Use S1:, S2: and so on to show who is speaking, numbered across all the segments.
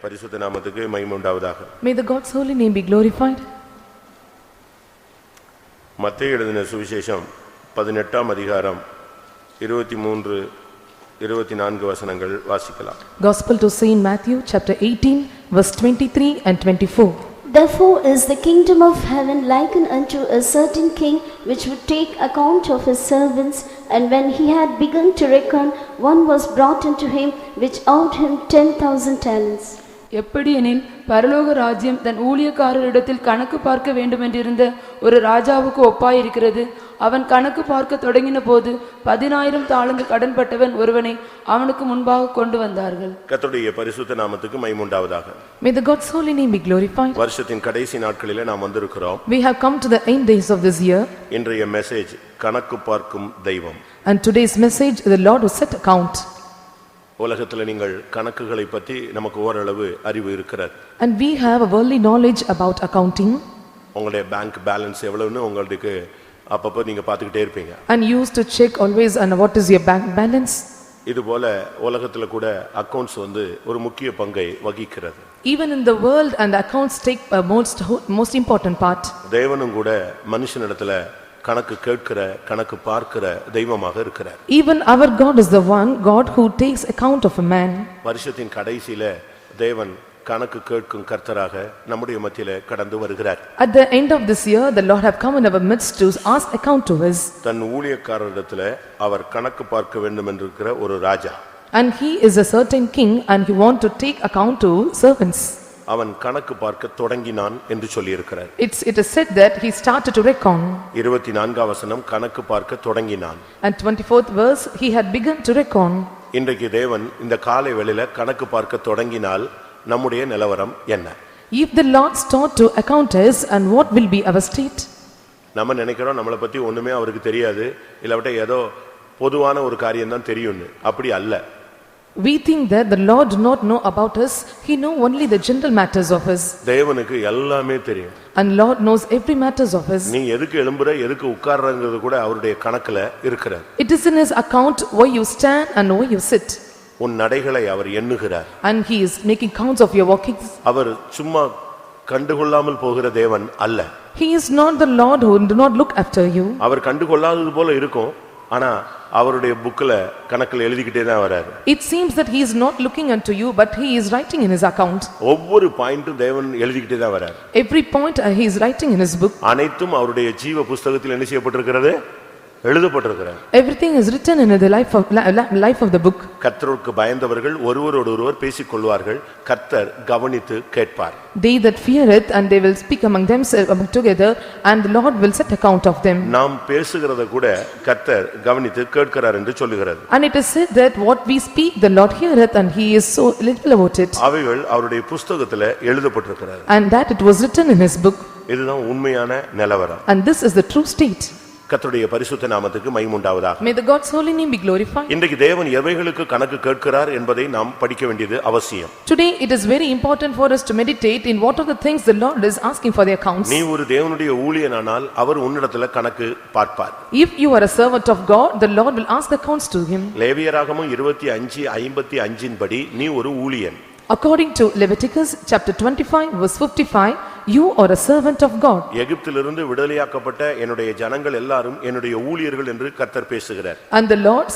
S1: பரிசுத்த நாமத்துக்கு மகிமை உண்டாவதாக.
S2: May the God's holy name be glorified.
S1: மத்தேயு எழுதின சுவிசேஷம் 18ஆம் அதிகாரம் 23 24 வசனங்கள் வாசிக்கலாம்.
S2: Gospel to Saint Matthew chapter 18 verse 23 and 24.
S3: Therefore is the kingdom of heaven likened unto a certain king which would take account of his servants, and when he had begun to reckon, one was brought unto him which owed him 10,000 talents.
S4: எப்படியெனில் பரலோக ராஜ்யம் தன் ஊழியக்காரரிடத்தில் கணக்கு பார்க்க வேண்டுமென்றிருந்த ஒரு ராஜாவுக்கு ஒப்பாயிருக்கிறது. அவன் கணக்கு பார்க்க தொடங்கின போது 10,000 தாலந்து கடன்பட்டவன் ஒருவனை அவனுக்கு முன்பாக கொண்டு வந்தார்கள்.
S1: கர்த்தருடைய பரிசுத்த நாமத்துக்கு மகிமை உண்டாவதாக.
S2: May the God's holy name be glorified.
S1: வருஷத்தின் கடைசி நாட்களிலே நாம் வந்திருக்கிறோம்.
S2: We have come to the end days of this year.
S1: இன்றைய மெசேஜ் கணக்கு பார்க்கும் தெய்வம்.
S2: And today's message, the Lord will set account.
S1: உலகத்துல நீங்கள் கணக்குகளை பற்றி நமக்கு ஓரளவு அறிவு இருக்கிறது.
S2: And we have a worldly knowledge about accounting.
S1: உங்களுடைய பேங்க் பேலன்ஸ் எவ்வளவுன்னு உங்களுக்கு அப்பப்போ நீங்க பார்த்துக்கிட்டே இருப்பீங்க.
S2: And you used to check always on what is your bank balance.
S1: இதுபோல உலகத்துல கூட அக்கவுண்ட்ஸ் ஒரு முக்கிய பங்கை வகிக்கிறது.
S2: Even in the world, and the accounts take a most important part.
S1: தேவனும் கூட மனுஷனிடத்துல கணக்கு கேட்கிற கணக்கு பார்க்கிற தெய்வமாக இருக்கிறார்.
S2: Even our God is the one God who takes account of a man.
S1: வருஷத்தின் கடைசியில தேவன் கணக்கு கேட்கும் கர்த்தராக நம்முடைய மத்தியிலே கடந்து வருகிறார்.
S2: At the end of this year, the Lord have come in our midst to ask account to us.
S1: தன் ஊழியக்காரரிடத்துல அவர் கணக்கு பார்க்க வேண்டும் என்றிருக்கிற ஒரு ராஜா.
S2: And he is a certain king, and he want to take account to servants.
S1: அவன் கணக்கு பார்க்க தொடங்கினான் என்று சொல்லி இருக்கிறார்.
S2: It is said that he started to reckon.
S1: 24 வசனம் கணக்கு பார்க்க தொடங்கினான்.
S2: And 24th verse, he had begun to reckon.
S1: இன்றைக்கு தேவன் இந்த காலை வேளையில கணக்கு பார்க்க தொடங்கினால் நம்முடைய நிலவரம் என்ன?
S2: If the Lord start to account us, and what will be our state?
S1: நம்ம நினைக்கிறோம் நம்மளை பத்தி ஒண்ணுமே அவருக்கு தெரியாது, இல்லாவிட்ட ஏதோ பொதுவான ஒரு காரியம் தான் தெரியும்னு. அப்படி அல்ல.
S2: We think that the Lord do not know about us. He know only the general matters of us.
S1: தேவனுக்கு எல்லாமே தெரியும்.
S2: And Lord knows every matters of us.
S1: நீ எதுக்கு எழும்புற எதுக்கு உட்கார்றங்கிறது கூட அவருடைய கணக்குல இருக்கிறது.
S2: It is in his account why you stand and why you sit.
S1: உன் நடைகளை அவர் எண்ணுகிறார்.
S2: And he is making counts of your walkings.
S1: அவர் சும்மா கண்டுகொள்ளாமல் போகிற தேவன் அல்ல.
S2: He is not the Lord who do not look after you.
S1: அவர் கண்டுகொள்ளாதது போல இருக்கும், ஆனா அவருடைய புக்ல கணக்குல எழுதிக்கிட்டே தான் வராரு.
S2: It seems that he is not looking unto you, but he is writing in his account.
S1: ஒவ்வொரு பாயிண்ட்டும் தேவன் எழுதிக்கிட்டே தான் வராரு.
S2: Every point he is writing in his book.
S1: அனைத்தும் அவருடைய ஜீவ புத்தகத்தில் என்ன செய்யப்பட்டிருக்கிறது? எழுதப்பட்டிருக்கிறது.
S2: Everything is written in the life of the book.
S1: கர்த்தருக்கு பயந்தவர்கள் ஒருவரோடு ஒருவர் பேசிக்கொள்வார்கள், கர்த்தர் கவனித்து கேட்பார்.
S2: They that feareth, and they will speak among themselves together, and the Lord will set account of them.
S1: நாம் பேசுகிறத கூட கர்த்தர் கவனித்து கேட்கிறார் என்று சொல்லுகிறது.
S2: And it is said that what we speak the Lord heareth, and he is so little about it.
S1: அவைகள் அவருடைய புத்தகத்திலே எழுதப்பட்டிருக்கிறது.
S2: And that it was written in his book.
S1: இதுதான் உண்மையான நிலவரம்.
S2: And this is the true state.
S1: கர்த்தருடைய பரிசுத்த நாமத்துக்கு மகிமை உண்டாவதாக.
S2: May the God's holy name be glorified.
S1: இன்றைக்கு தேவன் எவைகளுக்கு கணக்கு கேட்கிறார் என்பதை நாம் படிக்க வேண்டியது அவசியம்.
S2: Today it is very important for us to meditate in what are the things the Lord is asking for the accounts.
S1: நீ ஒரு தேவனுடைய ஊழியனானால் அவர் உன்னிடத்துல கணக்கு பார்ப்பார்.
S2: If you are a servant of God, the Lord will ask the accounts to him.
S1: லேவியராகமம் 25:55 இன் படி நீ ஒரு ஊழியன்.
S2: According to Leviticus chapter 25 verse 55, you are a servant of God.
S1: எகிப்திலிருந்து விடுதலையாக்கப்பட்ட என்னுடைய ஜனங்கள் எல்லாரும் என்னுடைய ஊழியர்கள் என்று கர்த்தர் பேசுகிறார்.
S2: And the Lord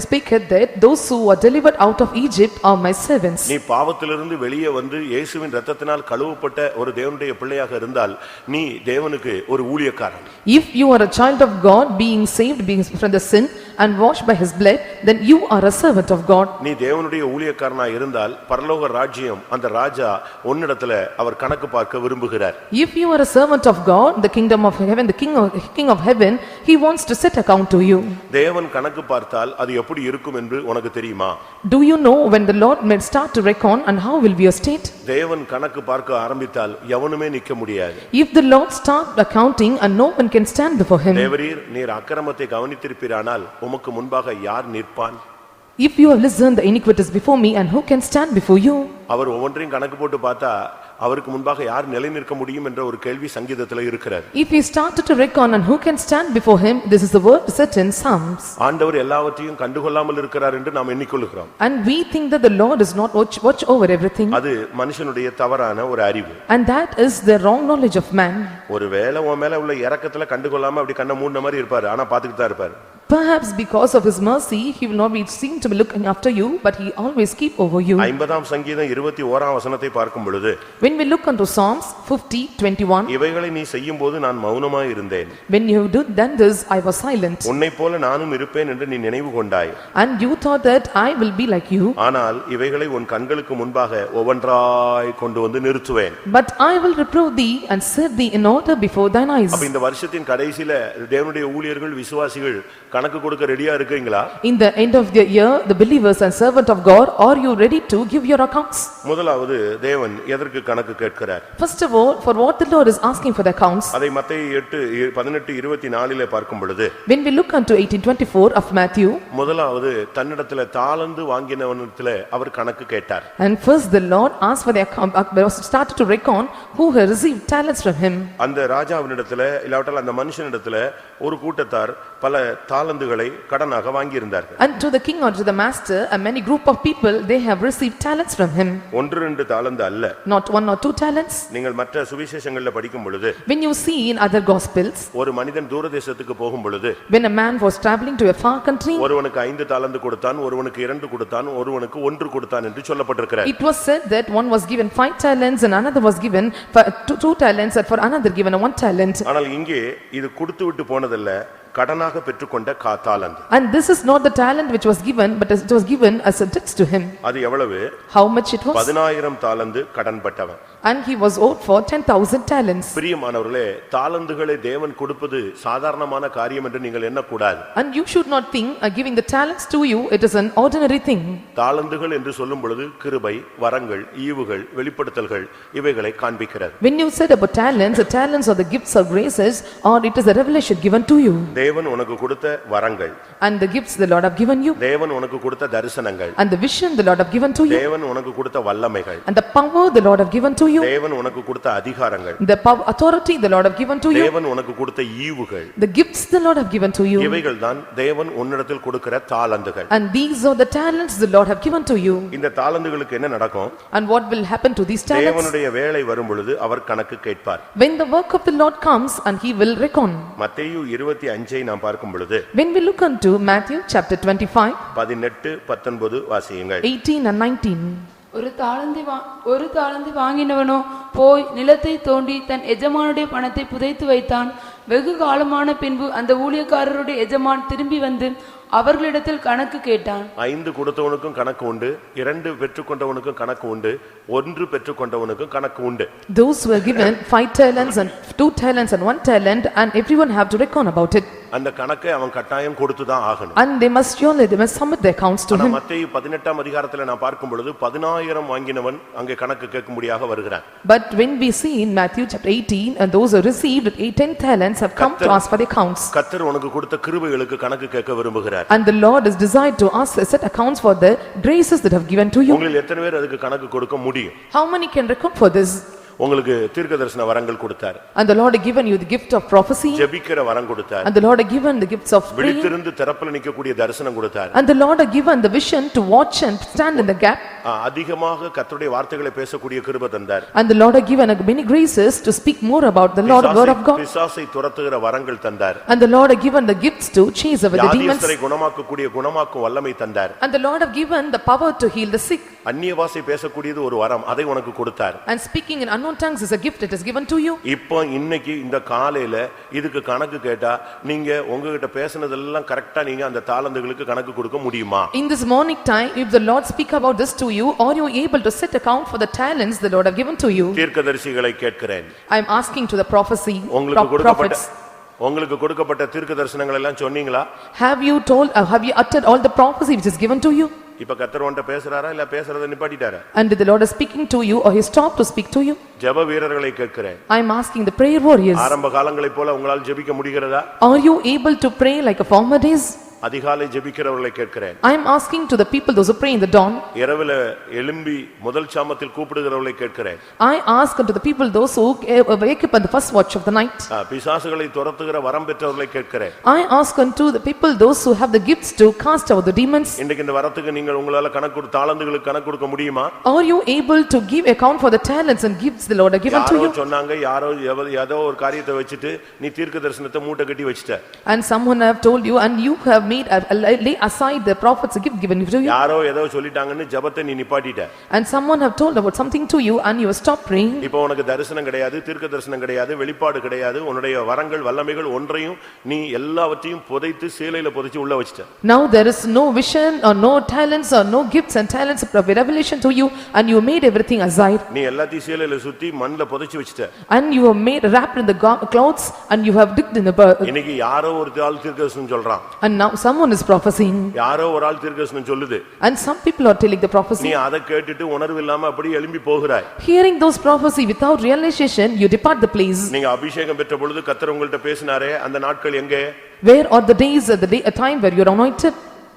S2: speaketh that those who are delivered out of Egypt are my servants.
S1: நீ பாவத்திலிருந்து வெளியே வந்து இயேசுவின் இரத்தத்தினால் கழுவப்பட்ட ஒரு தேவனுடைய பிள்ளையாக இருந்தால் நீ தேவனுக்கு ஒரு ஊழியக்காரன்.
S2: If you are a child of God, being saved from the sin and washed by his blood, then you are a servant of God.
S1: நீ தேவனுடைய ஊழியக்காரனாய் இருந்தால் பரலோக ராஜ்யம் அந்த ராஜா உன்னிடத்துல அவர் கணக்கு பார்க்க விரும்புகிறார்.
S2: If you are a servant of God, the kingdom of heaven, the king of heaven, he wants to set account to you.
S1: தேவன் கணக்கு பார்த்தால் அது எப்படி இருக்கும் என்று உனக்கு தெரியுமா?
S2: Do you know when the Lord may start to reckon, and how will be your state?
S1: தேவன் கணக்கு பார்க்க ஆரம்பித்தால் எவனுமே நிக்க முடியாது.
S2: If the Lord start accounting, and no one can stand before him.
S1: தேவரீர் நீர் அக்கிரமத்தை கவனித்திருப்பீரானால் உமக்கு முன்பாக யார் நிற்பான்?
S2: If you have listened the iniquities before me, and who can stand before you?
S1: அவர் ஒவ்வொன்றையும் கணக்கு போட்டு பார்த்தா அவருக்கு முன்பாக யார் நிலை நிற்க முடியும் என்ற ஒரு கேள்வி சங்கீதத்தில் இருக்கிறது.
S2: If he started to reckon and who can stand before him, this is the word set in Psalms.
S1: ஆண்டவர் எல்லாவற்றையும் கண்டுகொள்ளாமல் இருக்கிறார் என்று நாம் எண்ணிக்கொள்கிறோம்.
S2: And we think that the Lord is not watch over everything.
S1: அது மனுஷனுடைய தவறான ஒரு அறிவு.
S2: And that is the wrong knowledge of man.
S1: ஒருவேளை உன் மேல உள்ள இரக்கத்துல கண்டுகொள்ளாம அப்படி கண்ணை மூடின மாதிரி இருப்பாரு, ஆனா பாத்துக்கிட்டு தான் இருப்பாரு.
S2: Perhaps because of his mercy, he will not be seen to be looking after you, but he always keep over you.
S1: 50ஆம் சங்கீதம் 21ஆம் வசனத்தை பார்க்கும் பொழுது,
S2: When we look unto Psalms 50:21,
S1: இவைகளை நீ செய்யும்போது நான் மௌனமாய் இருந்தேன்.
S2: when you done this, I was silent.
S1: உன்னைப் போல நானும் இருப்பேன் என்று நீ நினைவு கொண்டாய்.
S2: And you thought that I will be like you.
S1: ஆனால் இவைகளை உன் கண்களுக்கு முன்பாக ஒவ்வொன்றாய் கொண்டு வந்து நிறுத்துவேன்.
S2: But I will reprove thee and set thee in order before thine eyes.
S1: அப்ப இந்த வருஷத்தின் கடைசில தேவனுடைய ஊழியர்கள் விசுவாசிகள் கணக்கு கொடுக்க ரெடியா இருக்கீங்களா?
S2: In the end of the year, the believers and servant of God, are you ready to give your accounts?
S1: முதலாவது தேவன் எதற்கு கணக்கு கேட்கிறார்?
S2: First of all, for what the Lord is asking for the accounts.
S1: அதை மத்தேயு 8:18-24 பார்க்கும் பொழுது,
S2: When we look unto 18:24 of Matthew,
S1: முதலாவது தன்னிடத்துல தாலந்து வாங்கினவனிடத்துல அவர் கணக்கு கேட்டார்.
S2: and first the Lord asked for the account, started to reckon who had received talents from him.
S1: அந்த ராஜாவினிடத்துல இல்லாவிட்டால் அந்த மனுஷனிடத்துல ஒரு கூட்டத்தார் பல தாலந்துகளை கடனாக வாங்கி இருந்தார்கள்.
S2: And to the king or to the master, a many group of people, they have received talents from him.
S1: 1-2 தாலந்து அல்ல.
S2: Not 1 or 2 talents.
S1: நீங்கள் மற்ற சுவிசேஷங்கள்ல படிக்கும் பொழுது,
S2: When you see in other gospels,
S1: ஒரு மனிதன் தூரதேசத்துக்கு போகும் பொழுது,
S2: when a man was traveling to a far country,
S1: ஒருவனுக்கு 5 தாலந்து கொடுத்தான், ஒருவனுக்கு 2 கொடுத்தான், ஒருவனுக்கு 1 கொடுத்தான் என்று சொல்லப்பட்டிருக்கிறது.
S2: it was said that one was given 5 talents and another was given 2 talents, and for another given 1 talent.
S1: ஆனால் இங்கே இது கொடுத்து விட்டு போனதல்ல, கடனாக பெற்றுக்கொண்ட தாலந்து.
S2: And this is not the talent which was given, but it was given as a debt to him.
S1: அது எவ்வளவு?
S2: How much it was?
S1: 10,000 தாலந்து கடன்பட்டவன்.
S2: And he was owed for 10,000 talents.
S1: பிரியமானவர்களே, தாலந்துகளை தேவன் கொடுப்பது சாதாரணமான காரியம் என்று நீங்கள் எண்ணக்கூடாது.
S2: And you should not think giving the talents to you, it is an ordinary thing.
S1: தாலந்துகள் என்று சொல்லும் பொழுது கிருபை, வரங்கள், ஈவுகள், வெளிப்படுத்தல்கள் இவைகளை காண்பிக்கிறது.
S2: When you said about talents, the talents are the gifts or graces, or it is a revelation given to you.
S1: தேவன் உனக்கு கொடுத்த வரங்கள்,
S2: And the gifts the Lord have given you,
S1: தேவன் உனக்கு கொடுத்த தரிசனங்கள்,
S2: and the vision the Lord have given to you,
S1: தேவன் உனக்கு கொடுத்த வல்லமைகள்,
S2: and the power the Lord have given to you,
S1: தேவன் உனக்கு கொடுத்த அதிகாரங்கள்,
S2: the power authority the Lord have given to you,
S1: தேவன் உனக்கு கொடுத்த ஈவுகள்,
S2: the gifts the Lord have given to you.
S1: இவைகள் தான் தேவன் உன்னிடத்தில் கொடுக்கிற தாலந்துகள்.
S2: And these are the talents the Lord have given to you.
S1: இந்த தாலந்துகளுக்கு என்ன நடக்கும்?
S2: And what will happen to these talents?
S1: தேவனுடைய வேளை வரும் பொழுது அவர் கணக்கு கேட்பார்.
S2: When the work of the Lord comes, and he will reckon.
S1: மத்தேயு 25 நாம் பார்க்கும் பொழுது,
S2: When we look unto Matthew chapter 25,
S1: 18-19 வாசியுங்கள்.
S2: 18 and 19.
S4: ஒரு தாளந்தை வாங்கினவனோ போய் நிலத்தை தோண்டி தன் எஜமானுடைய பணத்தை புதைத்து வைத்தான். வெகு காலமான பின்பு அந்த ஊழியக்காரருடைய எஜமான் திரும்பி வந்து அவர்களிடத்தில் கணக்கு கேட்டான்.
S1: 5 கொடுத்தவனுக்கும் கணக்கு உண்டு, 2 பெற்றுக்கொண்டவனுக்கும் கணக்கு உண்டு, 1 பெற்றுக்கொண்டவனுக்கும் கணக்கு உண்டு.
S2: Those who were given 5 talents and 2 talents and 1 talent, and everyone have to reckon about it.
S1: அந்த கணக்கை அவன் கட்டாயம் கொடுத்து தான் ஆகணும்.
S2: And they must submit their accounts to him.
S1: மத்தேயு 18ஆம் அதிகாரத்துல நான் பார்க்கும் பொழுது 10,000 வாங்கினவன் அங்கே கணக்கு கேட்கும்படியாக வருகிறான்.
S2: But when we see in Matthew chapter 18, and those who received 10 talents have come to ask for the accounts.
S1: கர்த்தர் உனக்கு கொடுத்த கிருபைகளுக்கு கணக்கு கேட்க விரும்புகிறார்.
S2: And the Lord is desired to ask set accounts for the graces that have given to you.
S1: உங்களில் எத்தனை பேர் அதுக்கு கணக்கு கொடுக்க முடியும்?
S2: How many can reckon for this?
S1: உங்களுக்கு தீர்க்கதரிசன வரங்கள் கொடுத்தார்.
S2: And the Lord had given you the gift of prophecy.
S1: ஜெபிக்கிற வரம் கொடுத்தார்.
S2: And the Lord had given the gifts of praying.
S1: விழித்திருந்து திறப்பில் நிற்கக்கூடிய தரிசனம் கொடுத்தார்.
S2: And the Lord had given the vision to watch and stand in the gap.
S1: அதிகமாக கர்த்தருடைய வார்த்தைகளை பேசக்கூடிய கிருபை தந்தார்.
S2: And the Lord had given many graces to speak more about the Lord word of God.
S1: பிசாசை துரத்துகிற வரங்கள் தந்தார்.
S2: And the Lord had given the gifts to chase away the demons.
S1: வியாதியஸ்தரை குணமாக்கக்கூடிய குணமாக்கும் வல்லமை தந்தார்.
S2: And the Lord had given the power to heal the sick.
S1: அந்நிய பாஷை பேசக்கூடியது ஒரு வரம், அதை உனக்கு கொடுத்தார்.
S2: And speaking in unknown tongues is a gift that is given to you.
S1: இப்போ இன்னைக்கு இந்த காலையில இதுக்கு கணக்கு கேட்டா நீங்க உங்ககிட்ட பேசினதெல்லாம் கரெக்ட்டா நீங்க அந்த தாளந்துகளுக்கு கணக்கு கொடுக்க முடியுமா?
S2: In this morning time, if the Lord speak about this to you, are you able to set account for the talents the Lord have given to you?
S1: தீர்க்கதரிசிகளை கேட்கிறேன்.
S2: I am asking to the prophecy
S1: prophets. உங்களுக்கு கொடுக்கப்பட்ட தீர்க்க தரிசனங்கள் எல்லாம் சொன்னீங்களா?
S2: Have you uttered all the prophecy which is given to you?
S1: இப்ப கர்த்தர் உன்கிட்ட பேசுறாரா இல்ல பேசுறதை நிப்பாட்டிட்டாரா?
S2: And the Lord is speaking to you, or he stopped to speak to you?
S1: ஜெப வீரர்களை கேட்கிறேன்.
S2: I am asking the prayer warriors.
S1: ஆரம்ப காலங்களை போல உங்களால் ஜெபிக்க முடிகிறதா?
S2: Are you able to pray like a former days?
S1: அதிகாலை ஜெபிக்கிறவர்களை கேட்கிறேன்.
S2: I am asking to the people those who pray in the dawn.
S1: இரவிலே எழும்பி முதல் சாமத்தில் கூப்பிடுகிறவர்களை கேட்கிறேன்.
S2: I ask unto the people those who wake up at the first watch of the night.
S1: பிசாசுகளை துரத்துகிற வரம் பெற்றவர்களை கேட்கிறேன்.
S2: I ask unto the people those who have the gifts to cast out the demons.
S1: இன்றைக்கு இந்த வரத்துக்கு நீங்கள் உங்களால கணக்கு தாளந்துகளுக்கு கணக்கு கொடுக்க முடியுமா?
S2: Are you able to give account for the talents and gifts the Lord have given to you?
S1: யாரோ சொன்னாங்க, யாரோ ஏதோ ஒரு காரியத்தை வச்சிட்டு நீ தீர்க்க தரிசனத்தை மூட்டை கட்டி வச்சிட்ட.
S2: And someone have told you and you have made lay aside the prophet's gift given to you.
S1: யாரோ ஏதோ சொல்லிட்டாங்கன்னு ஜெபத்தை நீ நிப்பாட்டிட்ட.
S2: And someone have told about something to you and you have stopped praying.
S1: இப்போ உனக்கு தரிசனம் கிடையாது, தீர்க்க தரிசனம் கிடையாது, வெளிப்பாடு கிடையாது, உன்னுடைய வரங்கள் வல்லமைகள் ஒன்றையும் நீ எல்லாவற்றையும் புதைத்து சேலையில புதைச்சு உள்ள வச்சிட்ட.
S2: Now there is no vision or no talents or no gifts and talents of revelation to you and you made everything aside.
S1: நீ எல்லாத்தையும் சேலையில சுத்தி மண்ணுல புதைச்சு வச்சிட்ட.
S2: And you have made wrapped in the clouds and you have digged in the
S1: இன்னைக்கு யாரோ ஒரு ஆள் தீர்க்க தரிசனம் சொல்றான்.
S2: And now someone is prophesying.
S1: யாரோ ஒரு ஆள் தீர்க்க தரிசனம் சொல்லுது.
S2: And some people are telling the prophecy.
S1: நீ அதை கேட்டுட்டு உணர்வு இல்லாம அப்படியே எழும்பி போகிறாய்.
S2: Hearing those prophecy without realization you depart the place.
S1: நீங்க அபிஷேகம் பெற்ற பொழுது கர்த்தர் உங்கள்ட்ட பேசினாரே, அந்த நாட்கள் எங்கே?
S2: Where are the days at a time where you are anointed?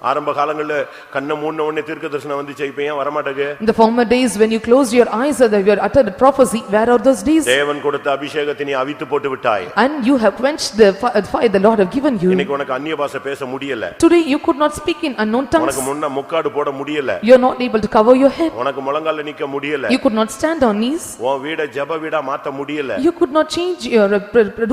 S1: ஆரம்ப காலங்கள்ல கண்ண மூடின உடனே தீர்க்க தரிசனம் வந்துச்சு, இப்ப ஏன் வர மாட்டேங்குது?
S2: In the former days when you closed your eyes and you uttered prophecy, where are those days?
S1: தேவன் கொடுத்த அபிஷேகத்தை நீ அவித்து போட்டு விட்டாய்.
S2: And you have quenched the fire the Lord have given you.
S1: இன்னைக்கு உனக்கு அந்நிய பாஷை பேச முடியல.
S2: Today you could not speak in unknown tongues.
S1: உனக்கு முன்ன முக்காடு போட முடியல.
S2: You are not able to cover your head.
S1: உனக்கு முழங்கால்ல நிக்க முடியல.
S2: You could not stand on knees.
S1: உன் வீட ஜெப வீடா மாத்த முடியல.
S2: You could not change your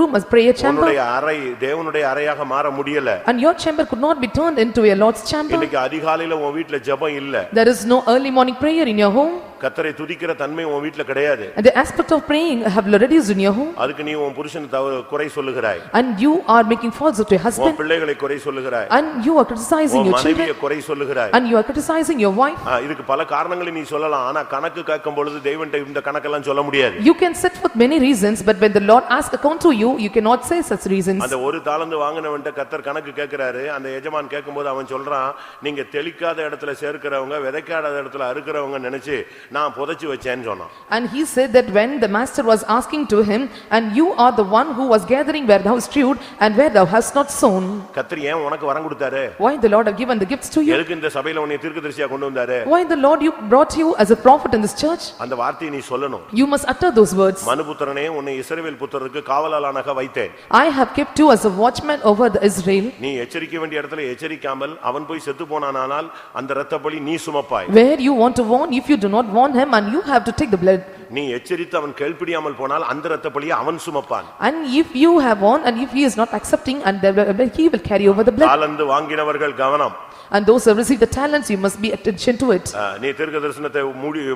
S2: room as prayer chamber.
S1: உன்னுடைய அறை தேவனுடைய அறையாக மாற முடியல.
S2: And your chamber could not be turned into a Lord's chamber.
S1: இன்னைக்கு அதிகாலையில உன் வீட்ல ஜெபம் இல்ல.
S2: There is no early morning prayer in your home.
S1: கர்த்தரை துதிக்கிற தன்மை உன் வீட்ல கிடையாது.
S2: And the aspect of praying have reduced in your home.
S1: அதுக்கு நீ உன் புருஷனை குறை சொல்லுகிறாய்.
S2: And you are making faults to your husband.
S1: உன் பிள்ளைகளை குறை சொல்லுகிறாய்.
S2: And you are criticizing your children.
S1: மனைவியை குறை சொல்லுகிறாய்.
S2: And you are criticizing your wife.
S1: இதுக்கு பல காரணங்களை நீ சொல்லலாம். ஆனா கணக்கு கேட்கும் பொழுது தேவன்ட்ட இந்த கணக்கெல்லாம் சொல்ல முடியாது.
S2: You can set forth many reasons, but when the Lord asks account to you, you cannot say such reasons.
S1: அந்த ஒரு தாளந்து வாங்குனவன்ட்ட கர்த்தர் கணக்கு கேக்குறாரு. அந்த எஜமான் கேட்கும்போது அவன் சொல்றான், நீங்க தெளிக்காத இடத்துல சேர்க்கிறவங்க விதைக்காத இடத்துல அறுக்கிறவங்க நினைச்சு நான் புதைச்சு வச்சேன்னு சொன்னான்.
S2: And he said that when the master was asking to him, and you are the one who was gathering where thou strewed and where thou hast not sown.
S1: கர்த்தர் ஏன் உனக்கு வரம் கொடுத்தாரு?
S2: Why the Lord have given the gifts to you?
S1: எதுக்கு இந்த சபையில உன்னை தீர்க்கதரிசியா கொண்டு வந்தாரு?
S2: Why the Lord you brought you as a prophet in this church?
S1: அந்த வார்த்தையை நீ சொல்லணும்.
S2: You must utter those words.
S1: மனுபுத்திரனே, உன்னை இஸ்ரவேல் புத்திரருக்கு காவலாளனாக வைத்தேன்.
S2: I have kept you as a watchman over the Israel.
S1: நீ எச்சரிக்க வேண்டிய இடத்துல எச்சரிக்காமல் அவன் போய் செத்து போனானால் அந்த இரத்தப்பழி நீ சுமப்பாய்.
S2: Where you want to warn, if you do not warn him, and you have to take the blood.
S1: நீ எச்சரித்து அவன் கேள்விப்படியாமல் போனால் அந்த இரத்தப்பழியை அவன் சுமப்பான்.
S2: And if you have warned and if he is not accepting, and he will carry over the blood.
S1: தாளந்து வாங்கினவர்கள் கவனம்.
S2: And those who receive the talents, you must be attention to it.
S1: நீ தீர்க்கதரிசனத்தை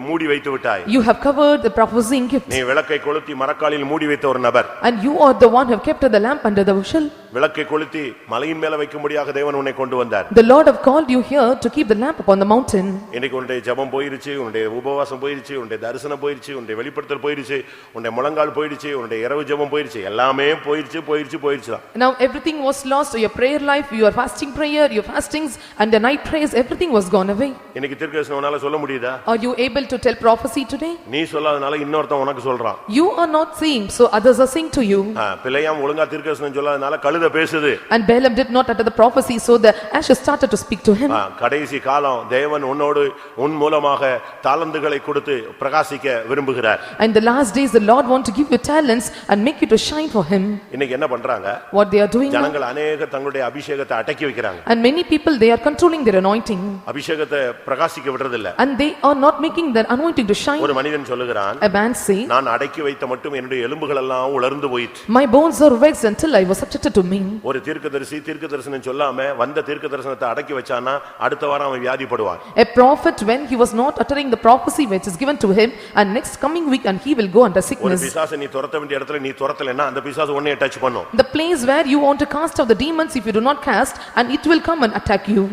S1: மூடி வைத்து விட்டாய்.
S2: You have covered the prophesying gift.
S1: நீ விளக்கை கொளுத்தி மரக்காலில் மூடி வைத்த ஒரு நபர்.
S2: And you are the one who have kept the lamp under the bushel.
S1: விளக்கை கொளுத்தி மலையின் மேல வைக்கும்படியாக தேவன் உன்னை கொண்டு வந்தார்.
S2: The Lord have called you here to keep the lamp upon the mountain.
S1: இன்னைக்கு உன்னுடைய ஜெபம் போயிருச்சு, உன்னுடைய உபவாசம் போயிருச்சு, உன்னுடைய தரிசனம் போயிருச்சு, உன்னுடைய வெளிப்படுத்தல் போயிருச்சு, உன்னுடைய முழங்கால் போயிருச்சு, உன்னுடைய இரவு ஜெபம் போயிருச்சு, எல்லாமே போயிருச்சு தான்.
S2: Now everything was lost, your prayer life, your fasting prayer, your fastings and the night prayers, everything was gone away.
S1: இன்னைக்கு தீர்க்கதரிசனம் உன்னால சொல்ல முடியுதா?
S2: Are you able to tell prophecy today?
S1: நீ சொல்லாதனால இன்னொருத்தன் உனக்கு சொல்றான்.
S2: You are not saying, so others are saying to you.
S1: பிள்ளையாம் ஒழுங்கா தீர்க்கதரிசனம் சொல்லாதனால கழுதை பேசுது.
S2: And Balaam did not utter the prophecy, so the ashes started to speak to him.
S1: கடைசி காலம் தேவன் உன்னோடு உன் மூலமாக தாளந்துகளை கொடுத்து பிரகாசிக்க விரும்புகிறார்.
S2: And the last days the Lord want to give you talents and make you to shine for him.
S1: இன்னைக்கு என்ன பண்றாங்க?
S2: What they are doing now?
S1: ஜனங்கள் अनेக தங்களுடைய அபிஷேகத்தை அடக்கி வைக்கறாங்க.
S2: And many people they are controlling their anointing.
S1: அபிஷேகத்தை பிரகாசிக்க விடுறது இல்ல.
S2: And they are not making their anointing to shine.
S1: ஒரு மனிதன் சொல்லுகிறான்,
S2: A man say,
S1: நான் அடக்கி வைத்த மட்டும் என்னுடைய எலும்புகள் எல்லாம் உலர்ந்து போயிற்று.
S2: My bones are vexed until I was subjected to me.
S1: ஒரு தீர்க்கதரிசி தீர்க்கதரிசனம் சொல்லாம வந்த தீர்க்கதரிசனத்தை அடக்கி வச்சானா அடுத்த வாரம் அவன் வியாதிப்படுவான்.
S2: A prophet, when he was not uttering the prophecy which is given to him, and next coming week and he will go under
S1: ஒரு
S2: sickness.
S1: பிசாசு நீ துரத்த வேண்டிய இடத்துல நீ துரத்தலன்னா அந்த பிசாசு உன்னை டச் பண்ணும்.
S2: The place where you want to cast out the demons, if you do not cast, and it will come and attack you.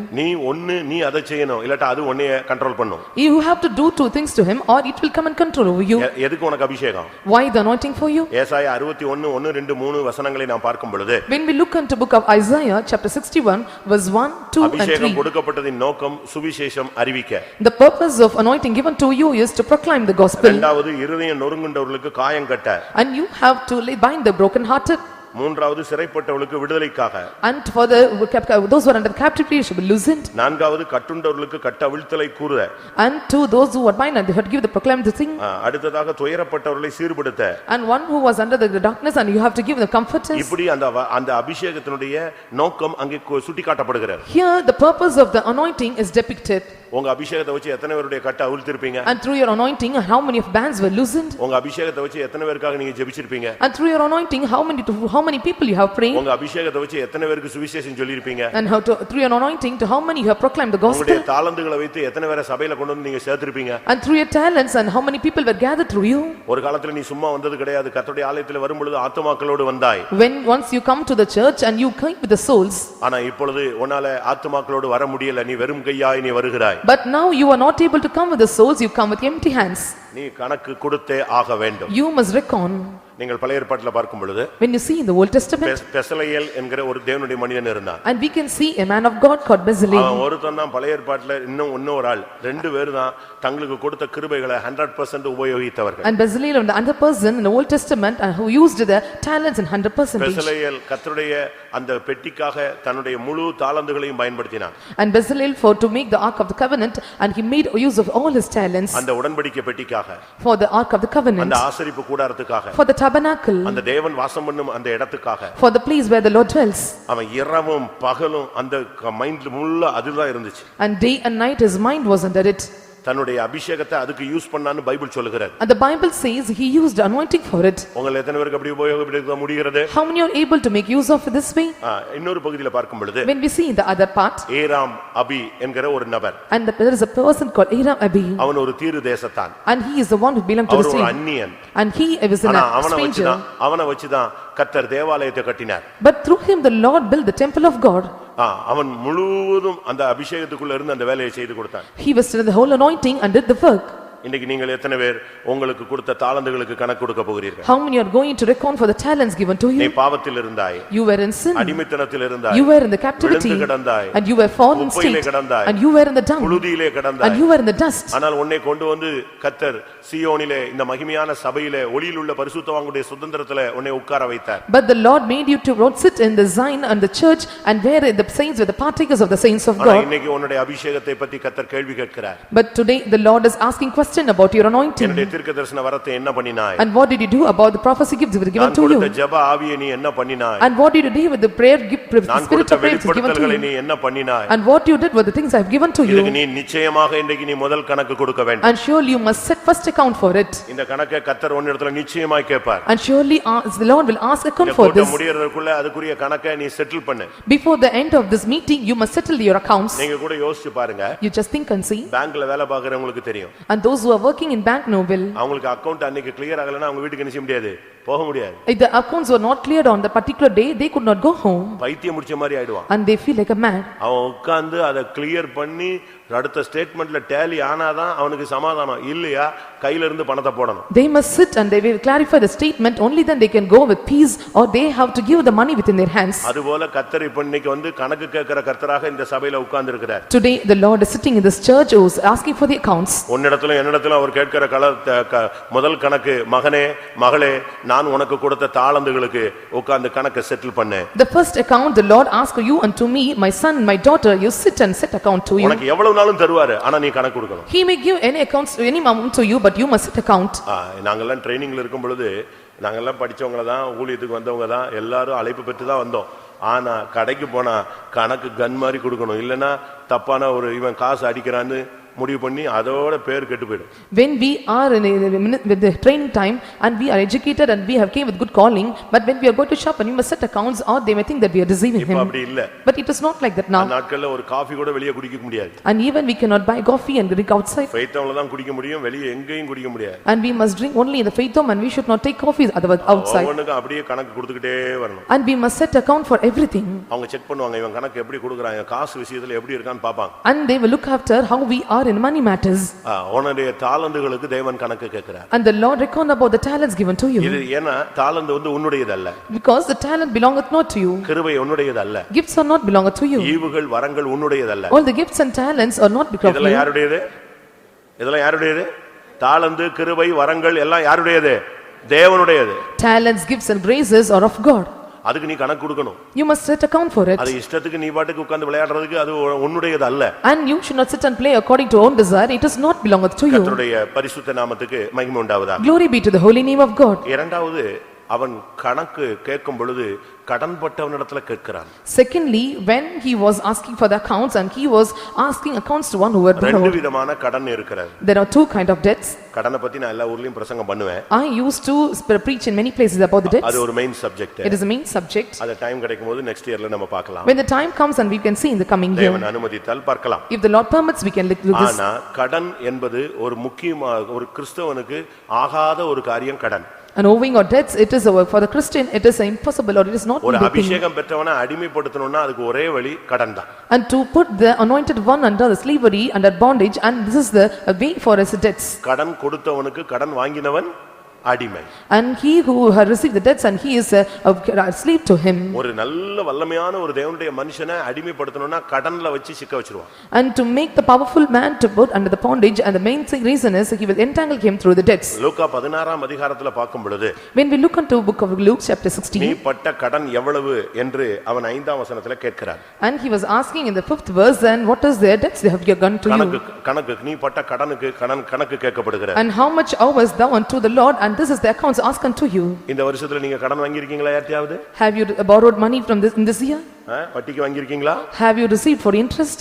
S1: நீ அதை செய்யணும், இல்லட்டா அது உன்னை கண்ட்ரோல் பண்ணும்.
S2: You have to do two things to him, or it will come and control over you.
S1: எதுக்கு உனக்கு அபிஷேகம்?
S2: Why the anointing for you?
S1: ஏசாயா 61 1 2 3 வசனங்களை நாம் பார்க்கும் பொழுது,
S2: When we look into book of Isaiah chapter 61 verse 1, 2 and 3.
S1: அபிஷேகம் கொடுக்கப்பட்டதின் நோக்கம் சுவிசேஷம் அறிவிக்க.
S2: The purpose of anointing given to you is to proclaim the gospel.
S1: இரண்டாவது இருதயம் நொறுங்குண்டவர்களுக்கு காயம் கட்ட.
S2: And you have to bind the broken hearted.
S1: மூன்றாவது சிறைப்பட்டவர்களுக்கு விடுதலைக்காக.
S2: And for those who are under captivity should be loosened.
S1: நான்காவது கட்டுண்டவர்களுக்கு கட்டவிழ்த்தலை கூறுத.
S2: And to those who are bind and they had give the proclaim the thing.
S1: அடுத்ததாக துயரப்பட்டவர்களை சீர்படுத்த.
S2: And one who was under the darkness and you have to give the comforters.
S1: இப்படி அந்த அபிஷேகத்தினுடைய நோக்கம் அங்கே சுட்டிக்காட்டப்படுகிறது.
S2: Here the purpose of the anointing is depicted.
S1: உங்க அபிஷேகத்தை வச்சு எத்தனை பேருடைய கட்ட அவிழ்த்திருப்பீங்க?
S2: And through your anointing how many of bands were loosened?
S1: உங்க அபிஷேகத்தை வச்சு எத்தனை பேருக்காக நீங்க ஜெபிச்சிருப்பீங்க?
S2: And through your anointing how many people you have prayed?
S1: உங்க அபிஷேகத்தை வச்சு எத்தனை பேருக்கு சுவிசேஷம் சொல்லிருப்பீங்க?
S2: And through your anointing to how many you have proclaimed the gospel?
S1: உங்களுடைய தாளந்துகளை வைத்து எத்தனை பேரை சபையில கொண்டு வந்து நீங்க சேர்த்திருப்பீங்க?
S2: And through your talents and how many people were gathered through you?
S1: ஒரு காலத்துல நீ சும்மா வந்தது கிடையாது. கர்த்தருடைய ஆலயத்திலே வரும்பொழுது ஆத்துமாக்களோடு வந்தாய்.
S2: When once you come to the church and you came with the souls.
S1: ஆனா இப்பொழுது உன்னால ஆத்துமாக்களோடு வர முடியல. நீ வெறும் கையாய் நீ வருகிறாய்.
S2: But now you are not able to come with the souls, you come with empty hands.
S1: நீ கணக்கு கொடுத்தே ஆக வேண்டும்.
S2: You must reckon.
S1: நீங்கள் பழைய ஏற்பாட்டில பார்க்கும் பொழுது
S2: when you see in the Old Testament
S1: Bezalel என்கிற ஒரு தேவனுடைய மனிதன் இருந்தான்.
S2: and we can see a man of God called Bezalel.
S1: அவன் ஒருத்தன் தான் பழைய ஏற்பாட்டில இன்னொரு ஆள் ரெண்டு பேர் தான் தங்களுக்கு கொடுத்த கிருபைகளை 100% உபயோகித்தவர்கள்.
S2: And Bezalel and the other person in the Old Testament who used the talents in 100%.
S1: Bezalel கர்த்தருடைய அந்த பெட்டிக்காக தன்னுடைய முழு தாளந்துகளையும் பயன்படுத்தினான்.
S2: And Bezalel for to make the ark of the covenant and he made use of all his talents.
S1: அந்த உடன்படிக்கை பெட்டிக்காக.
S2: For the ark of the covenant.
S1: அந்த ஆசரிப்பு கூடாரத்துக்காக.
S2: For the tabernacle.
S1: அந்த தேவன் வாசம் பண்ணும் அந்த இடத்துக்காக.
S2: For the place where the Lord dwells.
S1: அவன் இரவும் பகலும் அந்த மைண்ட்ல முள்ள அதுதான் இருந்துச்சு.
S2: And day and night his mind was under it.
S1: தன்னுடைய அபிஷேகத்தை அதுக்கு யூஸ் பண்ணான்னு பைபிள் சொல்லுகிறது.
S2: And the Bible says he used anointing for it.
S1: உங்களை எத்தனை பேருக்கு அப்படி உபயோகப்படுத்த முடிகிறது?
S2: How many are able to make use of this way?
S1: இன்னொரு பகுதியில பார்க்கும் பொழுது
S2: when we see in the other part
S1: ஏராம் அபி என்கிற ஒரு நபர்.
S2: and there is a person called Aram Abi.
S1: அவன் ஒரு தீரு தேசத்தான்.
S2: And he is the one who belonged to the
S1: ஒரு
S2: city.
S1: Anniyan.
S2: And he was a stranger.
S1: அவனை வச்சுதான் கர்த்தர் தேவாலயத்தை கட்டினார்.
S2: But through him the Lord built the temple of God.
S1: அவன் முழுவதும் அந்த அபிஷேகத்துக்குள்ள இருந்து அந்த வேலையை செய்து கொடுத்தான்.
S2: He was in the whole anointing and did the work.
S1: இன்னைக்கு நீங்கள் எத்தனை பேர் உங்களுக்கு கொடுத்த தாளந்துகளுக்கு கணக்கு கொடுக்க போகிறீர்கள்?
S2: How many are going to reckon for the talents given to you?
S1: நீ பாவத்தில் இருந்தாய்.
S2: You were in sin.
S1: அடிமைத்தனத்தில் இருந்தாய்.
S2: You were in the captivity.
S1: விழுந்து கிடந்தாய்.
S2: And you were fallen state. And you were in the dung.
S1: புழுதியிலே கிடந்தாய்.
S2: And you were in the dust.
S1: ஆனால் உன்னை கொண்டு வந்து கர்த்தர் சீயோனிலே இந்த மகிமையான சபையிலே ஒளியில் உள்ள பரிசுத்தவான்களுடைய சுதந்திரத்திலே உன்னை உட்கார வைத்தார்.
S2: But the Lord made you to sit in the Zion and the church and where the saints were the partakers of the saints of God.
S1: இன்னைக்கு உன்னுடைய அபிஷேகத்தை பற்றி கர்த்தர் கேள்வி கேட்கிறார்.
S2: But today the Lord is asking question about your anointing.
S1: என்னுடைய தீர்க்கதரிசன வரத்தை என்ன பண்ணினாய்?
S2: And what did you do about the prophecy gifts given to you?
S1: நான் கொடுத்த ஜெப ஆவியை நீ என்ன பண்ணினாய்?
S2: And what did you do with the prayer gift spirit of prayer given to you?
S1: நீ என்ன பண்ணினாய்?
S2: And what you did with the things I have given to you?
S1: இதுக்கு நீ நிச்சயமாக இன்றைக்கு நீ முதல் கணக்கு கொடுக்க வேண்டும்.
S2: And surely you must set first account for it.
S1: இந்த கணக்கை கர்த்தர் உன்னிடத்துல நிச்சயமாய் கேட்பார்.
S2: And surely the Lord will ask account for this.
S1: முடியறதுக்குள்ள அதுக்குரிய கணக்கை நீ செட்டில் பண்ணு.
S2: Before the end of this meeting you must settle your accounts.
S1: நீங்க கூட யோசிச்சு பாருங்க.
S2: You just think and see.
S1: பேங்க்ல வேலை பார்க்கறவங்களுக்கு தெரியும்.
S2: And those who are working in bank know will.
S1: அவங்களுக்கு அக்கவுண்ட் அன்னைக்கு கிளியர் ஆகலனா அவங்க வீட்டுக்கு என்ன செய்ய முடியாது, போக முடியாது.
S2: If the accounts were not cleared on the particular day they could not go home.
S1: பைத்தியம் முடிச்ச மாதிரி ஆயிடுவான்.
S2: And they feel like a mad.
S1: அவன் உட்கார்ந்து அதை கிளியர் பண்ணி அடுத்த ஸ்டேட்மென்ட்ல டேலி ஆனாதான் அவனுக்கு சமாதானம். இல்லையா கையில இருந்து பணத்தை போடணும்.
S2: They must sit and they will clarify the statement, only then they can go with peace, or they have to give the money within their hands.
S1: அதுபோல கர்த்தர் இப்ப இன்னைக்கு வந்து கணக்கு கேட்கிற கர்த்தராக இந்த சபையில உட்கார்ந்து இருக்கிறார்.
S2: Today the Lord is sitting in this church who is asking for the accounts.
S1: உன்னிடத்திலும் என்னிடத்திலும் அவர் கேட்கிற முதல் கணக்கு, மகனே மகளே நான் உனக்கு கொடுத்த தாளந்துகளுக்கு உட்கார்ந்து கணக்கை செட்டில் பண்ணு.
S2: The first account the Lord asked you unto me, my son, my daughter, you sit and set account to you.
S1: உனக்கு எவ்வளவு நாளும் தருவாரு, ஆனா நீ கணக்கு கொடுக்கணும்.
S2: He may give any accounts any amount to you, but you must set account.
S1: நாங்கெல்லாம் ட்ரைனிங்ல இருக்கும் பொழுது நாங்கெல்லாம் படிச்சவங்க தான், ஊழியத்துக்கு வந்தவங்க தான், எல்லாரும் அழைப்பு பெற்று தான் வந்தோம். ஆனா கடைக்கு போனா கணக்கு கன் மாதிரி கொடுக்கணும். இல்லைன்னா தப்பான ஒரு இவன் காசு அடிக்கிறான்னு முடிவு பண்ணி அதோட பேர் கெட்டு போயிடும்.
S2: When we are in with the training time and we are educated and we have came with good calling, but when we are going to shop and we must set accounts, or they may think that we are deceiving him.
S1: அப்படி இல்ல.
S2: But it is not like that now.
S1: நாட்கள்ல ஒரு coffee கூட வெளிய குடிக்க முடியாது.
S2: And even we cannot buy coffee and drink outside.
S1: ஃபெய்த்தவங்கள தான் குடிக்க முடியும், வெளிய எங்கேயும் குடிக்க முடியாது.
S2: And we must drink only in the faith home and we should not take coffee otherwise outside.
S1: அவனுக்கு அப்படியே கணக்கு கொடுத்துக்கிட்டே வரணும்.
S2: And we must set account for everything.
S1: அவங்க செக் பண்ணுவாங்க இவன் கணக்கு எப்படி கொடுக்கறான், காசு விஷயத்துல எப்படி இருக்கான்னு பாப்பாங்க.
S2: And they will look after how we are in money matters.
S1: உன்னுடைய தாளந்துகளுக்கு தேவன் கணக்கு கேட்கிறார்.
S2: And the Lord reckon about the talents given to you.
S1: இது ஏனா தாளந்து வந்து உன்னுடையது அல்ல.
S2: Because the talent belongeth not to you.
S1: கிருபை உன்னுடையது அல்ல.
S2: Gifts are not belongeth to you.
S1: ஈவுகள் வரங்கள் உன்னுடையது அல்ல.
S2: All the gifts and talents are not because of you.
S1: இதெல்லாம் யாருடையது? இதெல்லாம் யாருடையது? தாளந்து, கிருபை, வரங்கள் எல்லாம் யாருடையது? தேவனுடையது.
S2: Talents, gifts and graces are of God.
S1: அதுக்கு நீ கணக்கு கொடுக்கணும்.
S2: You must set account for it.
S1: அது இஷ்டத்துக்கு நீ பாட்டுக்கு உட்கார்ந்து விளையாடுறதுக்கு அது உன்னுடையது அல்ல.
S2: And you should not sit and play according to own desire. It does not belong to you.
S1: கர்த்தருடைய பரிசுத்த நாமத்துக்கு மகிமை உண்டாவதாக.
S2: Glory be to the holy name of God.
S1: இரண்டாவது அவன் கணக்கு கேட்கும் பொழுது கடன்பட்டவனிடத்துல கேட்கிறான்.
S2: Secondly, when he was asking for the accounts and he was asking accounts to one who had
S1: ரெண்டு
S2: borrowed.
S1: விதமான கடன் இருக்கிறது.
S2: There are two kind of debts.
S1: கடனை பத்தி நான் எல்லா ஊர்லயும் பிரசங்கம் பண்ணுவேன்.
S2: I used to preach in many places about the debts.
S1: அது ஒரு main subject.
S2: It is a main subject.
S1: அது டைம் கிடைக்கும்போது நெக்ஸ்ட் இயர்ல நம்ம பார்க்கலாம்.
S2: When the time comes and we can see in the coming year.
S1: தேவன் அனுமதித்தால் பார்க்கலாம்.
S2: If the Lord permits, we can look this.
S1: ஆனா கடன் என்பது ஒரு முக்கியமான ஒரு கிறிஸ்தவனுக்கு ஆகாத ஒரு காரியம் கடன்.
S2: And owing or debts, it is for the Christian, it is impossible or it is not
S1: ஒரு
S2: needed thing.
S1: அபிஷேகம் பெற்றவனை அடிமைப்படுத்தணும்னா அதுக்கு ஒரே வழி கடன் தான்.
S2: And to put the anointed one under the slavery, under bondage, and this is the way for his debts.
S1: கடன் கொடுத்தவனுக்கு கடன் வாங்கினவன் அடிமை.
S2: And he who had received the debts and he is a slave to him.
S1: ஒரு நல்ல வல்லமையான ஒரு தேவனுடைய மனுஷனை அடிமைப்படுத்தணும்னா கடன்ல வச்சு சிக்க வச்சிருவான்.
S2: And to make the powerful man to put under the bondage, and the main reason is he will entangle him through the debts.
S1: லூக்கா 16ஆம் அதிகாரத்துல பார்க்கும் பொழுது
S2: When we look into book of Luke chapter
S1: நீ
S2: 16,
S1: பட்ட கடன் எவ்வளவு என்று அவன் 5ஆம் வசனத்துல கேட்கிறான்.
S2: and he was asking in the 5th verse, and what is their debts they have gone to you,
S1: கணக்கு நீ பட்ட கடனுக்கு கணக்கு கேட்கப்படுகிறது.
S2: and how much owest thou unto the Lord, and this is the accounts asked unto you.
S1: இந்த வருஷத்துல நீங்க கடன் வாங்கி இருக்கீங்களா யார்ட்டையாவது?
S2: Have you borrowed money from this in this year?
S1: வட்டிக்கு வாங்கி இருக்கீங்களா?
S2: Have you received for interest?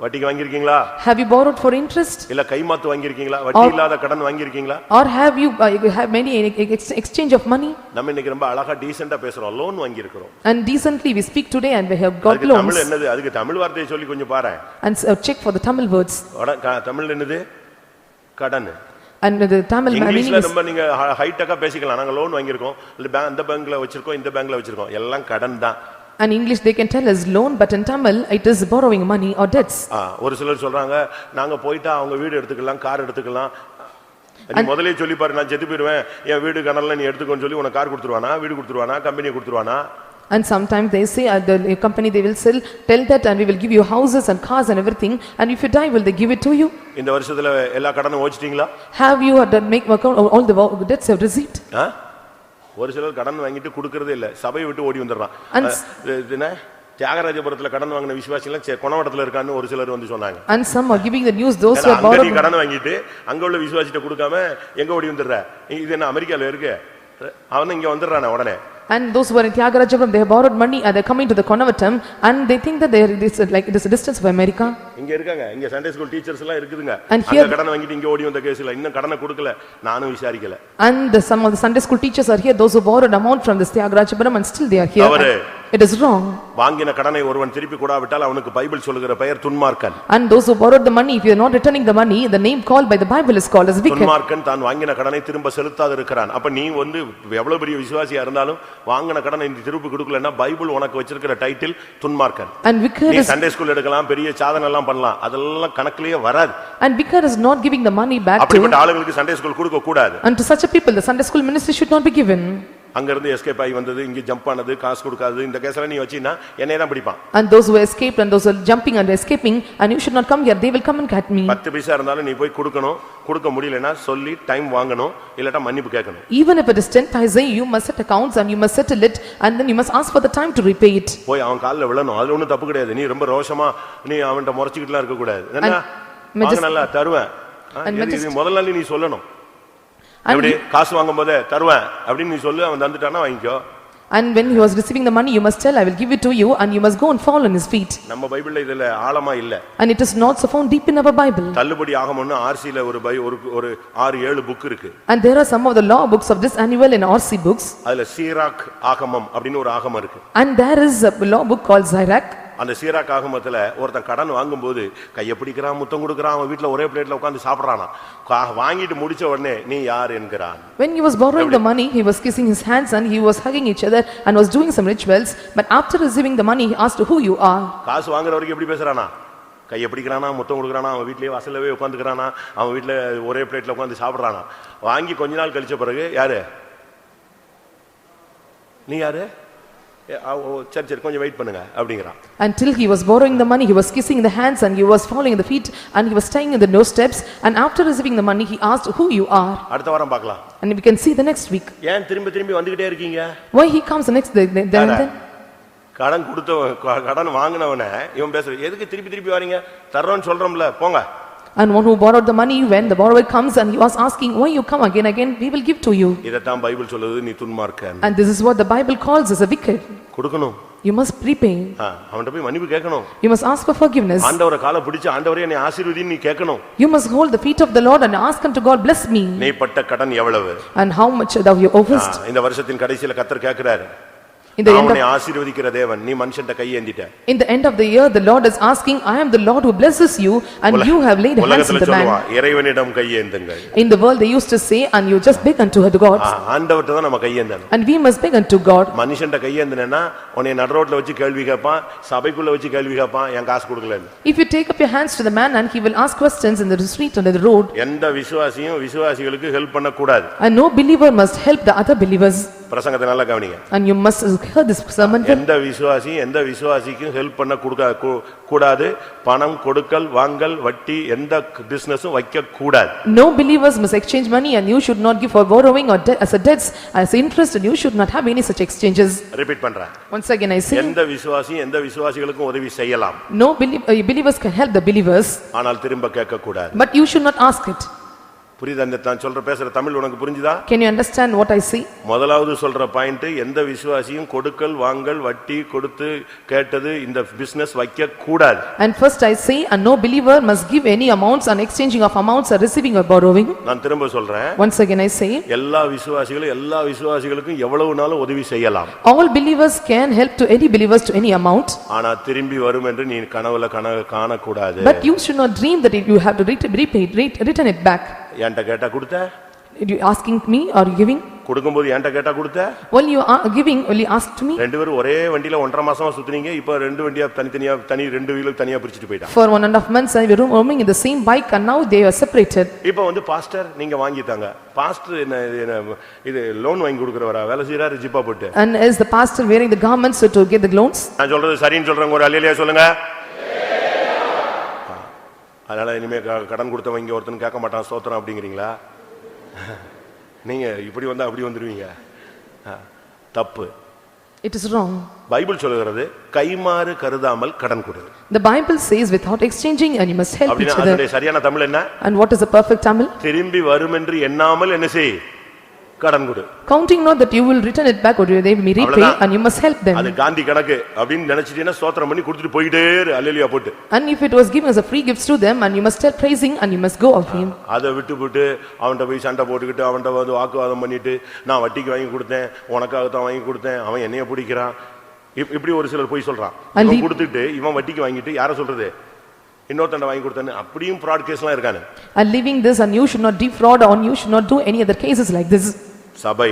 S1: வட்டிக்கு வாங்கி இருக்கீங்களா?
S2: Have you borrowed for interest?
S1: இல்ல கைமாத்து வாங்கி இருக்கீங்களா? வட்டி இல்லாத கடன் வாங்கி இருக்கீங்களா?
S2: Or have you have many exchange of money?
S1: நம்ம இன்னைக்கு ரொம்ப அழகா டீசென்ட்டா பேசுறோம். லோன் வாங்கி இருக்கிறோம்.
S2: And decently we speak today and we have got loans.
S1: Tamil என்னது? அதுக்கு தமிழ் வார்த்தையை சொல்லி கொஞ்சம் பாரு.
S2: And check for the Tamil words.
S1: Tamil என்னது? கடன்.
S2: And the Tamil meaning
S1: இங்கிலீஷ்ல
S2: is,
S1: நம்ம நீங்க ஹைட்டக்கா பேசிக்கலாம். நாங்க லோன் வாங்கி இருக்கோம். இல்ல அந்த பேங்க்ல வச்சிருக்கோம், இந்த பேங்க்ல வச்சிருக்கோம். எல்லாம் கடன் தான்.
S2: and English they can tell us loan, but in Tamil it is borrowing money or debts.
S1: ஒரு சிலர் சொல்றாங்க நாங்க போய்ட்டா அவங்க வீடு எடுத்துக்கலாம், கார் எடுத்துக்கலாம். நீ முதல்லயே சொல்லி பாரு, நான் செத்து போயிடுவேன், என் வீடு கனல்ல நீ எடுத்துக்கோன்னு சொல்லி உனக்கு கார் கொடுத்துருவானா, வீடு கொடுத்துருவானா, company கொடுத்துருவானா?
S2: And sometimes they say at the company they will tell that and we will give you houses and cars and everything, and if you die will they give it to you?
S1: இந்த வருஷத்துல எல்லா கடனும் ஓச்சிட்டீங்களா?
S2: Have you done make account all the debts have received?
S1: ஒரு சிலர் கடன் வாங்கிட்டு கொடுக்கறதே இல்ல, சபையை விட்டு ஓடி வந்துடுறான். என்ன தியாகராஜபுரத்துல கடன் வாங்கின விசுவாசிகள் கொணவடத்துல இருக்கான்னு ஒரு சிலர் வந்து சொன்னாங்க.
S2: And some are giving the news those who have borrowed
S1: கடன் வாங்கிட்டு அங்க உள்ள விசுவாசிட்ட கொடுக்காம எங்க ஓடி வந்துடுற? இது என்ன அமெரிக்கால இருக்கு? அவன் இங்க வந்துடுறானே உடனே.
S2: And those who are in Tyagarajapuram, they have borrowed money and they are coming to the Konavatam and they think that it is a distance of America.
S1: இங்க இருக்காங்க, இங்க சண்டே ஸ்கூல் டீச்சர்ஸ் எல்லாம் இருக்குதுங்க.
S2: And here
S1: அங்க கடன் வாங்கிட்டு இங்க ஓடி வந்த கேஸ்ல இன்னும் கடனை கொடுக்கல, நானும் விசாரிக்கல.
S2: And some of the Sunday school teachers are here, those who borrowed amount from this Tyagarajapuram and still they are here. It is wrong.
S1: வாங்கின கடனை ஒருவன் திருப்பி கொடாவிட்டால் அவனுக்கு பைபிள் சொல்லுகிற பெயர் துன்மார்க்கன்.
S2: And those who borrowed the money, if you are not returning the money, the name called by the Bible is called as wicked.
S1: துன்மார்க்கன் தான் வாங்கின கடனை திரும்ப செலுத்தாது இருக்கிறான். அப்ப நீ வந்து எவ்வளவு பெரிய விசுவாசியா இருந்தாலும் வாங்கின கடனை நீ திருப்பி கொடுக்கலன்னா பைபிள் உனக்கு வச்சிருக்கிற டைட்டில் துன்மார்க்கன்.
S2: And wicked
S1: நீ
S2: is
S1: சண்டே ஸ்கூல் எடுக்கலாம், பெரிய சாதனை எல்லாம் பண்ணலாம், அதெல்லாம் கணக்குலயே வராது.
S2: And wicked is not giving the money back to.
S1: அப்படிப்பட்ட ஆளுங்களுக்கு சண்டே ஸ்கூல் கொடுக்க கூடாது.
S2: And to such a people the Sunday school ministry should not be given.
S1: அங்க இருந்து எஸ்கேப் ஆகி வந்தது, இங்க ஜம்ப் ஆனது, காசு கொடுக்காதது, இந்த கேஸ்ல நீ வச்சினா என்னைய தான் பிடிப்பான்.
S2: And those who escaped and those who are jumping and escaping, and you should not come here, they will come and cut me.
S1: 10 பைசா இருந்தாலும் நீ போய் கொடுக்கணும், கொடுக்க முடியலனா சொல்லி டைம் வாங்கணும், இல்லட்டா மன்னிப்பு கேட்கணும்.
S2: Even if it is 10 paisa, you must set accounts and you must settle it, and then you must ask for the time to repay it.
S1: போய் அவன் கால்ல விழணும், அது ஒண்ணும் தப்பு கிடையாது. நீ ரொம்ப ரோஷமா நீ அவன்ட்ட முறைச்சிக்கிட்டலாம் இருக்க கூடாது. என்ன வாங்கனல்ல தருவேன், இது முதல்ல நீ சொல்லணும். அப்படி காசு வாங்கும்போது தருவேன் அப்படின்னு நீ சொல்லு, அவன் தந்துட்டானா வாங்கிக்கோ.
S2: And when he was receiving the money, you must tell, I will give it to you, and you must go and fall on his feet.
S1: நம்ம பைபிள்ல இதுல ஆழமா இல்ல.
S2: And it is not so found deep in our Bible.
S1: தள்ளுபடி ஆகமம்னு RCல ஒரு 6-7 book இருக்கு.
S2: And there are some of the law books of this annual in RC books.
S1: அதுல சீராக் ஆகமம் அப்படினு ஒரு ஆகமம் இருக்கு.
S2: And there is a law book called Sirach.
S1: அந்த சீராக் ஆகமத்துல ஒருத்தன் கடன் வாங்கும்போது கையை பிடிக்கிறான், முத்தம் கொடுக்கறான், அவன் வீட்ல ஒரே பிளேட்ல உட்கார்ந்து சாப்பிடுறானா. வாங்கிட்டு முடிச்ச உடனே நீ யார் என்கிறான்.
S2: When he was borrowing the money, he was kissing his hands and he was hugging each other and was doing some rituals, but after receiving the money he asked who you are.
S1: காசு வாங்குற வரைக்கும் எப்படி பேசுறானா? கையை பிடிக்கிறானா, முத்தம் கொடுக்கறானா, அவன் வீட்லயே வாசல்லவே உட்கார்ந்துக்கறானா, அவன் வீட்ல ஒரே பிளேட்ல உட்கார்ந்து சாப்பிடுறானா. வாங்கி கொஞ்ச நாள் கழிச்ச பிறகு யாரு? நீ யாரு? சரி சரி கொஞ்சம் வெயிட் பண்ணுங்க அப்படிங்கிறான்.
S2: Until he was borrowing the money, he was kissing the hands and he was falling in the feet and he was staying in the doorsteps, and after receiving the money he asked who you are.
S1: அடுத்த வாரம் பார்க்கலாம்.
S2: And we can see the next week.
S1: ஏன் திரும்பி திரும்பி வந்துகிட்டே இருக்கீங்க?
S2: Why he comes the next day then?
S1: கடன் கொடுத்த கடன் வாங்கினவனே இவன் பேசுற எதுக்கு திருப்பி திருப்பி வரீங்க, தர்றோன்னு சொல்றோம்ல போங்க.
S2: And one who borrowed the money, when the borrower comes and he was asking why you come again, we will give to you.
S1: இதத்தான் பைபிள் சொல்லுது, நீ துன்மார்க்கன்.
S2: And this is what the Bible calls as a wicked.
S1: கொடுக்கணும்.
S2: You must prepay.
S1: அவன்கிட்ட போய் மன்னிப்பு கேட்கணும்.
S2: You must ask for forgiveness.
S1: ஆண்டவரை காலை பிடிச்சு ஆண்டவரே என்னை ஆசீர்வதின்னு நீ கேட்கணும்.
S2: You must hold the feet of the Lord and ask unto God, bless me.
S1: நீ பட்ட கடன் எவ்வளவு?
S2: And how much thou you owest.
S1: இந்த வருஷத்தின் கடைசில கர்த்தர் கேக்குறாரு,
S2: In the
S1: அவனை ஆசீர்வதிக்கிற தேவன், நீ மனுஷன்ட்ட கை ஏந்திட்ட.
S2: In the end of the year the Lord is asking, I am the Lord who blesses you, and you have laid hands on the man.
S1: இறைவனிடம் கை ஏந்துங்கள்.
S2: In the world they used to say, and you just beg unto God.
S1: ஆண்டவர்ட்ட தான் நம்ம கை ஏந்தணும்.
S2: And we must beg unto God.
S1: மனுஷன்ட்ட கை ஏந்தனேனா உன்னை நடு ரோட்ல வச்சு கேள்வி கேட்பான், சபைக்குள்ள வச்சு கேள்வி கேட்பான், என் காசு கொடுக்கலன்னு.
S2: If you take up your hands to the man and he will ask questions in the street and in the road.
S1: எந்த விசுவாசியும் விசுவாசிகளுக்கு ஹெல்ப் பண்ண கூடாது.
S2: And no believer must help the other believers.
S1: பிரசங்கத்தை நல்லா கவனிங்க.
S2: And you must hear this sermon.
S1: எந்த விசுவாசிக்கும் help பண்ண கூடாது. பணம் கொடுக்கல் வாங்கல் வட்டி எந்த பிசினஸும் வைக்க கூடாது.
S2: No believers must exchange money, and you should not give for borrowing or as a debts as interest, and you should not have any such exchanges.
S1: Repeat பண்றேன்.
S2: Once again I say,
S1: எந்த விசுவாசிகளுக்கும் உதவி செய்யலாம்.
S2: No believers can help the believers.
S1: ஆனால் திரும்ப கேட்க கூடாது.
S2: But you should not ask it.
S1: புரியுதா? நான் சொல்ற பேசுற தமிழ் உனக்கு புரிஞ்சுதா?
S2: Can you understand what I say?
S1: முதலாவது சொல்ற பாயிண்ட், எந்த விசுவாசியும் கொடுக்கல் வாங்கல் வட்டி கொடுத்து கேட்டது இந்த பிசினஸ் வைக்க கூடாது.
S2: And first I say, and no believer must give any amounts on exchanging of amounts or receiving or borrowing.
S1: நான் திரும்ப சொல்றேன்.
S2: Once again I say,
S1: எல்லா விசுவாசிகளுக்கும் எவ்வளவுனாலும் உதவி செய்யலாம்.
S2: All believers can help to any believers to any amount.
S1: ஆனா திரும்பி வரும் என்று நீ கனவுல காண கூடாது.
S2: But you should not dream that you have to return it back.
S1: என்கிட்ட கேட்டா கொடுத்த?
S2: You asking me or giving?
S1: கொடுக்கும்போது என்கிட்ட கேட்டா கொடுத்த?
S2: While you are giving, will you ask to me?
S1: ரெண்டு பேரும் ஒரே வண்டியில 1.5 மாசமா சுத்துறீங்க, இப்போ ரெண்டு வண்டியா தனி ரெண்டு வீலுக்கு தனியா பிரிச்சிட்டு போயிட்டாங்க.
S2: For 1.5 months I were roaming in the same bike, and now they are separated.
S1: இப்போ வந்து பாஸ்டர் நீங்க வாங்கிட்டாங்க. பாஸ்டர் இது லோன் வாங்கி கொடுக்கறவரா? வேலை செய்யறாரு ஜிப்பா போட்டு.
S2: And is the pastor wearing the garments to get the loans?
S1: நான் சொல்றது சரின்னு சொல்றேன், ஒரு அல்லேலூயா சொல்லுங்க. அதனால இனிமே கடன் கொடுத்தவங்க ஒருத்தன் கேட்க மாட்டான் ஸ்தோத்திரம் அப்படிங்கிறீங்களா? நீங்க இப்படி வந்தா அப்படி வந்துருவீங்க. தப்பு.
S2: It is wrong.
S1: பைபிள் சொல்லுகிறது கைமாறு கருதாமல் கடன் கொடு.
S2: The Bible says without exchanging, and you must help each other.
S1: அப்படினா சரியான தமிழ் என்ன?
S2: And what is the perfect Tamil?
S1: திரும்பி வரும் என்று எண்ணாமல் என்ன செய்? கடன் கொடு.
S2: Counting not that you will return it back or they may repay, and you must help them.
S1: அது காந்தி கணக்கு அப்படினு நினைச்சிட்டீனா ஸ்தோத்திரம் பண்ணி கொடுத்துட்டு போயிட்டே இரு அல்லேலூயா போட்டு.
S2: And if it was given as a free gifts to them, and you must start praising, and you must go of him.
S1: அத விட்டுவிட்டு அவன்ட்ட போய் சண்டை போட்டுக்கிட்டு அவன்ட்ட வந்து வாக்குவாதம் பண்ணிட்டு நான் வட்டிக்கு வாங்கி கொடுத்தேன், உனக்காக தான் வாங்கி கொடுத்தேன், அவன் என்னைய பிடிக்கிறான், இப்படி ஒரு சிலர் போய் சொல்றான். இவன் கொடுத்துட்டு இவன் வட்டிக்கு வாங்கிட்டு யார சொல்றது? இன்னொருத்தண்ட வாங்கி கொடுத்தேன்னு அப்படியும் fraud கேஸ்லாம் இருக்கானே.
S2: And leaving this, and you should not defraud, or you should not do any other cases like this.
S1: சபை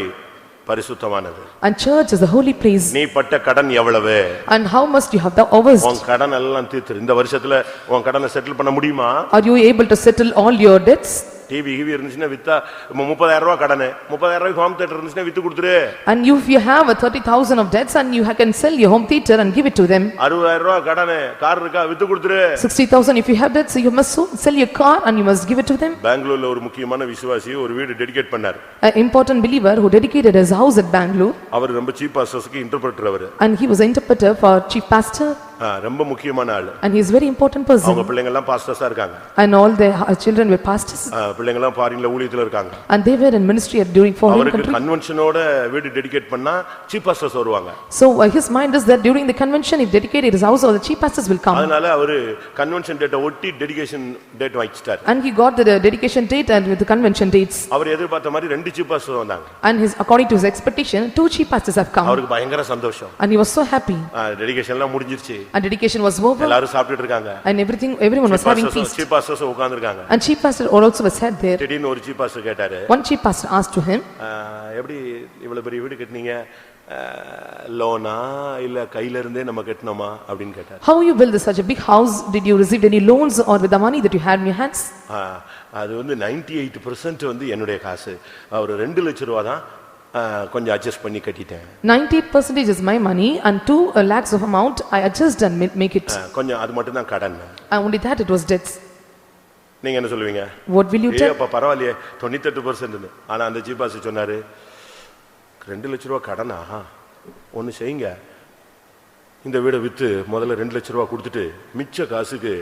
S1: பரிசுத்தமானது.
S2: And church is a holy place.
S1: நீ பட்ட கடன் எவ்வளவு?
S2: And how much you have the owest?
S1: உன் கடன் எல்லாம் தீர்த்து இந்த வருஷத்துல உன் கடனை செட்டில் பண்ண முடியுமா?
S2: Are you able to settle all your debts?
S1: TV இருந்துச்சுன்னா வித்தா 30,000 ரூபாய் கடனை 30,000 ரூபாய் ஹோம் தியேட்டர் இருந்துச்சுன்னா வித்து கொடுத்துரு.
S2: And if you have a 30,000 of debts, and you can sell your home theater and give it to them.
S1: 60,000 ரூபாய் கடனை car இருக்கா வித்து கொடுத்துரு.
S2: 60,000 if you have debts, you must sell your car and you must give it to them.
S1: பெங்களூர்ல ஒரு முக்கியமான விசுவாசி ஒரு வீடு டெடிகேட் பண்ணார்.
S2: An important believer who dedicated his house at Bangalore.
S1: அவர் ரொம்ப சீப் பாஸ்டர்ஸ்க்கு இன்டர்பிரட்டர் அவர்.
S2: And he was an interpreter for chief pastor.
S1: ரொம்ப முக்கியமான ஆளு.
S2: And he is very important person.
S1: அவங்க பிள்ளைங்க எல்லாம் பாஸ்டர்ஸா இருக்காங்க.
S2: And all their children were pastors.
S1: பிள்ளைங்க எல்லாம் ஃபாரின்ல ஊழியத்துல இருக்காங்க.
S2: And they were in ministry during foreign country.
S1: அவருக்கு கன்வென்ஷனோட வீடு டெடிகேட் பண்ணா சீப் பாஸ்டர்ஸ் வருவாங்க.
S2: So his mind is that during the convention, if dedicated his house, all the chief pastors will come.
S1: அதனால அவரு கன்வென்ஷன் டேட்டை ஒட்டி டெடிகேஷன் டேட் வாங்கிட்டார்.
S2: And he got the dedication date and with the convention dates.
S1: அவர் எதிர்பார்த்த மாதிரி ரெண்டு cheap pastors வந்தாங்க.
S2: And according to his expectation, 2 chief pastors have come.
S1: அவருக்கு பயங்கர சந்தோஷம்.
S2: And he was so happy.
S1: Dedication எல்லாம் முடிஞ்சிருச்சு.
S2: And dedication was over.
S1: எல்லாரும் சாப்பிட்டுட்டு இருக்காங்க.
S2: And everyone was having feast.
S1: Chief pastors உட்கார்ந்திருக்காங்க.
S2: And chief pastor also was sat there.
S1: திடீர்னு ஒரு சீப் பாஸ்டர் கேட்டாரு.
S2: One chief pastor asked to him,
S1: எப்படி இவ்வளவு பெரிய வீடு கட்டினீங்க? லோனா இல்ல கையில இருந்தே நம்ம கட்டணுமா அப்படினு கேட்டாரு.
S2: How you build such a big house? Did you receive any loans or with the money that you had in your hands?
S1: அது வந்து 98% வந்து என்னுடைய காசு. அவர் 2 லட்சம் ரூபாய் தான் கொஞ்சம் அட்ஜஸ்ட் பண்ணி கட்டிட்டேன்.
S2: 98% is my money and 2 lakhs of amount I adjust and make it.
S1: கொஞ்சம் அது மட்டும் தான் கடன்.
S2: Only that it was debts.
S1: நீங்க என்ன சொல்லுவீங்க?
S2: What will you tell?
S1: அப்ப பரவாயில்லையே 98%. ஆனா அந்த சீஃப் பாஸ் சொன்னாரு 2 லட்சம் ரூபாய் கடனா ஒன்னு செய்யுங்க, இந்த வீடை வித்து முதல்ல 2 லட்சம் ரூபாய் கொடுத்துட்டு மிச்ச காசுக்கு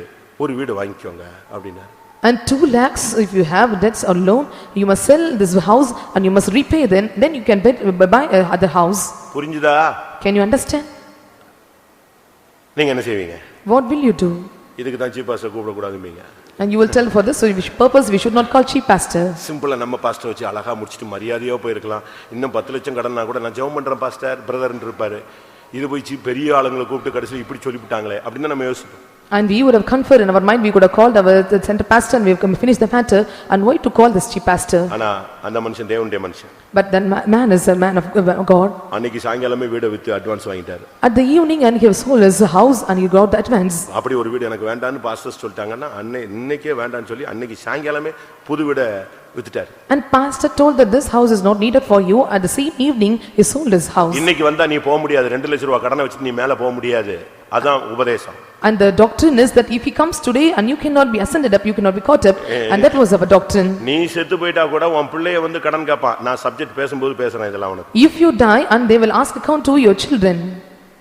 S1: ஒரு வீடு வாங்கிக்கோங்க அப்படின்னா.
S2: And 2 lakhs if you have debts or loan, you must sell this house and you must repay then you can buy other house.
S1: புரிஞ்சுதா?
S2: Can you understand?
S1: நீங்க என்ன செய்வீங்க?
S2: What will you do?
S1: இதுக்கு தான் சீஃப் பாஸ்டர் கூப்பிட கூடாதும்பீங்க.
S2: And you will tell for this purpose we should not call chief pastor.
S1: சிம்பிளா நம்ம pastor வச்சு அழகா முடிச்சிட்டு மரியாதையா போயிருக்கலாம். இன்னும் 10 லட்சம் கடன்னா கூட நான் ஜெபம் பண்றேன் பாஸ்டர் பிரதர்ன்னு இருப்பாரு. இது போய் பெரிய ஆளுங்களை கூப்பிட்டு கடைசியில் இப்படி சொல்லிவிட்டாங்களே அப்படின்னு நம்ம யோசிப்போம்.
S2: And we would have conferred in our mind, we could have called our center pastor and we have finished the matter, and why to call this chief pastor?
S1: ஆனா அந்த மனுஷன் தேவனுடைய மனுஷன்.
S2: But that man is a man of God.
S1: அன்னைக்கு சாயங்காலமே வீட with advance வாங்கிட்டாரு.
S2: At the evening and he sold his house and he got the advance.
S1: அப்படி ஒரு வீடு எனக்கு வேண்டாம்னு பாஸ்டர் சொல்லிட்டாங்கன்னா இன்னைக்கே வேண்டாம்னு சொல்லி அன்னைக்கு சாயங்காலமே புது வீட வித்துட்டாரு.
S2: And pastor told that this house is not needed for you. At the same evening he sold his house.
S1: இன்னைக்கு வந்தா நீ போக முடியாது, 2 லட்சம் ரூபாய் கடனை வச்சிட்டு நீ மேல போக முடியாது. அதான் உபதேசம்.
S2: And the doctrine is that if he comes today and you cannot be ascended up, you cannot be caught up, and that was our doctrine.
S1: நீ செத்து போய்ட்டா கூட உன் பிள்ளைய வந்து கடன் கேட்பான். நான் சப்ஜெக்ட் பேசும்போது பேசுறேன் இதெல்லாம் உனக்கு.
S2: If you die and they will ask account to your children.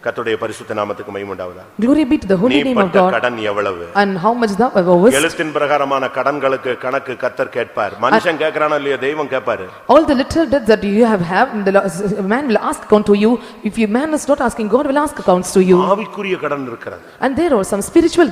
S1: கர்த்தருடைய பரிசுத்த நாமத்துக்கு மகிமை உண்டாவதாக.
S2: Glory be to the holy name of God.
S1: கடன் எவ்வளவு?
S2: And how much thou owest?
S1: எழுத்தின் பிரகாரமான கடன்களுக்கு கணக்கு கர்த்தர் கேட்பார். மனுஷன் கேக்குறானோ இல்லையோ தெய்வம் கேட்பாரு.
S2: All the little debts that you have the man will ask account to you. If your man is not asking, God will ask accounts to you.
S1: ஆவிக்குரிய கடன் இருக்கிறது.
S2: And there are some spiritual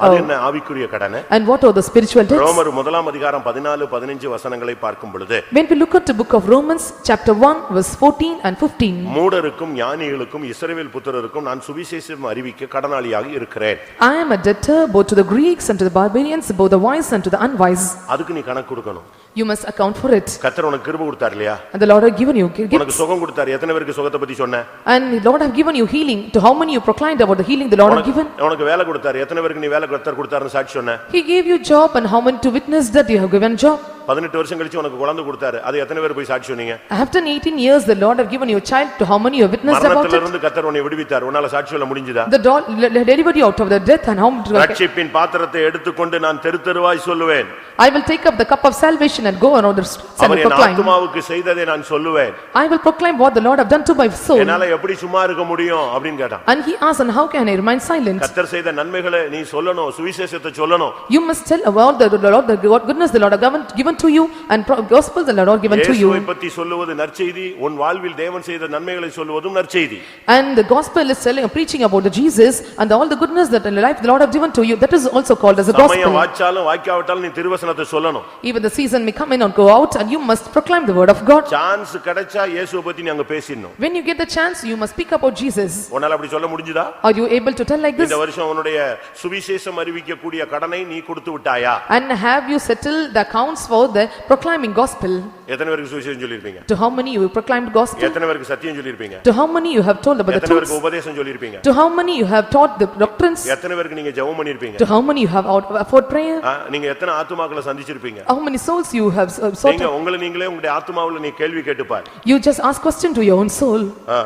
S1: அது என்ன ஆவிக்குரிய கடன்?
S2: And what are the spiritual debts?
S1: ரோமர் 1 அதிகாரம் 14 15 வசனங்களை பார்க்கும் பொழுது
S2: when we look at the book of Romans chapter 1 verse 14 and 15,
S1: மூடருக்கும் ஞானிகளுக்கும் இஸ்ரவேல் புத்திரருக்கும் நான் சுவிசேஷம் அறிவிக்க கடனாளியாக இருக்கிறேன்.
S2: I am a debtor both to the Greeks and to the barbarians, both the wise and to the unwise.
S1: அதுக்கு நீ கணக்கு கொடுக்கணும்.
S2: You must account for it.
S1: கர்த்தர் உனக்கு கிருபை கொடுத்தார் இல்லையா?
S2: And the Lord have given you gifts.
S1: உனக்கு சுகம் கொடுத்தார். எத்தனை பேருக்கு சுகத்தை பத்தி சொன்ன?
S2: And the Lord have given you healing. To how many you proclaimed about the healing the Lord have given?
S1: உனக்கு வேலை கொடுத்தார். எத்தனை பேருக்கு நீ வேலை கர்த்தர் கொடுத்தாருன்னு சாட்சி சொன்ன?
S2: He gave you job, and how many to witness that you have given job?
S1: 18 வருஷம் கழிச்சு உனக்கு குழந்தை கொடுத்தாரு. அது எத்தனை பேர் போய் சாட்சி சொன்னீங்க?
S2: After 18 years the Lord have given you a child. To how many you have witnessed about
S1: மரணத்துல
S2: it?
S1: இருந்து கர்த்தர் உன்னை விடுவித்தார். உன்னால சாட்சி சொல்ல முடிஞ்சதா?
S2: The delivered you out of the death, and how many
S1: ரட்சிப்பின் பாத்திரத்தை எடுத்துக்கொண்டு நான் தெருத்தெருவாய் சொல்லுவேன்.
S2: I will take up the cup of salvation and go around the streets and
S1: our N
S2: proclaim.
S1: ஆத்துமாவுக்கு செய்ததை நான் சொல்லுவேன்.
S2: I will proclaim what the Lord have done to my soul.
S1: என்னால எப்படி சும்மா இருக்க முடியும் அப்படினு கேட்டான்.
S2: And he asked, and how can I remain silent?
S1: கர்த்தர் செய்த நன்மைகளை நீ சொல்லணும், சுவிசேஷத்தை சொல்லணும்.
S2: You must tell about the Lord, the goodness the Lord have given to you, and gospel the Lord given to you.
S1: இயேசுவை பற்றி சொல்லுவது நற்செய்தி, உன் வாழ்வில் தேவன் செய்த நன்மைகளை சொல்வதும் நற்செய்தி.
S2: And the gospel is telling, preaching about the Jesus and all the goodness that in life the Lord have given to you. That is also called as a gospel.
S1: சமயம் வாச்சாலும் வாய்க்காவிட்டாலும் நீ திருவசனத்தை சொல்லணும்.
S2: Even the season may come in or go out, and you must proclaim the word of God.
S1: Chance கிடைச்சா இயேசுவை பத்தி நீ அங்க பேசிடணும்.
S2: When you get the chance, you must speak about Jesus.
S1: உன்னால அப்படி சொல்ல முடிஞ்சதா?
S2: Are you able to tell like this?
S1: இந்த வருஷம் உன்னுடைய சுவிசேஷம் அறிவிக்க கூடிய கடனை நீ கொடுத்து விட்டாயா?
S2: And have you settled the accounts for the proclaiming gospel?
S1: எத்தனை பேருக்கு சுவிசேஷம் சொல்லிருப்பீங்க?
S2: To how many you proclaimed gospel?
S1: எத்தனை பேருக்கு சத்தியம் சொல்லிருப்பீங்க?
S2: To how many you have told about the
S1: எத்தனை
S2: truth?
S1: பேருக்கு உபதேசம் சொல்லிருப்பீங்க?
S2: To how many you have taught the doctrines?
S1: எத்தனை பேருக்கு நீங்க ஜெபம் பண்ணிருப்பீங்க?
S2: To how many you have afford prayer?
S1: நீங்க எத்தனை ஆத்துமாக்களை சந்திச்சிருப்பீங்க?
S2: How many souls you have sought?
S1: நீங்க உங்களை நீங்களே உங்களுடைய ஆத்துமாவுல நீ கேள்வி கேட்டுப்பார்.
S2: You just ask question to your own soul.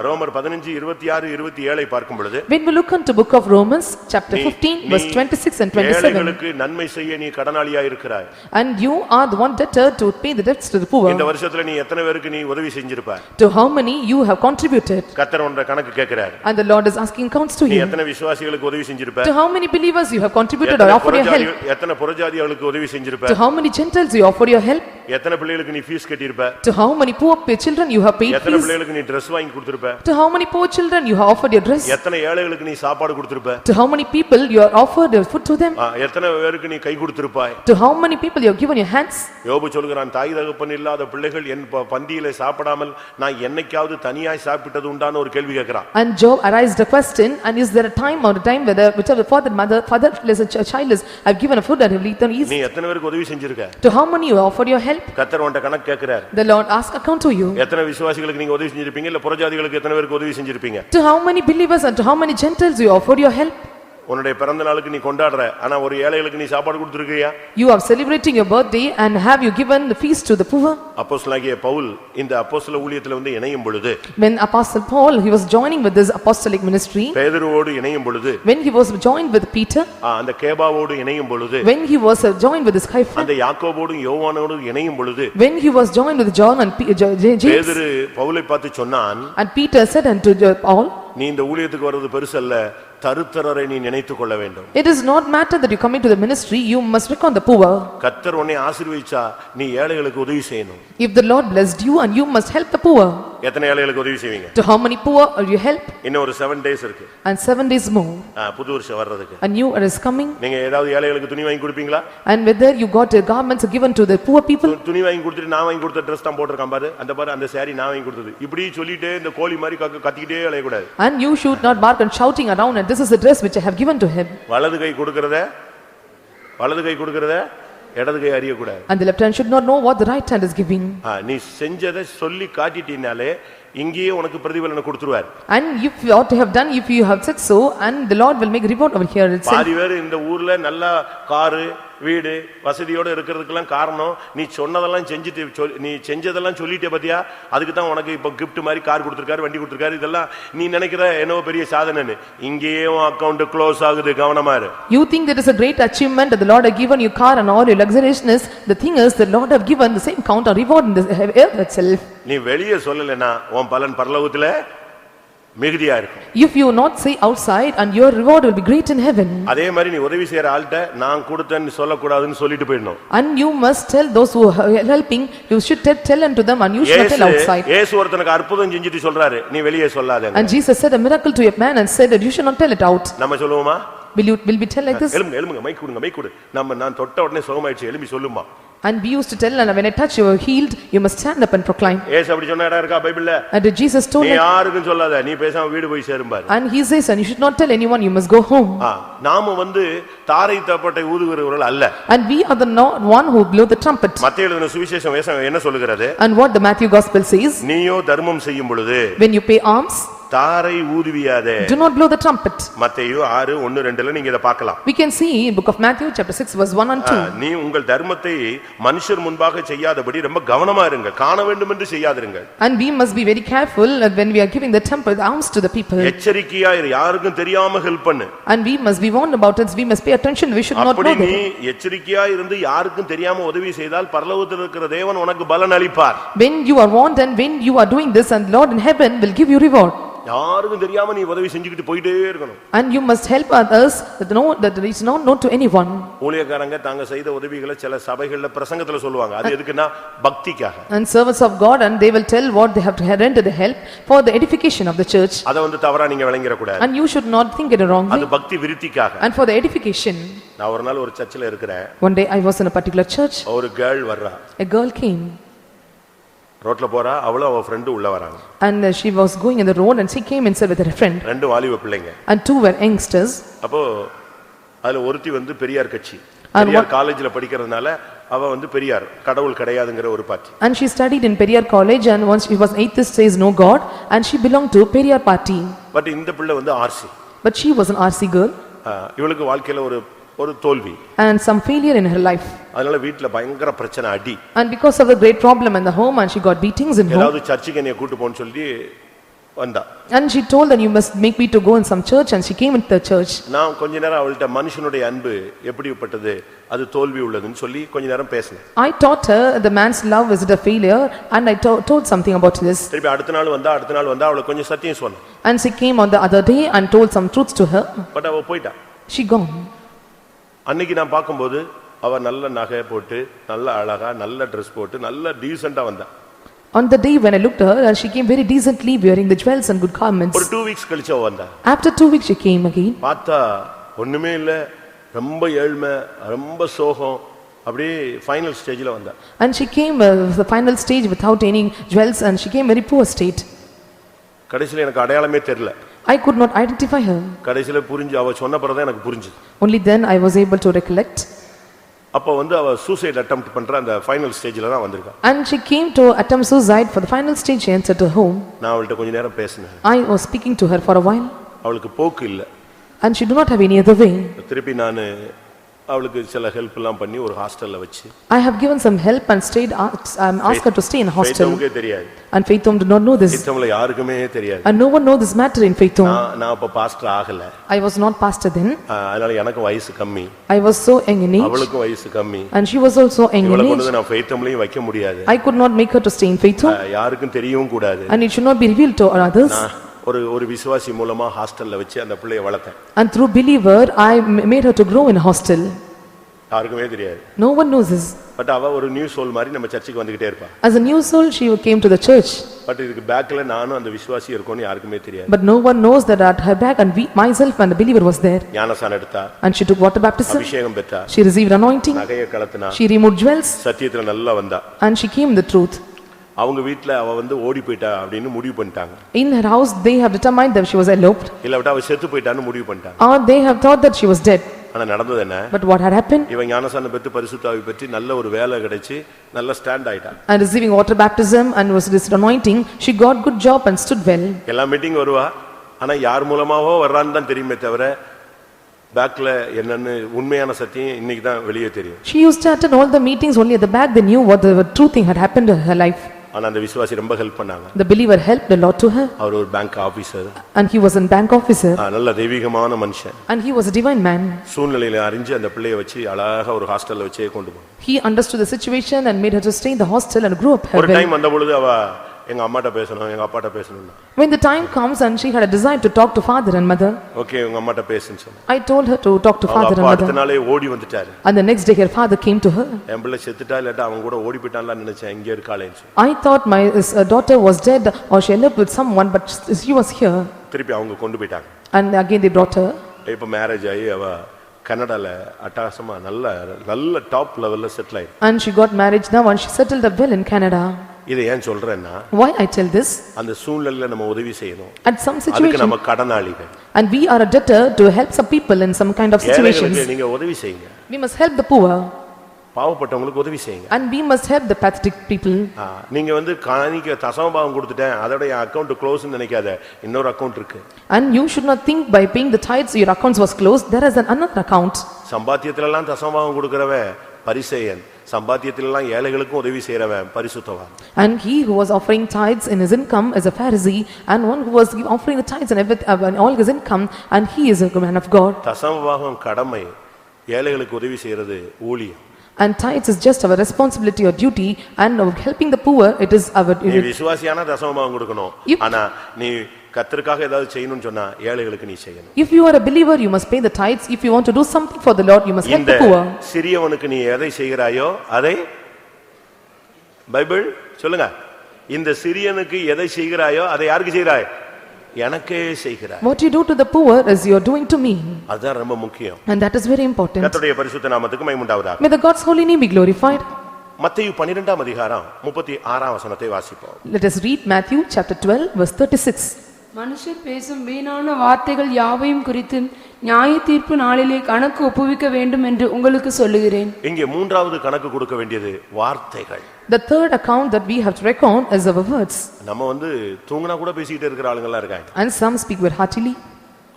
S1: ரோமர் 15:26 27 ஐ பார்க்கும் பொழுது
S2: When we look into book of Romans chapter 15 verse 26 and 27,
S1: ஏழைகளுக்கு நன்மை செய்ய நீ கடனாளியா இருக்கிறாய்.
S2: and you are the one debtor to pay the debts to the poor.
S1: இந்த வருஷத்துல நீ எத்தனை பேருக்கு நீ உதவி செஞ்சிருப்பாய்?
S2: To how many you have contributed?
S1: கர்த்தர் உன்னை கணக்கு கேக்குறார்.
S2: And the Lord is asking accounts to
S1: நீ
S2: you.
S1: எத்தனை விசுவாசிகளுக்கு உதவி செஞ்சிருப்பாய்?
S2: To how many believers you have contributed or offered your help?
S1: எத்தனை புறஜாதிகளுக்கு உதவி
S2: To
S1: செஞ்சிருப்பாய்?
S2: how many Gentiles you offered your help?
S1: எத்தனை பிள்ளைகளுக்கு நீ fees கட்டியிருப்பாய்?
S2: To how many poor children you have paid
S1: எத்தனை
S2: fees?
S1: பிள்ளைகளுக்கு நீ Dress வாங்கி கொடுத்திருப்பாய்?
S2: To how many poor children you have offered your dress?
S1: எத்தனை ஏழைகளுக்கு நீ சாப்பாடு கொடுத்திருப்பாய்?
S2: To how many people you have offered your food to them?
S1: எத்தனை பேருக்கு நீ கை கொடுத்திருப்பாய்?
S2: To how many people you have given your hands?
S1: யோபு சொல்கிறான், தாய் தகப்பன் இல்லாத பிள்ளைகள் என் பந்தியிலே சாப்பிடாமல் நான் என்னைக்காவது தனியாய் சாப்பிட்டது உண்டான ஒரு கேள்வி கேட்கிறான்.
S2: And Job arised a question, and is there a time or a time whether whichever fatherless a child is have given a food and have eaten easy?
S1: நீ எத்தனை பேருக்கு உதவி செஞ்சிருக்க?
S2: To how many you offered your help?
S1: கர்த்தர் உன்கிட்ட கணக்கு கேக்குறார்.
S2: The Lord ask account to you.
S1: எத்தனை விசுவாசிகளுக்கு நீங்க உதவி செஞ்சிருப்பீங்க? இல்ல புறஜாதிகளுக்கு எத்தனை பேருக்கு உதவி செஞ்சிருப்பீங்க?
S2: To how many believers and to how many Gentiles you offered your help?
S1: உன்னுடைய பிறந்த நாளுக்கு நீ கொண்டாடுற, ஆனா ஒரு ஏழைகளுக்கு நீ சாப்பாடு கொடுத்திருக்கியா?
S2: You are celebrating your birthday and have you given the feast to the poor?
S1: அப்போஸ்தலனாகிய பவுல் இந்த அப்போஸ்தல ஊழியத்துல வந்து இணையும் பொழுது,
S2: When Apostle Paul, he was joining with this apostolic ministry,
S1: பேதுருவோடு இணையும் பொழுது,
S2: when he was joined with Peter,
S1: அந்த கேபாவோடு இணையும் பொழுது,
S2: when he was joined with Cephas,
S1: அந்த யாக்கோபோடும் யோவானோடும் இணையும் பொழுது,
S2: when he was joined with John and James,
S1: பேதுரு பவுலை பார்த்து சொன்னான்,
S2: and Peter said unto Paul,
S1: நீ இந்த ஊழியத்துக்கு வர்றது பெருசல்ல, தருத்தரரை நீ நினைத்துக் கொள்ள வேண்டும்.
S2: it is not matter that you come into the ministry, you must reckon the poor.
S1: கர்த்தர் உன்னை ஆசீர்வதிச்சா நீ ஏழைகளுக்கு உதவி செய்யணும்.
S2: If the Lord blessed you and you must help the poor.
S1: எத்தனை ஏழைகளுக்கு உதவி செய்வீங்க?
S2: To how many poor will you help?
S1: இன்னும் ஒரு 7 days இருக்கு.
S2: And 7 days more.
S1: புது வருஷம் வர்றதுக்கு.
S2: A new year is coming.
S1: நீங்க ஏதாவது ஏழைகளுக்கு துணி வாங்கி கொடுப்பீங்களா?
S2: And whether you got garments given to the poor people?
S1: துணி வாங்கி கொடுத்துட்டு நான் வாங்கி கொடுத்த Dress தான் போட்டுருக்கான் பாரு, அந்த saree நான் வாங்கி கொடுத்தது. இப்படி சொல்லிட்டே இந்த கோழி மாதிரி கத்திக்கிட்டே அலைய கூடாது.
S2: And you should not bark and shouting around, and this is the dress which I have given to him.
S1: வலது கை கொடுக்கறத இடது கை அறிய கூடாது.
S2: And the left hand should not know what the right hand is giving.
S1: நீ செஞ்சதை சொல்லி காட்டிட்டீனாலே இங்கேயே உனக்கு பிரதிபலனை கொடுத்துருவார்.
S2: And if you ought to have done, if you have said so, and the Lord will make reward over here itself.
S1: பாதி பேர் இந்த ஊர்ல நல்ல காரு வீடு வசதியோட இருக்கிறதுக்கெல்லாம் காரணம் நீ சொன்னதெல்லாம் செஞ்சுட்டு நீ செஞ்சதெல்லாம் சொல்லிட்டே பாத்தியா, அதுக்கு தான் உனக்கு இப்ப gift மாதிரி கார் கொடுத்திருக்காரு, வண்டி கொடுத்திருக்காரு. இதெல்லாம் நீ நினைக்கிற என்னவோ பெரிய சாதனைன்னு, இங்கேயே அக்கவுண்ட் க்ளோஸ் ஆகுது, கவனமா இரு.
S2: You think that is a great achievement that the Lord have given you car and all your luxuriousness. The thing is, the Lord have given the same count or reward in the earth itself.
S1: நீ வெளியே சொல்லலைன்னா உன் பலன் பரலோகத்துல மிகுதியா இருக்கும்.
S2: If you not say outside, and your reward will be great in heaven.
S1: அதே மாதிரி நீ உதவி செய்யற ஆள்கிட்ட நான் கொடுத்தேன்னு சொல்லக்கூடாதுன்னு சொல்லிட்டு போயிடணும்.
S2: And you must tell those who are helping, you should tell unto them, and you should not tell outside.
S1: இயேசு ஒருத்தனுக்கு அற்புதம் செஞ்சிட்டு சொல்றாரு, நீ வெளியே சொல்லாத.
S2: And Jesus said a miracle to a man and said that you should not tell it out.
S1: நம்ம சொல்லுவோமா?
S2: Will we tell like this?
S1: எலும்புங்க மைக் கொடு. நான் தொட்ட உடனே சுகமாயிடுச்சு, எலும்பி சொல்லுமா.
S2: And we used to tell, and when I touch you are healed, you must stand up and proclaim.
S1: இயேசு அப்படி சொன்ன இடம் இருக்கா பைபிள்ல?
S2: And Jesus told
S1: நீ யாருக்கும் சொல்லாத, நீ பேசாம வீடு போய் சேரும் பாரு.
S2: And he says, and you should not tell anyone, you must go home.
S1: நாம தாரை தப்பட்டை ஊதுகிறவர்கள் அல்ல.
S2: And we are the one who blow the trumpet.
S1: மத்தேயு எழுதின சுவிசேஷம் என்ன சொல்லுகிறது?
S2: And what the Matthew gospel says,
S1: நீயோ தர்மம் செய்யும் பொழுது
S2: when you pay alms,
S1: தாரை ஊதுவியாதே.
S2: do not blow the trumpet.
S1: மத்தேயு 6:1-2ல நீங்க இத பார்க்கலாம்.
S2: We can see in book of Matthew chapter 6 verse 1 and 2.
S1: நீ உங்கள் தர்மத்தை மனுஷர் முன்பாக செய்யாதபடி ரொம்ப கவனமா இருங்க, காண வேண்டும் என்று செய்யாதிருங்க.
S2: And we must be very careful when we are giving the temple the alms to the people.
S1: எச்சரிக்கையா இரு, யாருக்கும் தெரியாம ஹெல்ப் பண்ணு.
S2: And we must be warned about it, we must pay attention, we should not know that.
S1: அப்படி நீ எச்சரிக்கையா இருந்து யாருக்கும் தெரியாம உதவி செய்தால் பரலோகத்தில் இருக்கிற தேவன் உனக்கு பலன் அளிப்பார்.
S2: When you are warned and when you are doing this, and Lord in heaven will give you reward.
S1: யாருக்கும் தெரியாம நீ உதவி செஞ்சுக்கிட்டு போயிட்டே இருக்கணும்.
S2: And you must help others that it is not known to anyone.
S1: ஊழியக்காரங்க தாங்க செய்த உதவிகளை சில சபைகள்ல பிரசங்கத்துல சொல்லுவாங்க. அது எதுக்குன்னா பக்திக்காக.
S2: And servants of God, and they will tell what they have to render the help for the edification of the church.
S1: அத தவறா நீங்க விளங்கிர கூடாது.
S2: And you should not think it a wrong way.
S1: அது பக்தி விருத்திக்காக.
S2: And for the edification.
S1: நான் ஒரு நாள் ஒரு சர்ச்சில் இருக்கிறேன்.
S2: One day I was in a particular church.
S1: ஒரு girl வர்றா.
S2: A girl came.
S1: ரோட்ல போறா, அவளும் அவ ஃப்ரெண்ட் உள்ள வராங்க.
S2: And she was going in the road, and she came inside with her friend.
S1: ரெண்டு வாலிப பிள்ளைங்க.
S2: And two were youngsters.
S1: அப்போ அதுல ஒருத்தி பெரியார் கட்சி. பெரியார் காலேஜ்ல படிக்கிறதுனால அவ பெரியார் கடவுள் கிடையாதுங்கற ஒரு party.
S2: And she studied in Periyar college, and once she was atheist, says no God, and she belonged to Periyar party.
S1: But இந்த பிள்ளை RC.
S2: But she was an RC girl.
S1: இவளுக்கு வாழ்க்கையில ஒரு தோல்வி.
S2: And some failure in her life.
S1: அதனால வீட்ல பயங்கர பிரச்சனை அடி.
S2: And because of the great problem in the home, and she got beatings in home.
S1: ஏதாவது சர்ச்சுக்கு என்னைய கூட்டி போன்னு சொல்லி வந்தா.
S2: And she told that you must make me to go in some church, and she came into the church.
S1: நான் கொஞ்ச நேரம் அவள்ட்ட மனுஷனுடைய அன்பு எப்படிப்பட்டது, அது தோல்வி உள்ளதுன்னு சொல்லி கொஞ்ச நேரம் பேசினேன்.
S2: I taught her the man's love is a failure, and I told something about this.
S1: திருப்பி அடுத்த நாள் வந்தா அவளுக்கு கொஞ்சம் சத்தியம் சொன்னேன்.
S2: And she came on the other day and told some truths to her.
S1: But அவ போய்ட்டா.
S2: She gone.
S1: அன்னைக்கு நான் பாக்கும்போது அவ நல்ல நகை போட்டு நல்ல அழகா நல்ல Dress போட்டு நல்ல டீசன்ட்டா வந்தா.
S2: On the day when I looked at her, she came very decently wearing the jewels and good garments.
S1: ஒரு 2 weeks கழிச்சு அவ வந்தா.
S2: After 2 weeks she came again.
S1: பார்த்தா ஒண்ணுமே இல்ல, ரொம்ப ஏழ்மை, ரொம்ப சோகம், அப்படியே ஃபைனல் ஸ்டேஜ்ல வந்தா.
S2: And she came the final stage without any jewels, and she came very poor state.
S1: கடைசில எனக்கு அடையாளமே தெரியல.
S2: I could not identify her.
S1: கடைசில புரிஞ்சு அவ சொன்ன பிறகு எனக்கு புரிஞ்சது.
S2: Only then I was able to recollect.
S1: அப்ப அவ சூசைட் அட்டெம்ப்ட் பண்ற அந்த ஃபைனல் ஸ்டேஜ்ல தான் வந்திருக்கா.
S2: And she came to attempt suicide. For the final stage she entered her home.
S1: நான் அவள்ட்ட கொஞ்ச நேரம் பேசினேன்.
S2: I was speaking to her for a while.
S1: அவளுக்கு போக்கு இல்ல.
S2: and she do not have any other way.
S1: திருப்பி நான் அவளுக்கு சில ஹெல்ப் எல்லாம் பண்ணி ஒரு ஹாஸ்டல்ல வச்சு
S2: I have given some help and asked her to stay in a hostel.
S1: ஃபேத்தோமுக்கே தெரியாது.
S2: And Faithom did not know this.
S1: ஃபேத்தோம்ல யாருக்குமே தெரியாது.
S2: And no one know this matter in Faithom.
S1: நான் அப்ப பாஸ்டர் ஆகல.
S2: I was not pastor then.
S1: அதனால எனக்கு வயசு கம்மி.
S2: I was so young in age.
S1: அவளுக்கு வயசு கம்மி.
S2: And she was also young in
S1: இவளை
S2: age.
S1: கொண்டு நான் ஃபேத்தோம்லயும் வைக்க முடியாது.
S2: I could not make her to stay in Faithom.
S1: யாருக்கும் தெரியவும் கூடாது.
S2: And it should not be revealed to others.
S1: ஒரு விசுவாசி மூலமா ஹாஸ்டல்ல வச்சு அந்த பிள்ளையை வளர்த்தேன்.
S2: And through believer I made her to grow in a hostel.
S1: யாருக்குமே தெரியாது.
S2: No one knows this.
S1: But அவ ஒரு நியூ சோல் மாதிரி நம்ம சர்ச்சுக்கு வந்துகிட்டே இருப்பா.
S2: As a new soul she came to the church.
S1: But இதுக்கு பேக்ல நானும் அந்த விசுவாசி இருக்கோம்னு யாருக்குமே தெரியாது.
S2: But no one knows that at her back and myself and the believer was there.
S1: ஞானஸ்நானம் எடுத்தா.
S2: And she took water baptism.
S1: அபிஷேகம் பெற்றா.
S2: She received anointing.
S1: நகையை கலத்தினா.
S2: She removed jewels.
S1: சத்தியத்துல நல்லா வந்தா.
S2: And she came in the truth.
S1: அவங்க வீட்ல அவ ஓடி போய்ட்டா அப்படினு முடிவு பண்ணிட்டாங்க.
S2: In her house they have determined that she was eloped.
S1: இல்ல அவ செத்து போய்ட்டான்னு முடிவு பண்ணிட்டாங்க.
S2: Or they have thought that she was dead.
S1: ஆனா நடந்தது என்ன?
S2: But what had happened?
S1: இவன் ஞானஸ்நானம் பெற்று பரிசுத்த ஆவி பெற்று நல்ல ஒரு வேலை கிடைச்சு நல்ல ஸ்டாண்ட் ஆயிட்டா.
S2: And receiving water baptism and was this anointing, she got good job and stood well.
S1: எல்லா மீட்டிங் வருவா. ஆனா யார் மூலமாவோ வர்றான்னு தான் தெரியுமே தவிர பேக்ல என்னன்னு உண்மையான சத்தியம் இன்னைக்கு தான் வெளியே தெரியும்.
S2: She used to attend all the meetings, only at the back they knew what the true thing had happened in her life.
S1: ஆனா அந்த விசுவாசி ரொம்ப ஹெல்ப் பண்ணாங்க.
S2: The believer helped a lot to her.
S1: அவர் ஒரு bank officer.
S2: And he was a bank officer.
S1: நல்ல தெய்வீகமான மனுஷன்.
S2: And he was a divine man.
S1: சூழ்நிலையில அறிஞ்சு அந்த பிள்ளையை வச்சு அழகா ஒரு ஹாஸ்டல்ல வச்சே கொண்டு போனார்.
S2: He understood the situation and made her to stay in the hostel and grew up her
S1: ஒரு
S2: well.
S1: டைம் வந்த பொழுது அவ எங்க அம்மாட்ட பேசணும் எங்க அப்பாட்ட பேசணும்னா.
S2: When the time comes and she had a desire to talk to father and mother.
S1: Okay உங்க அம்மாட்ட பேசுன்னு சொன்னா.
S2: I told her to talk to father and mother.
S1: அடுத்த நாளே ஓடி வந்துட்டாரு.
S2: And the next day her father came to her.
S1: என் பிள்ளை செத்துட்டா இல்லட்டா அவன் கூட ஓடி போய்ட்டான்ல நினைச்சேன் இங்க இருக்காளேன்னு சொன்னா.
S2: I thought my daughter was dead or she eloped with someone, but she was here.
S1: திருப்பி அவங்க கொண்டு போய்ட்டாங்க.
S2: And again they brought her.
S1: இப்ப மேரேஜ் ஆகி அவ கனடால அட்டகாசமா நல்ல டாப் லெவல்ல செட்டில் ஆயி.
S2: And she got married now and she settled up well in Canada.
S1: இதை ஏன் சொல்றேன்னா
S2: Why I tell this?
S1: அந்த சூழ்நிலையில நம்ம உதவி செய்யணும்.
S2: At some
S1: அதுக்கு
S2: situation
S1: நம்ம கடனாளிகள்.
S2: and we are a debtor to help some people in some kind of situations.
S1: ஏழைகளுக்கு நீங்க உதவி செய்யுங்க.
S2: We must help the poor.
S1: பாவப்பட்டவங்களுக்கு உதவி செய்யுங்க.
S2: And we must help the pathetic people.
S1: நீங்க காணிக்க தசமபாகம் கொடுத்துட்டேன் அதோட என் அக்கவுண்ட் க்ளோஸ்னு நினைக்காத இன்னொரு அக்கவுண்ட் இருக்கு.
S2: And you should not think by paying the tithes your accounts was closed. There is another account.
S1: சம்பாத்தியத்துல எல்லாம் தசமபாகம் கொடுக்கறவன் பரிசேயன். சம்பாத்தியத்துல எல்லாம் ஏழைகளுக்கும் உதவி செய்றவன் பரிசுத்தவான்.
S2: And he who was offering tithes in his income is a Pharisee, and one who was offering the tithes and all his income, and he is a man of God.
S1: தசமபாகம் கடமை, ஏழைகளுக்கு உதவி செய்யறது ஊழியம்.
S2: And tithes is just our responsibility or duty, and helping the poor it is our
S1: நீ விசுவாசியான தசமபாகம் கொடுக்கணும். ஆனா நீ கர்த்தருக்காக ஏதாவது செய்யணும்னு சொன்னா ஏழைகளுக்கு நீ செய்யணும்.
S2: If you are a believer you must pay the tithes. If you want to do something for the Lord you must help the poor.
S1: இந்த சிறியவனுக்கு நீ எதை செய்கிறாயோ அதை பைபிள் சொல்லுங்க. இந்த சிறியனுக்கு எதை செய்கிறாயோ அதை யாருக்கு செய்கிறாய்? எனக்கே செய்கிறாய்.
S2: What you do to the poor is you are doing to me.
S1: அதுதான் ரொம்ப முக்கியம்.
S2: And that is very important.
S1: கர்த்தருடைய பரிசுத்த நாமத்துக்கு மகிமை உண்டாவதாக.
S2: May the God's holy name be glorified.
S1: மத்தேயு 12ஆம் அதிகாரம் 36ஆம் வசனத்தை வாசிப்போம்.
S2: Let us read Matthew chapter 12 verse 36.
S4: மனுஷர் பேசும் வீணான வார்த்தைகள் யாவையும் குறித்து நியாய தீர்ப்பு நாளிலே கணக்கு ஒப்புவிக்க வேண்டும் என்று உங்களுக்கு சொல்லுகிறேன்.
S1: இங்கே மூன்றாவது கணக்கு கொடுக்க வேண்டியது வார்த்தைகள்.
S2: The third account that we have to reckon is our words.
S1: நம்ம தூங்குனா கூட பேசிட்டே இருக்கிற ஆளுங்க எல்லாம் இருக்காங்க.
S2: And some speak very heartily.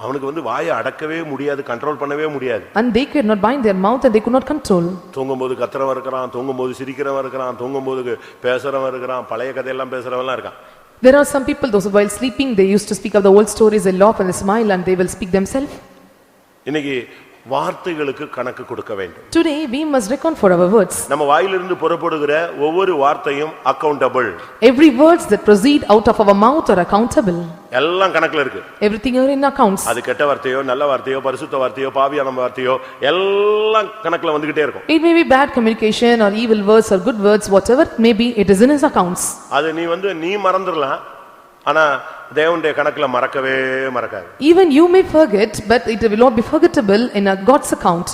S1: அவனுக்கு வாயை அடக்கவே முடியாது, கண்ட்ரோல் பண்ணவே முடியாது.
S2: And they could not bind their mouth and they could not control.
S1: தூங்கும்போது கத்துறவன் இருக்கான், தூங்கும்போது சிரிக்கிறவன் இருக்கான், தூங்கும்போது பேசுறவன் இருக்கான், பழைய கதையெல்லாம் பேசுறவன்லாம் இருக்கான்.
S2: There are some people those while sleeping they used to speak of the old stories, they laugh and they smile and they will speak themselves.
S1: இன்னைக்கு வார்த்தைகளுக்கு கணக்கு கொடுக்க வேண்டும்.
S2: Today we must reckon for our words.
S1: நம்ம வாயிலிருந்து புறப்படுகிற ஒவ்வொரு வார்த்தையும் accountable.
S2: Every words that proceed out of our mouth are accountable.
S1: எல்லாம் கணக்குல இருக்கு.
S2: Everything are in accounts.
S1: அது கெட்ட வார்த்தையோ நல்ல வார்த்தையோ பரிசுத்த வார்த்தையோ பாவியான வார்த்தையோ எல்லாம் கணக்குல வந்துகிட்டே இருக்கும்.
S2: It may be bad communication or evil words or good words, whatever it may be, it is in his accounts.
S1: அது நீ மறந்துடலாம், ஆனா தேவனுடைய கணக்குல மறக்கவே மறக்காது.
S2: Even you may forget, but it will not be forgettable in a God's account.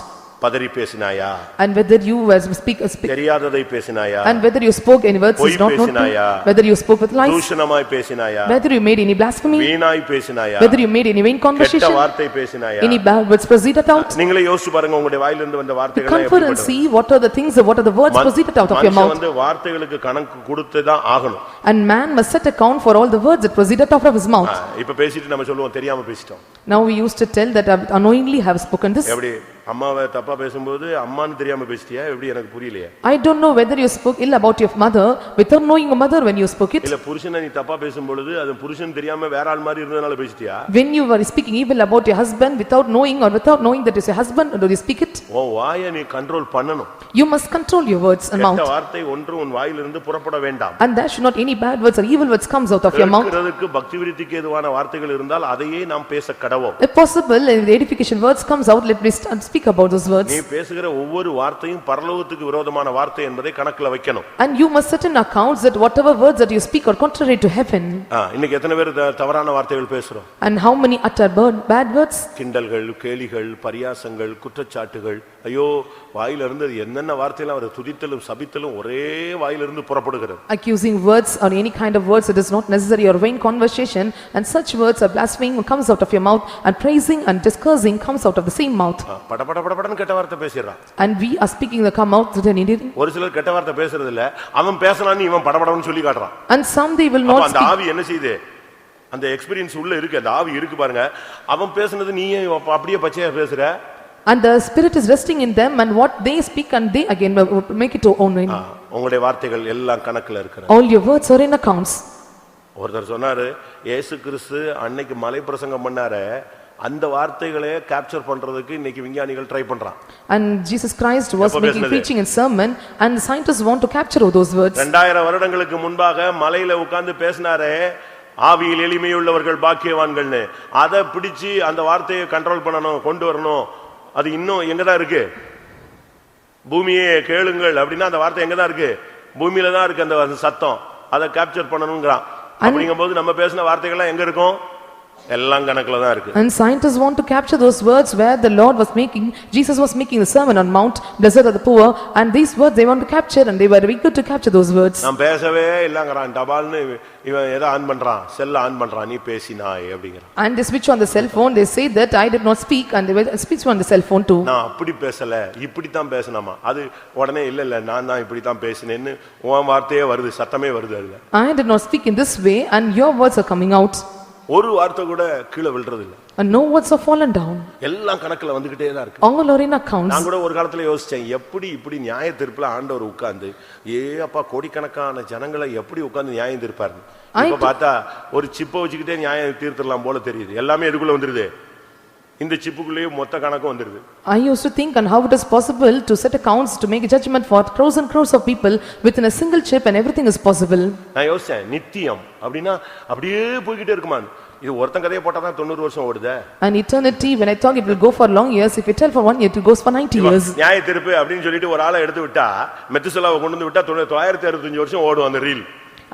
S1: பதறி பேசினாயா?
S2: And whether you were speak
S1: தெரியாததை பேசினாயா?
S2: and whether you spoke any words is not known to you, whether you spoke with lies,
S1: தூஷணமாய் பேசினாயா?
S2: whether you made any blasphemy,
S1: வீணாய் பேசினாயா?
S2: whether you made any vain
S1: கெட்ட
S2: conversation,
S1: வார்த்தை பேசினாயா?
S2: any bad words proceeded out.
S1: நீங்களே யோசிச்சு பாருங்க உங்களுடைய வாயிலிருந்து வந்த வார்த்தைகள்
S2: Confer and see what are the things, what are the words proceeded out of your mouth.
S1: வந்து வார்த்தைகளுக்கு கணக்கு கொடுத்து தான் ஆகணும்.
S2: And man must set account for all the words that proceeded out of his mouth.
S1: இப்ப பேசிட்டு நம்ம சொல்லுவோம் தெரியாம பேசிட்டோம்.
S2: Now we used to tell that unknowingly have spoken this.
S1: எப்படி அம்மாவை தப்பா பேசும்போது அம்மான்னு தெரியாம பேசிட்டியா? எப்படி எனக்கு புரியலையே.
S2: I don't know whether you spoke ill about your mother without knowing your mother when you spoke it.
S1: இல்ல புருஷனை நீ தப்பா பேசும்போது அது புருஷன் தெரியாம வேற ஆள் மாதிரி இருந்ததனால பேசிட்டியா?
S2: When you were speaking evil about your husband without knowing or without knowing that is your husband, do you speak it?
S1: ஓ வாயை நீ கண்ட்ரோல் பண்ணணும்.
S2: You must control your words and mouth.
S1: கெட்ட வார்த்தை ஒன்று உன் வாயிலிருந்து புறப்பட வேண்டாம்.
S2: And there should not any bad words or evil words comes out of your mouth.
S1: கேட்கிறதுக்கு பக்தி விருத்திக்கு ஏதுவான வார்த்தைகள் இருந்தால் அதையே நாம் பேச கடவோம்.
S2: If possible, if the edification words comes out, let me speak about those words.
S1: நீ பேசுகிற ஒவ்வொரு வார்த்தையும் பரலோகத்துக்கு விரோதமான வார்த்தை என்பதை கணக்குல வைக்கணும்.
S2: And you must set in accounts that whatever words that you speak are contrary to heaven.
S1: இன்னைக்கு எத்தனை பேர் தவறான வார்த்தைகள் பேசுறோம்?
S2: And how many utter bad words?
S1: கிண்டல்கள், கேலிகள், பரியாசங்கள், குற்றச்சாட்டுகள். ஐயோ வாயிலிருந்து என்னென்ன வார்த்தையெல்லாம் அவர் துதித்தலும் சபித்தலும் ஒரே வாயிலிருந்து புறப்படுகிறது.
S2: Accusing words or any kind of words that is not necessary or vain conversation, and such words are blaspheming comes out of your mouth, and praising and discursing comes out of the same mouth.
S1: படபடன்னு கெட்ட வார்த்தை பேசிறான்.
S2: And we are speaking the come out then anything.
S1: ஒரு சிலர் கெட்ட வார்த்தை பேசுறது இல்ல, அவன் பேசலாம்னு இவன் படபடன்னு சொல்லி காட்டுறான்.
S2: And some they will not
S1: அந்த ஆவி என்ன செய்யுது? அந்த எக்ஸ்பீரியன்ஸ் உள்ள இருக்கு, அந்த ஆவி இருக்கு பாருங்க. அவன் பேசுனது நீயே அப்படியே பச்சையா பேசுற.
S2: And the spirit is resting in them, and what they speak and they again make it to own.
S1: உங்களுடைய வார்த்தைகள் எல்லாம் கணக்குல இருக்கு.
S2: All your words are in accounts.
S1: ஒருத்தர் சொன்னாரு, இயேசு கிறிஸ்து அன்னைக்கு மலை பிரசங்கம் பண்ணாரு, அந்த வார்த்தைகளை கேப்சர் பண்றதுக்கு இன்னைக்கு விஞ்ஞானிகள் ட்ரை பண்றான்.
S2: And Jesus Christ was making preaching and sermon, and the scientists want to capture all those words.
S1: 2000 வருடங்களுக்கு முன்பாக மலையில உட்கார்ந்து பேசினாரே, ஆவியில் எளிமையுள்ளவர்கள் பாக்கியவான்கள்னு, அதை பிடிச்சு அந்த வார்த்தையை கண்ட்ரோல் பண்ணணும், கொண்டு வரணும். அது இன்னும் எங்கதான் இருக்கு? பூமியே கேளுங்கள் அப்படின்னா அந்த வார்த்தை எங்கதான் இருக்கு? பூமியில தான் இருக்கு அந்த சத்தம். அதை கேப்சர் பண்ணணும்ங்கறான். அப்படிங்கும்போது நம்ம பேசின வார்த்தைகள்லாம் எங்க இருக்கும்? எல்லாம் கணக்குல தான் இருக்கு.
S2: And scientists want to capture those words where the Lord was making, Jesus was making the sermon on Mount, blessed are the poor, and these words they want to capture, and they were eager to capture those words.
S1: நான் பேசவே இல்லங்கறான், டபால்னு இவன் ஏதோ on பண்றான், செல்ல on பண்றான், நீ பேசினாய் அப்படிங்கறான்.
S2: And they switch on the cell phone, they say that I did not speak, and they will speak on the cell phone too.
S1: நான் அப்படி பேசல, இப்படி தான் பேசணுமா? அது உடனே இல்ல நான் தான் இப்படி தான் பேசினேன்னு உன் வார்த்தையே வருது, சத்தமே வருது அதுல.
S2: I did not speak in this way, and your words are coming out.
S1: ஒரு வார்த்தை கூட கீழ விழுறது இல்ல.
S2: And no words are fallen down.
S1: எல்லாம் கணக்குல வந்துகிட்டே தான் இருக்கு.
S2: All are in accounts.
S1: நான் கூட ஒரு காலத்துல யோசிச்சேன், எப்படி இப்படி நியாய தீர்ப்புல ஆண்டவர் உட்கார்ந்து அப்பா கோடிக்கணக்கான ஜனங்களை எப்படி உட்கார்ந்து நியாயம் தீர்ப்பாரு. இப்ப பார்த்தா ஒரு சிப்பை வச்சுக்கிட்டே நியாயம் தீர்த்தலாம் போல தெரியுது. எல்லாமே எதுக்குள்ள வந்துருது? இந்த சிப்புக்குள்ளேயே மொத்த கணக்கு வந்துருது.
S2: I used to think on how it is possible to set accounts to make a judgment for crores and crores of people within a single chip, and everything is possible.
S1: நான் யோசிச்சேன், நித்தியம் அப்படின்னா அப்படியே போய்கிட்டே இருக்குமா? இது ஒருத்தன் கதையை போட்டா தான் 90 வருஷம் ஓடுதே.
S2: And eternity, when I talk, it will go for long years. If you tell for 1 year, it goes for 90 years.
S1: நியாய தீர்ப்பு அப்படின்னு சொல்லிட்டு ஒரு ஆளை எடுத்து விட்டா, மெத்துசலாவை கொண்டு வந்து விட்டா 965 வருஷம் ஓடும் அந்த reel.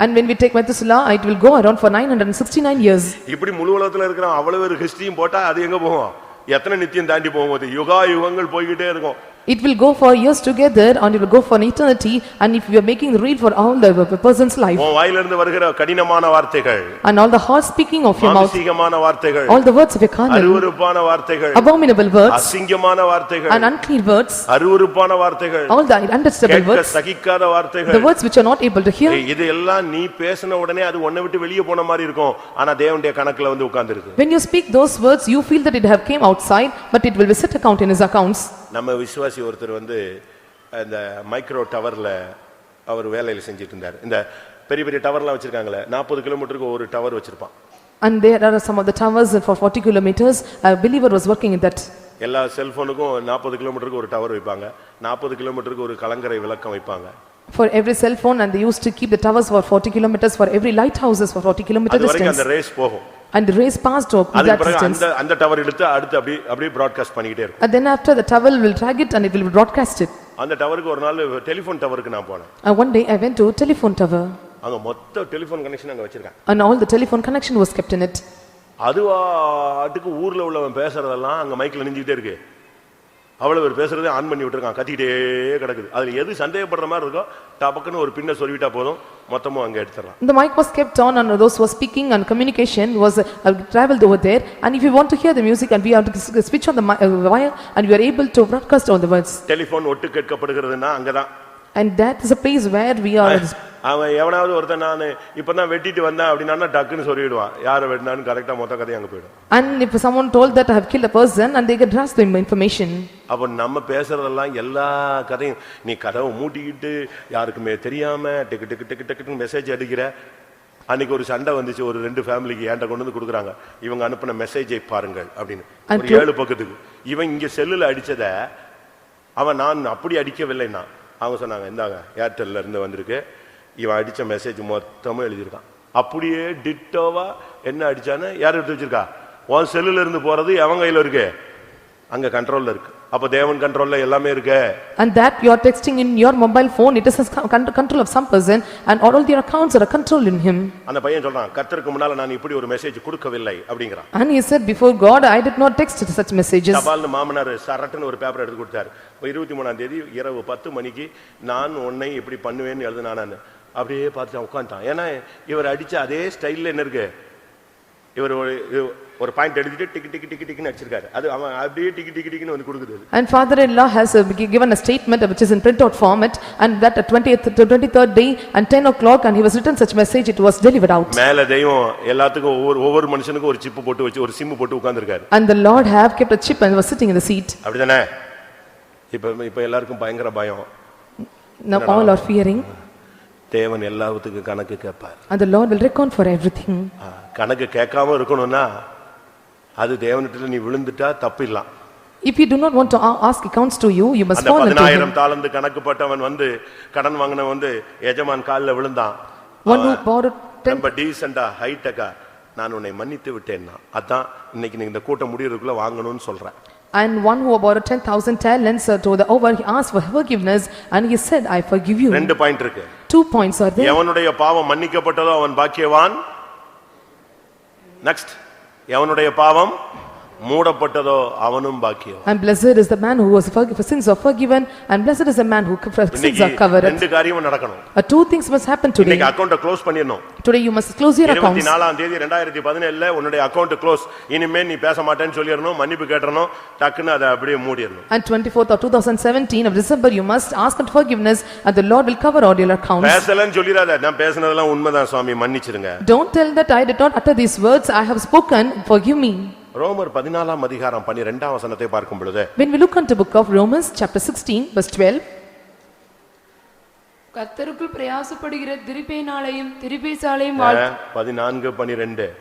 S2: And when we take Methuselah, it will go around for 969 years.
S1: இப்படி முழு உலகத்துல இருக்கிற அவ்வளவு ஒரு ஹிஸ்டரியும் போட்டா அது எங்க போகும்? எத்தனை நித்தியம் தாண்டி போகும்போது யுகா யுகங்கள் போய்கிட்டே இருக்கும்.
S2: It will go for years together, and it will go for an eternity, and if you are making the real for all the person's life,
S1: உன் வாயிலிருந்து வருகிற கடினமான வார்த்தைகள்,
S2: and all the harsh speaking of your mouth,
S1: மாம்சீகமான வார்த்தைகள்,
S2: all the words of your carnal,
S1: அருவருப்பான வார்த்தைகள்,
S2: abominable words,
S1: அசிங்கமான வார்த்தைகள்,
S2: and unclean words,
S1: அருவருப்பான வார்த்தைகள்,
S2: all the undetestable words,
S1: சகிக்காத வார்த்தைகள்,
S2: the words which are not able to hear.
S1: இது எல்லாம் நீ பேசின உடனே அது உன்னை விட்டு வெளியே போன மாதிரி இருக்கும். ஆனா தேவனுடைய கணக்குல வந்து உட்கார்ந்திருக்கு.
S2: When you speak those words, you feel that it have came outside, but it will be set account in his accounts.
S1: நம்ம விசுவாசி ஒருத்தர் வந்து அந்த மைக்ரோ டவர்ல அவர் வேலையில செஞ்சிட்டு இருந்தார். இந்த பெரிய பெரிய டவர்லாம் வச்சிருக்காங்களே, 40 கிலோமீட்டருக்கு ஒரு டவர் வச்சிருப்பான்.
S2: And there are some of the towers for 40 kilometers. A believer was working in that.
S1: எல்லா செல்போனுக்கும் 40 கிலோமீட்டருக்கு ஒரு டவர் வைப்பாங்க, 40 கிலோமீட்டருக்கு ஒரு கலங்கரை விளக்கம் வைப்பாங்க.
S2: For every cell phone, and they used to keep the towers for 40 kilometers for every lighthouses for 40 kilometer
S1: அது வரைக்கும்
S2: distance.
S1: அந்த ரேஸ் போகும்.
S2: And the race passed over that distance.
S1: அந்த டவர் எடுத்து அடுத்து அப்படியே பிராட்காஸ்ட் பண்ணிட்டே இருக்கும்.
S2: And then after the tower will drag it, and it will broadcast it.
S1: அந்த டவருக்கு ஒரு நாள் டெலிபோன் டவருக்கு நான் போனேன்.
S2: And one day I went to a telephone tower.
S1: அங்க மொத்த டெலிபோன் கனெக்ஷன் அங்க வச்சிருக்காங்க.
S2: And all the telephone connection was kept in it.
S1: அதுவாட்டுக்கு ஊர்ல உள்ளவன் பேசுறதெல்லாம் அங்க மைக்ல நிஞ்சிட்டே இருக்கு. அவ்வளவு பேர் பேசுறதே ஆன் பண்ணி விட்டுருக்கான், கத்திக்கிட்டே கிடக்குது. அதுல எது சந்தேகப்படுற மாதிரி இருக்கோ டபக்குன்னு ஒரு பின்ன சொல்லிட்டா போதும், மொத்தமும் அங்க எடுத்துடலாம்.
S2: The mic was kept on and those who were speaking and communication was traveled over there, and if you want to hear the music and we have to switch on the wire and we are able to broadcast all the words.
S1: Telephone ஒட்டு கேட்கப்படுகிறதுன்னா அங்கதான்.
S2: And that is a place where we are.
S1: அவன் எவனாவது ஒருத்தன் நான் இப்பதான் வெட்டிட்டு வந்தேன் அப்படின்னா டக்குன்னு சொல்லிடுவான், யாரை வெட்டினான்னு கரெக்டா மொத்த கதையும் அங்க போயிடும்.
S2: And if someone told that I have killed a person and they can grasp the information.
S1: அப்ப நம்ம பேசுறதெல்லாம் எல்லா கதையும் நீ கதவை மூட்டிக்கிட்டு யாருக்குமே தெரியாம டிக்கு டிக்கு டிக்கு டிக்கு மெசேஜ் அடிக்கிற. அன்னைக்கு ஒரு சண்டை வந்துச்சு, ஒரு 2 ஃபேமிலிக்கு ஏன்ட்ட கொண்டு வந்து கொடுக்குறாங்க, இவங்க அனுப்பின மெசேஜை பாருங்கள் அப்படின்னு, ஒரு 7 பக்கத்துக்கு. இவன் இங்க செல்லுல அடிச்சத அவன் நான் அப்படி அடிக்கவில்லைன்னா அவங்க சொன்னாங்க, இந்தாங்க ஏர்டெல்ல இருந்து வந்திருக்கு, இவன் அடிச்ச மெசேஜ் மொத்தமும் எழுதியிருக்கான். அப்படியே டிட்டோவா என்ன அடிச்சான்னு யார் எடுத்து வச்சிருக்கா? உன் செல்லுல இருந்து போறது எவன் கையில இருக்கு? அங்க கண்ட்ரோல்ல இருக்கு. அப்ப தேவன் கண்ட்ரோல்ல எல்லாமே இருக்கு.
S2: And that you are texting in your mobile phone, it is control of some person and all their accounts are controlled in him.
S1: அந்த பையன் சொல்றான், கர்த்தருக்கு முன்னால நான் இப்படி ஒரு மெசேஜ் கொடுக்கவில்லை அப்படிங்கறான்.
S2: And he said, before God I did not text such messages.
S1: தபால்னு மாமனார் சரட்டன்னு ஒரு பேப்பர் எடுத்து கொடுத்தாரு. 23ஆம் தேதி இரவு 10 மணிக்கு நான் உன்னை இப்படி பண்ணுவேன்னு எழுதுனானு அப்படியே பார்த்து உட்கார்ந்தான். ஏன்னா இவர் அடிச்ச அதே ஸ்டைல்ல என்ன இருக்கு, இவர் ஒரு பாயிண்ட் எடுத்துட்டு டிக் டிக் டிக் டிக்னு அடிச்சிருக்காரு. அது அவன் அப்படியே டிக் டிக் டிக்னு வந்து கொடுக்குது.
S2: And father-in-law has given a statement which is in printout format, and that at 23rd day and 10 o'clock and he was written such message, it was delivered out.
S1: மேல தெய்வம் எல்லாத்துக்கும் ஒவ்வொரு மனுஷனுக்கும் ஒரு சிப் போட்டு வச்சு ஒரு சிம் போட்டு உட்கார்ந்திருக்காரு.
S2: And the Lord have kept a chip and was sitting in the seat.
S1: அப்படிதானே? இப்ப எல்லாருக்கும் பயங்கர பயம்.
S2: Now all are fearing.
S1: தேவன் எல்லாத்துக்கும் கணக்கு கேட்பார்.
S2: And the Lord will reckon for everything.
S1: கணக்கு கேட்காம இருக்கணும்னா அது தேவனிடத்துல நீ விழுந்துட்டா தப்பு இல்ல.
S2: If you do not want to ask accounts to you, you must fall into him.
S1: அந்த 10000 தாலந்து கணக்குப்பட்டவன் வந்து கடன் வாங்குன வந்து எஜமான் கால்ல விழுந்தான்.
S2: One who borrowed 10
S1: ரொம்ப டீசன்ட்டா ஹைட்டக்கா நான் உன்னை மன்னித்து விட்டேன்னா அதான் இன்னைக்கு நீ இந்த கூட்டம் முடியறதுக்குள்ள வாங்கணும்னு சொல்றேன்.
S2: And one who borrowed 10,000 talents to the over, he asked for forgiveness and he said, I forgive you.
S1: 2 point இருக்கு.
S2: 2 points are there.
S1: எவனுடைய பாவம் மன்னிக்கப்பட்டதோ அவன் பாக்கியவான். நெக்ஸ்ட், எவனுடைய பாவம் மூடப்பட்டதோ அவனும் பாக்கியவான்.
S2: And blessed is the man who was for sins are forgiven, and blessed is the man who sins are covered.
S1: ரெண்டு காரியம் நடக்கணும்.
S2: 2 things must happen today.
S1: இன்னைக்கு அக்கவுண்ட க்ளோஸ் பண்ணிரணும்.
S2: Today you must close your accounts.
S1: 24ஆம் தேதி 2017ல உன்னுடைய அக்கவுண்ட் க்ளோஸ். இனிமே நீ பேச மாட்டேன்னு சொல்லிரணும், மன்னிப்பு கேட்றணும், டக்குன்னு அதை அப்படியே மூடிரணும்.
S2: And 24th of 2017 of December you must ask for forgiveness and the Lord will cover all your accounts.
S1: பேசலன்னு சொல்லிராத, நான் பேசினதெல்லாம் உண்மைதான் சுவாமி மன்னிச்சிடுங்க.
S2: Don't tell that I did not utter these words, I have spoken, forgive me.
S1: ரோமர் 14ஆம் அதிகாரம் 12ஆம் வசனத்தை பார்க்கும் பொழுது,
S2: when we look into book of Romans chapter 16 verse 12,
S4: கர்த்தருக்குள் பிரயாசப்படுகிற திரிபேனாலையும் திரிபேசாலையும்
S1: 14:12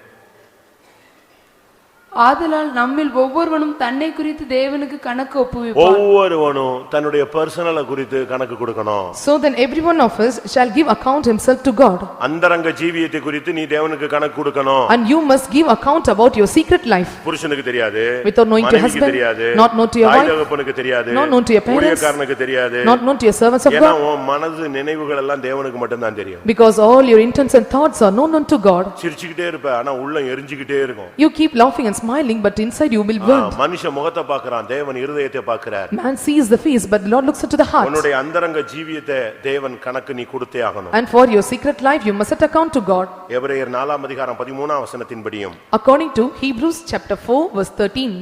S4: ஆதலால் நம்மில் ஒவ்வொருவனும் தன்னை குறித்து தேவனுக்கு கணக்கு ஒப்புவிப்பான்.
S1: ஒவ்வொருவனும் தன்னுடைய பர்சனலை குறித்து கணக்கு கொடுக்கணும்.
S2: So then every one of us shall give account himself to God.
S1: அந்தரங்க ஜீவியத்தை குறித்து நீ தேவனுக்கு கணக்கு கொடுக்கணும்.
S2: And you must give account about your secret life.
S1: புருஷனுக்கு தெரியாது,
S2: without knowing to your husband, not known to your wife,
S1: தாய்தகப்பனுக்கு தெரியாது,
S2: not known to your parents,
S1: ஊழியக்காரனுக்கு தெரியாது,
S2: not known to your servants of
S1: ஏன்னா
S2: God.
S1: உன் மனது நினைவுகள் எல்லாம் தேவனுக்கு மட்டும் தான் தெரியும்.
S2: Because all your intents and thoughts are known unto God.
S1: சிரிச்சிட்டே இருப்ப, ஆனா உள்ளம் எரிஞ்சிட்டே இருக்கும்.
S2: You keep laughing and smiling, but inside you will burn.
S1: மனுஷன் முகத்தை பார்க்கறான், தேவன் இருதயத்தை பார்க்கிறார்.
S2: Man sees the face, but the Lord looks into the heart.
S1: உன்னுடைய அந்தரங்க ஜீவியத்தை தேவன் கணக்கு நீ கொடுத்தே ஆகணும்.
S2: And for your secret life you must set account to God.
S1: எபிரேயர் 4ஆம் அதிகாரம் 13ஆம் வசனத்தின்படியும்,
S2: According to Hebrews chapter 4 verse 13,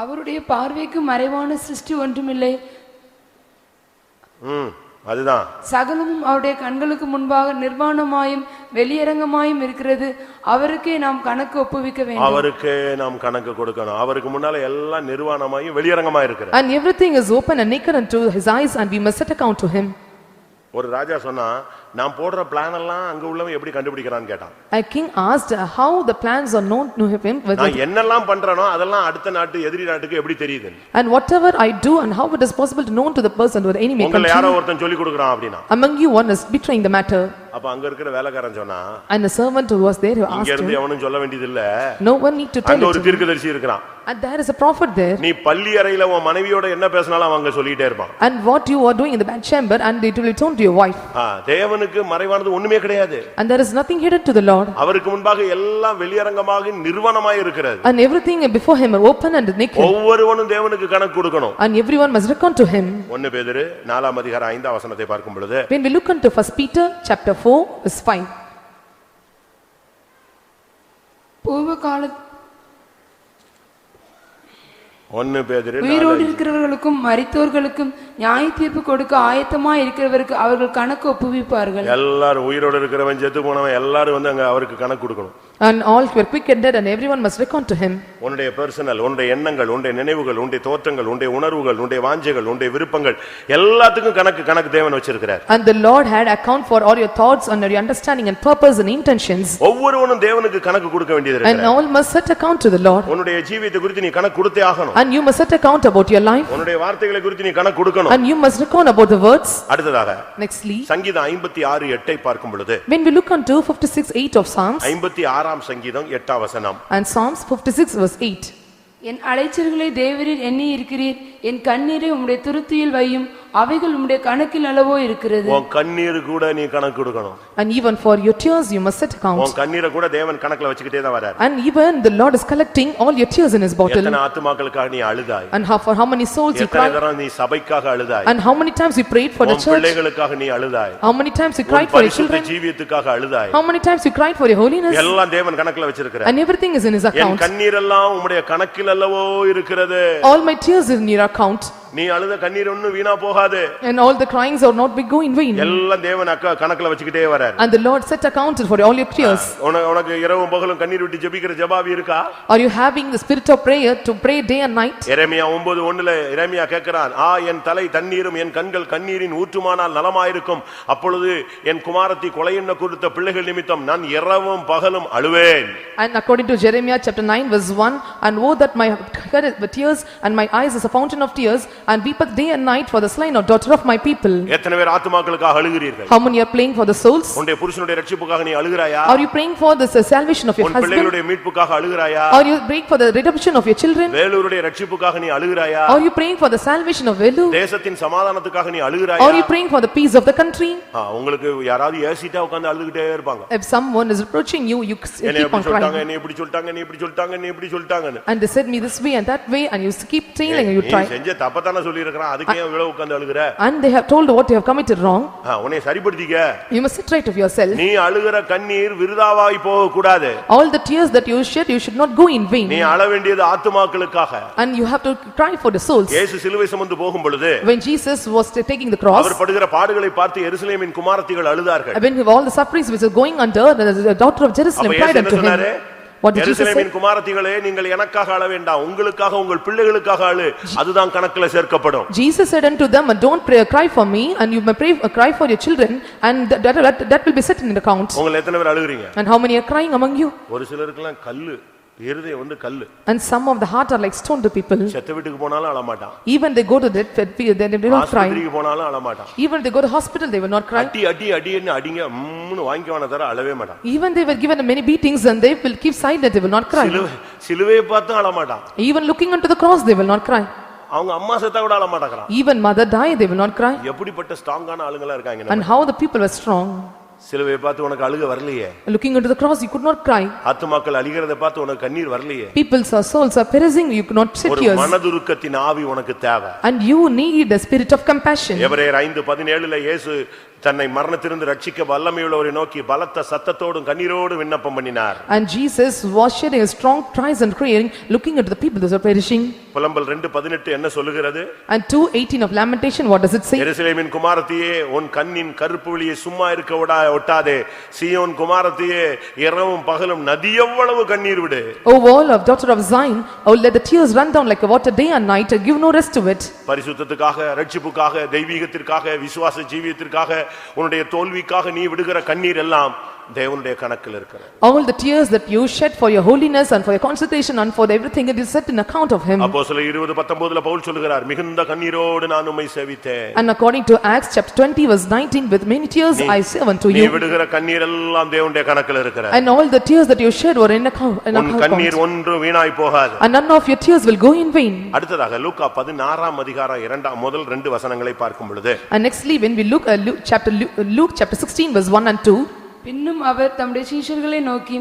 S4: அவருடைய பார்வைக்கு மறைவான சிருஷ்டி ஒன்றுமில்லை,
S1: அதுதான்
S4: சகலமும் அவருடைய கண்களுக்கு முன்பாக நிர்வாணமாயும் வெளியரங்கமாயும் இருக்கிறது, அவருக்கே நாம் கணக்கு ஒப்புவிக்க வேண்டும்.
S1: அவருக்கே நாம் கணக்கு கொடுக்கணும். அவருக்கு முன்னால எல்லாம் நிர்வாணமாயும் வெளியரங்கமா இருக்கிறது.
S2: and everything is open and naked unto his eyes, and we must set account to him.
S1: ஒரு ராஜா சொன்னா, நான் போடுற பிளான் எல்லாம் அங்க உள்ளவன் எப்படி கண்டுபிடிக்கறான்னு கேட்டான்.
S2: A king asked how the plans are known to him,
S1: நான் என்னெல்லாம் பண்றேனோ அதெல்லாம் அடுத்த நாட்டு எதிரி நாட்டுக்கு எப்படி தெரியுது?
S2: and whatever I do and how it is possible to known to the person or enemy country.
S1: உங்களை யாரோ ஒருத்தன் சொல்லி கொடுக்கறான் அப்படினா,
S2: among you one is betraying the matter.
S1: அப்ப அங்க இருக்கிற வேலைக்காரன் சொன்னா,
S2: and the servant who was there who asked
S1: இங்க இருந்து
S2: him,
S1: அவனும் சொல்ல வேண்டியது இல்ல,
S2: no one need to tell
S1: அங்க
S2: it
S1: ஒரு
S2: to him.
S1: தீர்க்கதரிசி இருக்கான்,
S2: and there is a prophet there,
S1: நீ பள்ளி அறையில உன் மனைவியோட என்ன பேசினாலும் அவங்க சொல்லிட்டே இருப்பான்.
S2: and what you are doing in the bed chamber and it will be told to your wife.
S1: தேவன் தேவனுக்கு மறைவானது ஒண்ணுமே கிடையாது.
S2: And there is nothing hidden to the Lord.
S1: அவருக்கு முன்பாக எல்லாம் வெளியரங்கமாக நிர்வாணமாய் இருக்கிறது.
S2: And everything before him are open and naked.
S1: ஒவ்வொருவனும் தேவனுக்கு கணக்கு கொடுக்கணும்.
S2: And everyone must reckon to him.
S1: 1 பேதுரு 4 அதிகாரம் 5 வசனத்தை பார்க்கும் பொழுது,
S2: When we look into 1 Peter chapter 4 verse 5.
S4: பூர்வ கால
S1: 1 பேதுரு
S4: உயிரோடு இருக்கிறவர்களுக்கும் மரித்தோர்களுக்கும் நியாய தீர்ப்பு கொடுக்க ஆயத்தமாய் இருக்கிறவருக்கு அவர்கள் கணக்கு ஒப்புவிப்பார்கள்.
S1: எல்லாரும் உயிரோடு இருக்கிறவன் செத்து போனவன் எல்லாரும் வந்து அங்க அவருக்கு கணக்கு கொடுக்கணும்.
S2: And all were quick and dead, and everyone must reckon to him.
S1: உன்னுடைய பர்சனல், உன்னுடைய எண்ணங்கள், உன்னுடைய நினைவுகள், உன்னுடைய தோற்றங்கள், உன்னுடைய உணர்வுகள், உன்னுடைய வாஞ்சைகள், உன்னுடைய விருப்பங்கள் எல்லாத்துக்கும் கணக்கு தேவன் வச்சிருக்கிறார்.
S2: And the Lord had account for all your thoughts and your understanding and purpose and intentions.
S1: ஒவ்வொருவனும் தேவனுக்கு கணக்கு கொடுக்க வேண்டியது இருக்கு.
S2: And all must set account to the Lord.
S1: உன்னுடைய ஜீவியத்தை குறித்து நீ கணக்கு கொடுத்தே ஆகணும்.
S2: And you must set account about your life.
S1: உன்னுடைய வார்த்தைகளை குறித்து நீ கணக்கு கொடுக்கணும்.
S2: And you must reckon about the words.
S1: அடுத்ததாக
S2: Nextly,
S1: சங்கீதம் 56:8 பார்க்கும் பொழுது,
S2: when we look unto 56:8 of Psalms,
S1: 56ஆம் சங்கீதம் 8ஆம் வசனம்.
S2: and Psalms 56 verse 8.
S4: என் அலைச்சல்களை தேவரீர் எண்ணி இருக்கிறீர், என் கண்ணீரை உம்முடைய துருத்தியில் வையும், அவைகள் உம்முடைய கணக்கில் அளவோ இருக்கிறது.
S1: உன் கண்ணீர் கூட நீ கணக்கு கொடுக்கணும்.
S2: And even for your tears you must set account.
S1: உன் கண்ணீரை கூட தேவன் கணக்குல வச்சிட்டே தான் வரார்.
S2: And even the Lord is collecting all your tears in his bottle.
S1: எத்தனை ஆத்துமாக்களுக்காக நீ அழுதாய்?
S2: And for how many souls you
S1: எத்தனை
S2: cried?
S1: தடவை நீ சபைக்காக அழுதாய்?
S2: And how many times you prayed for the
S1: உன்
S2: church?
S1: பிள்ளைகளுக்காக நீ அழுதாய்?
S2: How many times you cried
S1: உன்
S2: for your
S1: பரிசுத்த
S2: children?
S1: ஜீவியத்துக்காக அழுதாய்?
S2: How many times you cried for your holiness?
S1: எல்லாம் தேவன் கணக்குல வச்சிருக்கிறார்.
S2: And everything is in his
S1: N
S2: account.
S1: கண்ணீர் எல்லாம் உம்முடைய கணக்கில் அல்லவோ இருக்கிறது.
S2: All my tears is in your account.
S1: நீ அழுத கண்ணீர் ஒண்ணும் வீணா போகாது.
S2: And all the cryings are not be go in vain.
S1: எல்லாம் தேவன் கணக்குல வச்சிட்டே வரார்.
S2: And the Lord set account for all your tears.
S1: உனக்கு இரவும் பகலும் கண்ணீர் விட்டு ஜெபிக்கிற ஜெபாவி இருக்கா?
S2: Are you having the spirit of prayer to pray day and night?
S1: எரேமியா 9:1 எரேமியா கேட்கிறான், என் தலை தண்ணீரும் என் கண்கள் கண்ணீரின் ஊற்றுமானால் நலமாயிருக்கும், அப்பொழுது என் குமாரத்தி கொலையுண்ண கொடுத்த பிள்ளைகள் நிமித்தம் நான் இரவும் பகலும் அழுவேன்.
S2: And according to Jeremiah chapter 9 verse 1, and woe that my head is with tears and my eyes is a fountain of tears, and weepeth day and night for the slain of daughter of my people.
S1: எத்தனை பேர் ஆத்துமாக்களுக்காக அழுகிறீர்கள்?
S2: How many are praying for the souls?
S1: உன்னுடைய புருஷனுடைய ரட்சிப்புக்காக நீ அழுகிறாயா?
S2: Are you praying for the salvation of your
S1: உன்
S2: husband?
S1: பிள்ளைகளுடைய மீட்புக்காக அழுகிறாயா?
S2: Are you praying for the redemption of your children?
S1: வேலூருடைய ரட்சிப்புக்காக நீ அழுகிறாயா?
S2: Are you praying for the salvation of Velu?
S1: தேசத்தின் சமாதானத்துக்காக நீ அழுகிறாயா?
S2: Are you praying for the peace of the country?
S1: உங்களுக்கு யாராவது ஏசிட்டா உட்கார்ந்து அழுதுகிட்டே இருப்பாங்க.
S2: If someone is reproaching you, you keep on crying.
S1: என்னை இப்படி சொல்லிட்டாங்க, நீ இப்படி சொல்லிட்டாங்க, நீ இப்படி சொல்லிட்டாங்கன்னு.
S2: And they said me this way and that way, and you keep telling and you try.
S1: நீ செஞ்ச தப்பத்தான சொல்லி இருக்கறான், அதுக்கு ஏன் இவ்வளவு உட்கார்ந்து அழுகுற?
S2: And they have told what you have committed wrong.
S1: உன்னை சரிப்படுத்திக்க.
S2: You must sit right of yourself.
S1: நீ அழுகிற கண்ணீர் விருதாவாய் போக கூடாது.
S2: All the tears that you shed, you should not go in vain.
S1: நீ அழ வேண்டியது ஆத்துமாக்களுக்காக.
S2: And you have to cry for the souls.
S1: இயேசு சிலுவை சுமந்து போகும் பொழுது,
S2: When Jesus was taking the cross,
S1: அவர் படுகிற பாடுகளை பார்த்து எருசலேமின் குமாரத்திகள் அழுதார்கள்.
S2: when all the sufferings which are going under, the daughter of Jerusalem cried unto him. What did Jesus say?
S1: எருசலேமின் குமாரத்திகளே, நீங்கள் எனக்காக அழ வேண்டாம், உங்களுக்காக உங்கள் பிள்ளைகளுக்காக அழு, அதுதான் கணக்குல சேர்க்கப்படும்.
S2: Jesus said unto them, don't pray, cry for me, and you may pray, cry for your children, and that will be set in the account.
S1: உங்க எத்தனை பேர் அழுகுறீங்க?
S2: And how many are crying among you?
S1: ஒரு சிலருக்குலாம் கல்லு, இருதயம் வந்து கல்லு.
S2: And some of the heart are like stone to people.
S1: செத்த வீட்டுக்கு போனாலும் அழ மாட்டான்.
S2: Even they go to death, they will not cry.
S1: ஆஸ்பத்திரிக்கு போனாலும் அழ மாட்டான்.
S2: Even they go to hospital, they will not cry.
S1: அடின்னு அடிங்க ம்னு வாங்கிவான தர அழவே மாட்டான்.
S2: Even they were given many beatings and they will keep silent, they will not cry.
S1: சிலுவையை பார்த்து அழ மாட்டான்.
S2: Even looking unto the cross, they will not cry.
S1: அவங்க அம்மா செத்தா கூட அழ மாட்டாங்கறான்.
S2: Even mother die, they will not cry.
S1: எப்படிப்பட்ட ஸ்ட்ராங்கான ஆளுங்களா இருக்காங்க.
S2: And how the people were strong.
S1: சிலுவையை பார்த்து உனக்கு அழுக வரலையே.
S2: Looking into the cross, you could not cry.
S1: ஆத்துமாக்கள் அழுகிறத பார்த்து உனக்கு கண்ணீர் வரலையே.
S2: People's souls are perishing, you could not shed tears.
S1: ஒரு மனதுருக்கத்தின் ஆவி உனக்கு தேவை.
S2: And you need a spirit of compassion.
S1: எபிரேயர் 5:17 இயேசு தன்னை மரணத்திலிருந்து ரட்சிக்க வல்லமையுள்ளவரை நோக்கி பலத்த சத்தத்தோடும் கண்ணீரோடும் விண்ணப்பம் பண்ணினார்.
S2: And Jesus was shedding a strong cries and crying, looking into the people that are perishing.
S1: புலம்பல் 2:18 என்ன சொல்லுகிறது?
S2: And 2:18 of Lamentation, what does it say?
S1: எருசலேமின் குமாரத்தியே, உன் கண்ணின் கருப்பு விழியை சும்மா இருக்க ஒட்டாதே. சீயோன் குமாரத்தியே, இரவும் பகலும் நதி எவ்வளவு கண்ணீர் விடு.
S2: O wall of daughter of Zion, oh let the tears run down like a water day and night, and give no rest to it.
S1: பரிசுத்தத்துக்காக, ரட்சிப்புக்காக, தெய்வீகத்திற்காக, விசுவாச ஜீவியத்திற்காக, உன்னுடைய தோல்விக்காக நீ விடுகிற கண்ணீர் எல்லாம் தேவனுடைய கணக்கில் இருக்கிறது.
S2: All the tears that you shed for your holiness and for your consecration and for everything, it is set in account of him.
S1: அப்போஸ்தலர் 20:19 பவுல் சொல்கிறார், மிகுந்த கண்ணீரோடு நான் உம்மை சேவித்தேன்.
S2: And according to Acts chapter 20 verse 19, with many tears I say unto
S1: நீ
S2: you.
S1: விடுகிற கண்ணீர் எல்லாம் தேவனுடைய கணக்கில் இருக்கிறது.
S2: And all the tears that you shed were in account.
S1: உன் கண்ணீர் ஒன்று வீணாய் போகாது.
S2: And none of your tears will go in vain.
S1: அடுத்ததாக லூக்கா 16 அதிகாரம் முதல் 2 வசனங்களை பார்க்கும் பொழுது,
S2: And nextly when we look at Luke chapter 16 verse 1 and 2,
S4: பின்னும் அவர் தம்முடைய சீஷர்களை நோக்கி,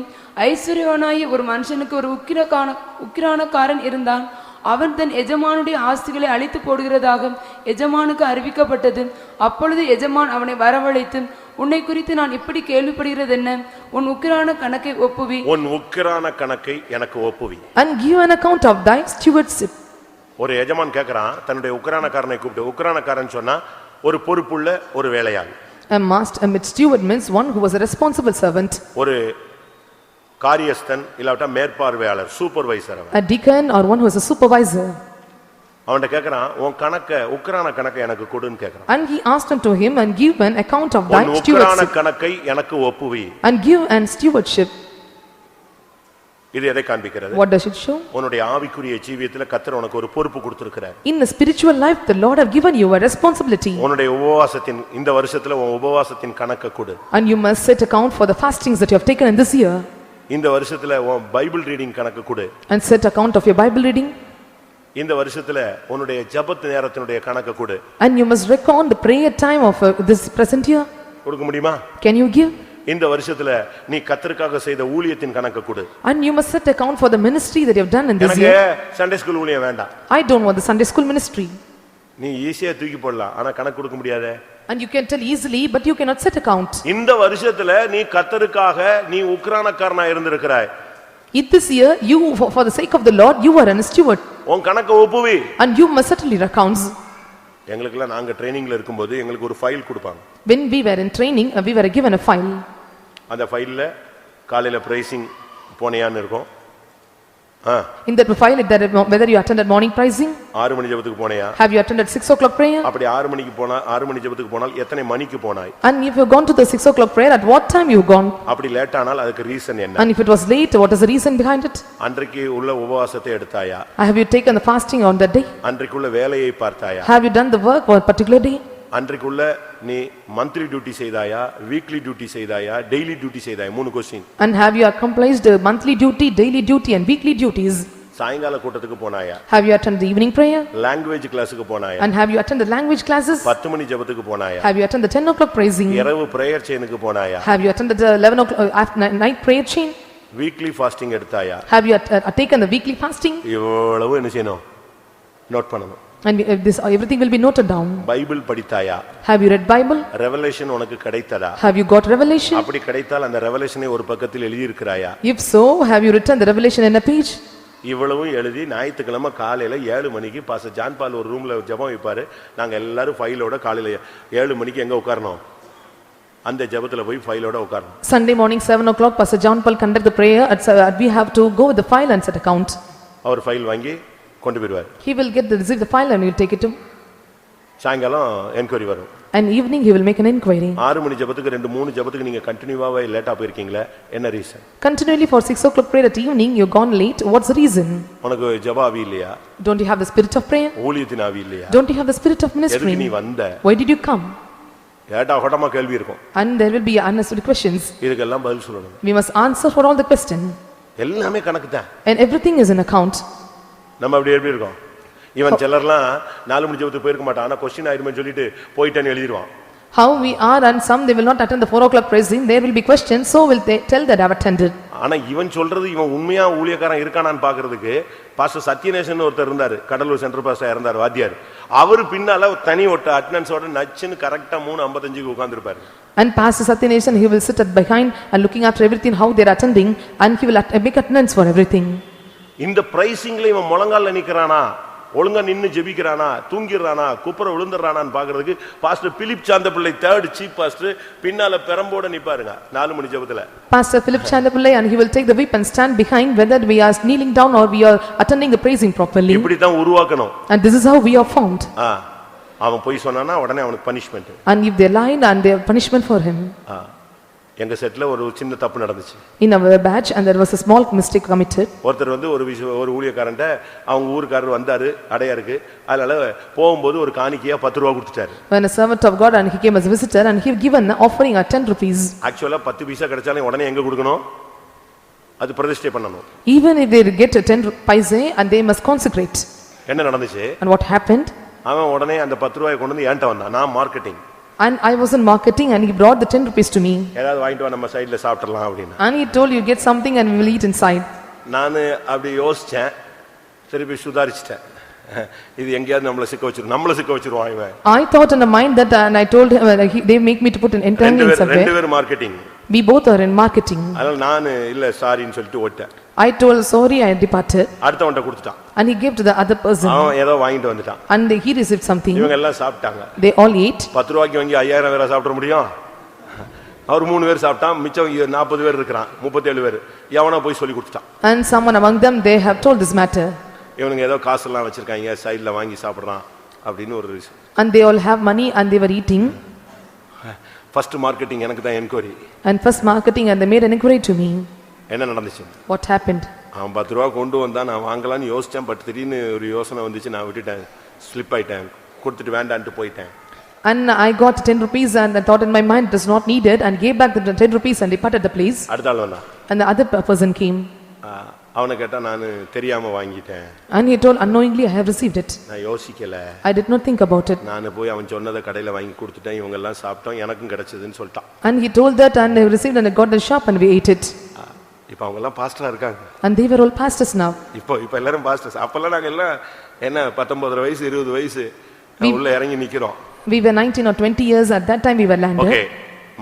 S4: ஐஸ்வர்யவானாய ஒரு மனுஷனுக்கு ஒரு உக்கிரானக்காரன் இருந்தான். அவன் தன் எஜமானுடைய ஆஸ்திகளை அழித்து போடுகிறதாக எஜமானுக்கு அறிவிக்கப்பட்டது. அப்பொழுது எஜமான் அவனை வரவழைத்து, உன்னை குறித்து நான் இப்படி கேள்விப்படுகிறது என்ன? உன் உக்கிரான கணக்கை ஒப்புவி.
S1: உன் உக்கிரான கணக்கை எனக்கு ஒப்புவி.
S2: And give an account of thy stewardship.
S1: ஒரு எஜமான் கேக்குறான் தன்னுடைய உக்கிரானக்காரனை கூப்பிட்டு. உக்கிரானக்காரன் சொன்னா ஒரு பொறுப்புள்ள ஒரு வேலையாள்.
S2: A master, a steward means one who was a responsible servant.
S1: ஒரு காரியஸ்தன் இல்லாட்டா மேற்பார்வையாளர், supervisor.
S2: A deacon or one who is a supervisor.
S1: அவன்கிட்ட கேக்குறான், உன் கணக்கை உக்கிரான கணக்கை எனக்கு கொடுன்னு கேக்குறான்.
S2: And he asked unto him, and give an account of thy
S1: உன் உக்கிரான
S2: stewardship.
S1: கணக்கை எனக்கு ஒப்புவி.
S2: And give an stewardship.
S1: இது எதை காண்பிக்கிறது?
S2: What does it show?
S1: உன்னுடைய ஆவிக்குரிய ஜீவியத்துல கர்த்தர் உனக்கு ஒரு பொறுப்பு கொடுத்திருக்கிறார்.
S2: In the spiritual life, the Lord have given you a responsibility.
S1: உன்னுடைய உபவாசத்தின் இந்த வருஷத்துல உன் உபவாசத்தின் கணக்கை கொடு.
S2: And you must set account for the fastings that you have taken in this year.
S1: இந்த வருஷத்துல உன் பைபிள் ரீடிங் கணக்கு கொடு.
S2: And set account of your Bible reading.
S1: இந்த வருஷத்துல உன்னுடைய ஜெபத்து நேரத்தினுடைய கணக்கு கொடு.
S2: And you must reckon the prayer time of this present year.
S1: கொடுக்க முடியுமா?
S2: Can you give?
S1: இந்த வருஷத்துல நீ கர்த்தருக்காக செய்த ஊழியத்தின் கணக்கு கொடு.
S2: And you must set account for the ministry that you have done in this
S1: எனக்கு
S2: year.
S1: சண்டே ஸ்கூல் ஊழியம் வேண்டாம்.
S2: I don't want the Sunday school ministry.
S1: நீ ஈஸியா தூக்கி போடலாம், ஆனா கணக்கு கொடுக்க முடியாதே.
S2: And you can tell easily, but you cannot set account.
S1: இந்த வருஷத்துல நீ கர்த்தருக்காக நீ உக்கிரானக்காரனா இருந்திருக்கிறாய்.
S2: In this year, you for the sake of the Lord, you are a steward.
S1: உன் கணக்கு ஒப்புவி.
S2: And you must certainly accounts.
S1: எங்களுக்கெல்லாம் நாங்க ட்ரெய்னிங்ல இருக்கும்போது எங்களுக்கு ஒரு ஃபைல் கொடுப்பாங்க.
S2: When we were in training, we were given a file.
S1: அந்த ஃபைல்ல காலையில பிரைசிங் போனியான்னு இருக்கும்.
S2: In that file, whether you attended morning praising,
S1: 6 மணி ஜெபத்துக்கு போனியா,
S2: have you attended 6 o'clock prayer,
S1: அப்படி 6 மணிக்கு போனா 6 மணி ஜெபத்துக்கு போனால் எத்தனை மணிக்கு போனாய்,
S2: and if you have gone to the 6 o'clock prayer, at what time you gone,
S1: அப்படி லேட் ஆனால் அதுக்கு ரீசன் என்ன,
S2: and if it was late, what is the reason behind it,
S1: அன்றைக்கு உள்ள உபவாசத்தை எடுத்தாயா,
S2: have you taken the fasting on that day,
S1: அன்றைக்குள்ள வேலையை பார்த்தாயா,
S2: have you done the work on a particular day,
S1: அன்றைக்குள்ள நீ மந்த்லி டியூட்டி செய்தாயா, weekly duty செய்தாயா, daily duty செய்தாயா, 3 question,
S2: and have you accomplished monthly duty, daily duty and weekly duties,
S1: சாயங்கால கூட்டத்துக்கு போனாயா,
S2: have you attended the evening prayer,
S1: language கிளாஸுக்கு போனாயா,
S2: and have you attended language classes,
S1: 10 மணி ஜெபத்துக்கு போனாயா,
S2: have you attended 10 o'clock praising,
S1: இரவு prayer செயினுக்கு போனாயா,
S2: have you attended the 11 o'clock night prayer chain,
S1: weekly fasting எடுத்தாயா,
S2: have you taken the weekly fasting,
S1: இவ்வளவு என்ன செய்யணும், நோட் பண்ணணும்,
S2: and this everything will be noted down,
S1: Bible படித்தாயா,
S2: have you read Bible,
S1: revelation உனக்கு கிடைத்ததா,
S2: have you got revelation,
S1: அப்படி கிடைத்தால் அந்த ரெவலேஷனை ஒரு பக்கத்தில் எழுதி இருக்கிறாயா,
S2: if so, have you written the revelation in a page,
S1: இவ்வளவும் எழுதி ஞாயிற்றுக்கிழமை காலையில 7 மணிக்கு பாஸ்டர் ஜான் பால் ஒரு ரூம்ல ஜெபம் வைப்பாரு, நாங்க எல்லாரும் ஃபைலோட காலையில 7 மணிக்கு எங்க உட்காரணும், அந்த ஜெபத்துல போய் ஃபைலோட உட்காரணும்.
S2: Sunday morning 7 o'clock Pastor John Paul conduct the prayer at we have to go with the file and set account,
S1: அவர் ஃபைல் வாங்கி கொண்டு போயிடுவார்.
S2: he will receive the file and he will take it to,
S1: சாயங்காலம் enquiry வரும்,
S2: and evening he will make an inquiry,
S1: 6 மணி ஜெபத்துக்கு 2-3 ஜெபத்துக்கு நீங்க கண்டினியூவாவே லேட்டா போயிருக்கீங்களே, என்ன reason,
S2: continually for 6 o'clock prayer at evening you gone late, what's the reason,
S1: உனக்கு ஜெப ஆவி இல்லையா,
S2: don't you have the spirit of prayer,
S1: ஊழியத்தின் ஆவி இல்லையா,
S2: don't you have the spirit of
S1: எதுக்கு நீ
S2: ministry,
S1: வந்த,
S2: why did you come,
S1: ஏட்டா ஹோட்டமா கேள்வி இருக்கும்,
S2: and there will be unnecessary questions,
S1: இதுக்கெல்லாம் பதில் சொல்லணும்.
S2: we must answer for all the question,
S1: எல்லாமே கணக்கு தான்,
S2: and everything is in account.
S1: நம்ம அப்படி எப்படி இருக்கோம், இவன் சிலர்லாம் 4 மணி ஜெபத்துக்கு போயிருக்க மாட்டான், ஆனா கொஸ்டின் ஆயிருமே சொல்லிட்டு போயிட்டேன்னு எழுதிடுவான்.
S2: How we are, and some they will not attend the 4 o'clock praising, there will be questions, so will they tell that I have attended.
S1: ஆனா இவன் சொல்றது இவன் உண்மையா ஊழியக்காரன் இருக்கானான்னு பாக்குறதுக்கு பாஸ்டர் சத்யநேசன் ஒருத்தர் இருந்தாரு, கடலூர் சென்ட்ரல் பாஸ்டர் இருந்தார் வாத்தியார், அவரு பின்னால தனி ஒட்ட அட்டெண்டன்ஸோட நச்சுன்னு கரெக்டா 3:55 உட்கார்ந்திருப்பாரு.
S2: And Pastor Satyanation, he will sit at behind and looking after everything how they are attending, and he will make attendance for everything.
S1: இந்த பிரைசிங்ல இவன் முழங்கால்ல நிக்கிறானா, ஒழுங்கா நின்னு ஜெபிக்கிறானா, தூங்கிடுறானா, குப்புற விழுந்துறானான்னு பாக்குறதுக்கு pastor Philip Santhapillai 3rd chief pastor பின்னால பெரம்போட நிப்பாருங்க 4 மணி ஜெபத்துல.
S2: Pastor Philip Chandapillai, and he will take the whip and stand behind whether we are kneeling down or we are attending the praising properly.
S1: இப்படி தான் உருவாக்கணும்.
S2: And this is how we are formed.
S1: அவன் போய் சொன்னானா உடனே அவனுக்கு punishment.
S2: And if they lied, and they have punishment for him.
S1: எங்க செட்ல ஒரு சின்ன தப்பு நடந்துச்சு.
S2: In our batch and there was a small mistake committed.
S1: ஒருத்தர் வந்து ஒரு ஊழியக்காரன்ட்ட அவங்க ஊர்க்காரர் வந்தாரு அடையாருக்கு. அதனால போகும்போது ஒரு காணிக்கையா 10 ரூபாய் கொடுத்துட்டாரு.
S2: When a servant of God and he came as a visitor and he given an offering at 10 rupees.
S1: ஆக்சுவலா 10 பைசா கிடைச்சாலும் உடனே எங்க கொடுக்கணும்? அது பிரதிஷ்டை பண்ணணும்.
S2: Even if they get a 10 paise and they must consecrate.
S1: என்ன நடந்துச்சு?
S2: And what happened?
S1: அவன் உடனே அந்த 10 ரூபாயை கொண்டு வந்து என்கிட்ட வந்தான். நான் marketing.
S2: And I was in marketing and he brought the 10 rupees to me.
S1: ஏதாவது வாங்கிட்டு வா நம்ம சைடுல சாப்பிடலாம் அப்படினா.
S2: And he told you get something and we will eat inside.
S1: நான் அப்படி யோசிச்சேன். திருப்பி சுதாரிச்சிட்டேன். இது எங்கயாவது நம்மள சிக்க வச்சிருவான் இவன்.
S2: I thought in the mind that and I told him they make me to put an entangling somewhere.
S1: ரெண்டு பேர் marketing.
S2: We both are in marketing.
S1: அதனால நான் இல்ல சாரின்னு சொல்லிட்டு ஓட்டேன்.
S2: I told sorry I departed.
S1: அடுத்தவன்ட்ட கொடுத்துட்டான்.
S2: And he gave to the other person.
S1: அவன் ஏதோ வாங்கிட்டு வந்துட்டான்.
S2: And he received something.
S1: இவங்க எல்லாம் சாப்பிட்டாங்க.
S2: They all ate.
S1: 10 ரூபாய்க்கு வாங்கி 5000 பேரா சாப்பிட முடியும்? அவர் 3 பேர் சாப்பிட்டான். மிச்சம் 40 பேர் இருக்கான். 37 பேர். எவனோ போய் சொல்லி கொடுத்துட்டான்.
S2: And someone among them they have told this matter.
S1: இவனுங்க ஏதோ காசு எல்லாம் வச்சிருக்காங்க சைடுல வாங்கி சாப்பிடுறான் அப்படினு ஒரு reason.
S2: And they all have money and they were eating.
S1: First marketing எனக்கு தான் enquiry.
S2: And first marketing and they made an inquiry to me.
S1: என்ன நடந்துச்சு?
S2: What happened?
S1: அவன் 10 ரூபாய் கொண்டு வந்தா நான் வாங்கலாம்னு யோசிச்சேன். பட் திடீர்னு ஒரு யோசனை வந்துச்சு. நான் விட்டுட்டேன். ஸ்லிப் ஆயிட்டேன். கொடுத்துட்டு வேண்டாம்னு போயிட்டேன்.
S2: And I got 10 rupees and I thought in my mind it is not needed and gave back the 10 rupees and departed the place.
S1: அடுத்த ஆள் வந்தான்.
S2: And the other person came.
S1: அவனை கேட்டா நான் தெரியாம வாங்கிட்டேன்.
S2: And he told unknowingly I have received it.
S1: நான் யோசிக்கல.
S2: I did not think about it.
S1: நான் போய் அவன் சொன்னத கடையில வாங்கி கொடுத்துட்டேன். இவங்க எல்லாம் சாப்பிட்டோம். எனக்கும் கிடைச்சதுன்னு சொல்லிட்டான்.
S2: And he told that and I received and I got the shop and we ate it.
S1: இப்போ அவங்க எல்லாம் பாஸ்டரா இருக்காங்க.
S2: And they were all pastors now.
S1: இப்போ எல்லாரும் பாஸ்டர்ஸ். அப்பெல்லாம் நாங்க எல்லாம் என்ன 19 வயசு 20 வயசு உள்ள இறங்கி நிக்கிறோம்.
S2: We were 19 or 20 years at that time we were landed.
S1: Okay.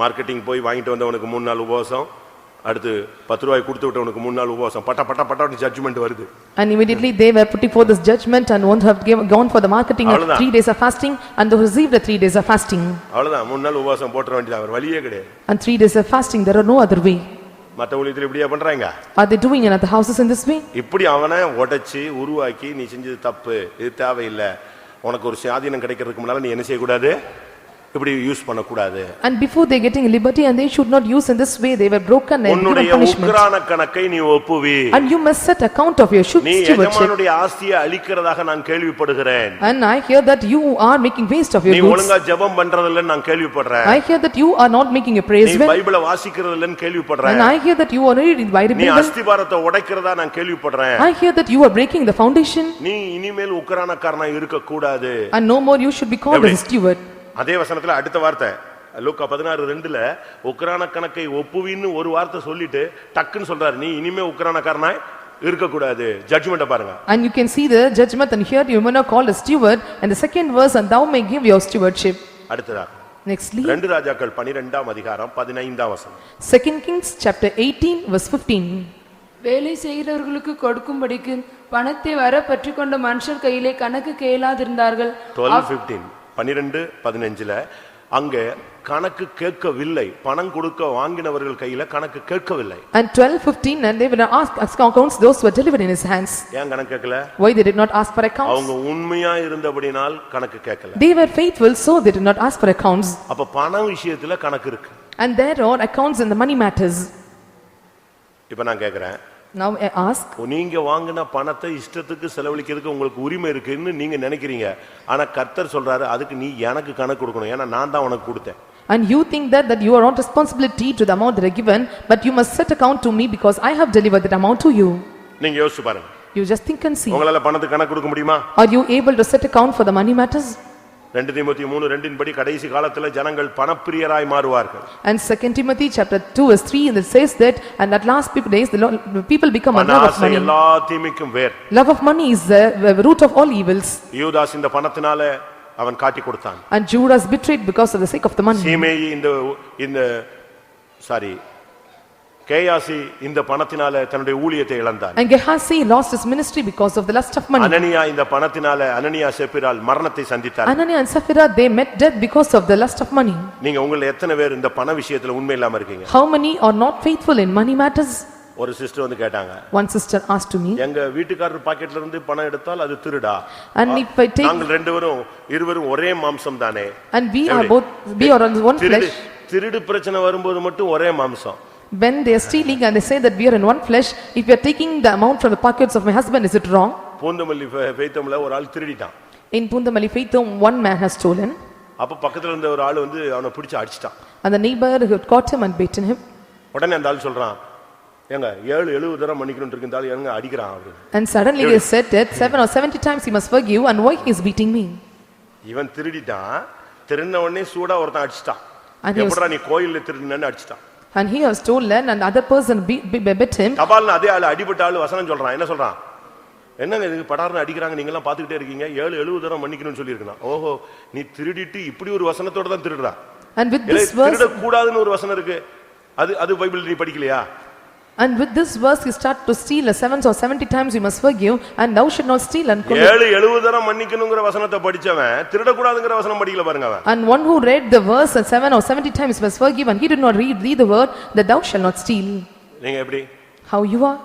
S1: Marketing போய் வாங்கிட்டு வந்தவனுக்கு 3 நாள் உபவாசம். அடுத்து 10 ரூபாய் கொடுத்து விட்டவனுக்கு 3 நாள் உபவாசம். பட்ட ஜட்ஜ்மென்ட் வருது.
S2: And immediately they were putting forth this judgment and won't have gone for the marketing of 3 days of fasting and they received the 3 days of fasting.
S1: அவ்வளவுதான். 3 நாள் உபவாசம் போட்ற வேண்டியது அவர் வழியே கிடையாது.
S2: And 3 days of fasting there are no other way.
S1: மத்த ஊழியத்துல இப்படியே பண்றாங்க.
S2: Are they doing in other houses in this way?
S1: இப்படி அவனை உடைச்சு உருவாக்கி நீ செஞ்சது தப்பு. இது தேவையில்லை. உனக்கு ஒரு சுயாதீனம் கிடைக்கிறதுக்கு முன்னால நீ என்ன செய்ய கூடாது? இப்படி யூஸ் பண்ண கூடாது.
S2: And before they getting liberty and they should not use in this way they were broken and given punishment.
S1: உக்கிரான கணக்கை நீ ஒப்புவி.
S2: And you must set account of your stewardship.
S1: நீ எஜமானுடைய ஆஸ்தியை அழிக்கிறதாக நான் கேள்விப்படுகிறேன்.
S2: And I hear that you are making waste of your goods.
S1: நீ ஒழுங்கா ஜெபம் பண்றது இல்லன்னு நான் கேள்விப்படுறேன்.
S2: I hear that you are not making a praise well.
S1: நீ பைபிளை வாசிக்கிறது இல்லன்னு கேள்விப்படுறேன்.
S2: And I hear that you are reading the Bible.
S1: நீ அஸ்திபாரத்தை உடைக்கிறதா நான் கேள்விப்படுறேன்.
S2: I hear that you are breaking the foundation.
S1: நீ இனிமேல் உக்கிரானக்காரனா இருக்க கூடாது.
S2: And no more you should be called as a steward.
S1: அதே வசனத்துல அடுத்த வார்த்தை லூக்கா 16:2ல உக்கிரான கணக்கை ஒப்புவின்னு ஒரு வார்த்தை சொல்லிட்டு டக்குன்னு சொல்றாரு நீ இனிமே உக்கிரானக்காரனாய் இருக்க கூடாது. ஜட்ஜ்மென்ட் பாருங்க.
S2: And you can see the judgment and here you are not called a steward and the second verse and thou may give your stewardship.
S1: அடுத்ததா
S2: Nextly
S1: 2 ராஜாக்கள் 12ஆம் அதிகாரம் 15ஆம் வசனம்.
S2: 2 Kings chapter 18 verse 15.
S4: வேலை செய்கிறவர்களுக்கு கொடுக்கும்படிக்கு பணத்தை வர பற்றிக்கொண்ட மனுஷர் கையிலே கணக்கு கேளாதிருந்தார்கள்.
S1: 12:15 அங்கே கணக்கு கேட்கவில்லை. பணம் கொடுக்க வாங்கினவர்கள் கையில கணக்கு கேட்கவில்லை.
S2: And 12:15 and they were asked accounts those were delivered in his hands.
S1: ஏன் கணக்கு கேட்கல?
S2: Why they did not ask for accounts?
S1: அவங்க உண்மையா இருந்தபடியால் கணக்கு கேட்கல.
S2: They were faithful so they did not ask for accounts.
S1: அப்ப பண விஷயத்துல கணக்கு இருக்கு.
S2: And there are accounts in the money matters.
S1: இப்ப நான் கேக்குறேன்.
S2: Now I ask.
S1: நீங்க வாங்கின பணத்தை இஷ்டத்துக்கு செலவழிக்கிறதுக்கு உங்களுக்கு உரிமை இருக்குன்னு நீங்க நினைக்கிறீங்க. ஆனா கர்த்தர் சொல்றாரு அதுக்கு நீ எனக்கு கணக்கு கொடுக்கணும். ஏன்னா நான் தான் உனக்கு கொடுத்தேன்.
S2: And you think that you are not responsibility to the amount that are given, but you must set account to me because I have delivered that amount to you.
S1: நீங்க யோசிச்சு பாருங்க.
S2: You just think and see.
S1: உங்களால பணத்துக்கு கணக்கு கொடுக்க முடியுமா?
S2: Are you able to set account for the money matters?
S1: 2 தீமோத்தேயு 3:2 படி கடைசி காலத்துல ஜனங்கள் பணப்பிரியராய் மாறுவார்கள்.
S2: And 2 Timothy chapter 2 verse 3 and it says that and at last days the people become a love of money.
S1: எல்லா தீமைக்கும் வேர்.
S2: Love of money is the root of all evils.
S1: யூதாஸ் இந்த பணத்தினால அவன் காட்டி கொடுத்தான்.
S2: And Judas betrayed because of the sake of the money.
S1: சீமேயி இந்த கேயாசி இந்த பணத்தினால தன்னுடைய ஊழியத்தை இழந்தான்.
S2: And Gehazi lost his ministry because of the lust of money.
S1: அனனியா இந்த பணத்தினால அனனியா செப்பிரால் மரணத்தை சந்தித்தார்.
S2: Ananias and Sapphira they met death because of the lust of money.
S1: நீங்க உங்கள எத்தனை பேர் இந்த பண விஷயத்துல உண்மை இல்லாம இருக்கீங்க?
S2: How many are not faithful in money matters?
S1: ஒரு சிஸ்டர் வந்து கேட்டாங்க.
S2: One sister asked to me.
S1: எங்க வீட்டுக்காரர் பாக்கெட்ல இருந்து பணம் எடுத்தால் அது Thiruda?
S2: And if I take
S1: நாங்கள் இருவரும் ஒரே மாம்சம் தானே.
S2: And we are on one flesh.
S1: திருடு பிரச்சனை வரும்போது மட்டும் ஒரே மாம்சம்.
S2: When they are stealing and they say that we are in one flesh, if you are taking the amount from the pockets of my husband, is it wrong?
S1: Poonamallee பெய்த்தம்ல ஒரு ஆள் திருடிட்டான்.
S2: In Pundamalli Faitham, one man has stolen.
S1: அப்ப பக்கத்துல இருந்த ஒரு ஆள் வந்து அவனை பிடிச்சு அடிச்சிட்டான்.
S2: And the neighbor had caught him and beaten him.
S1: உடனே அந்த ஆள் சொல்றான், ஏங்க 7-70 தடவை மன்னிக்கணும்னு இருந்தாலும் ஏங்க அடிக்கிறான் அவரு.
S2: And suddenly he said that 7 or 70 times he must forgive, and why he is beating me?
S1: இவன் திருடிட்டான், திருடின உடனே சூடா ஒருத்தன் அடிச்சிட்டான்.
S2: And he was-
S1: எப்படா நீ கோயில்ல திருடினன்னு அடிச்சிட்டான்.
S2: And he has stolen and other person beat him.
S1: தபால்னு அதே ஆள் அடிபட்ட ஆள் வசனம் சொல்றான். என்ன சொல்றான்? என்னங்க இதுக்கு படார்னு அடிக்கிறாங்க, நீங்க எல்லாம் பாத்துக்கிட்டே இருக்கீங்க, 7-70 தடவை மன்னிக்கணும்னு சொல்லியிருக்கான். ஓஹோ, நீ திருடிட்டு இப்படி ஒரு வசனத்தோட தான் திருடுறா.
S2: And with this verse,
S1: திருட கூடாதுன்னு ஒரு வசனம் இருக்கு. அது பைபிள் நீ படிக்கலையா?
S2: and with this verse he start to steal 7 or 70 times you must forgive, and thou should not steal and commit.
S1: 7-70 தடவை மன்னிக்கணும்ங்கற வசனத்தை படிச்சவன் திருட கூடாதுங்கற வசனம் படிக்கல பாருங்க அவன்.
S2: And one who read the verse 7 or 70 times must forgive, and he did not read the word that thou shall not steal.
S1: நீங்க எப்படி?
S2: How you are?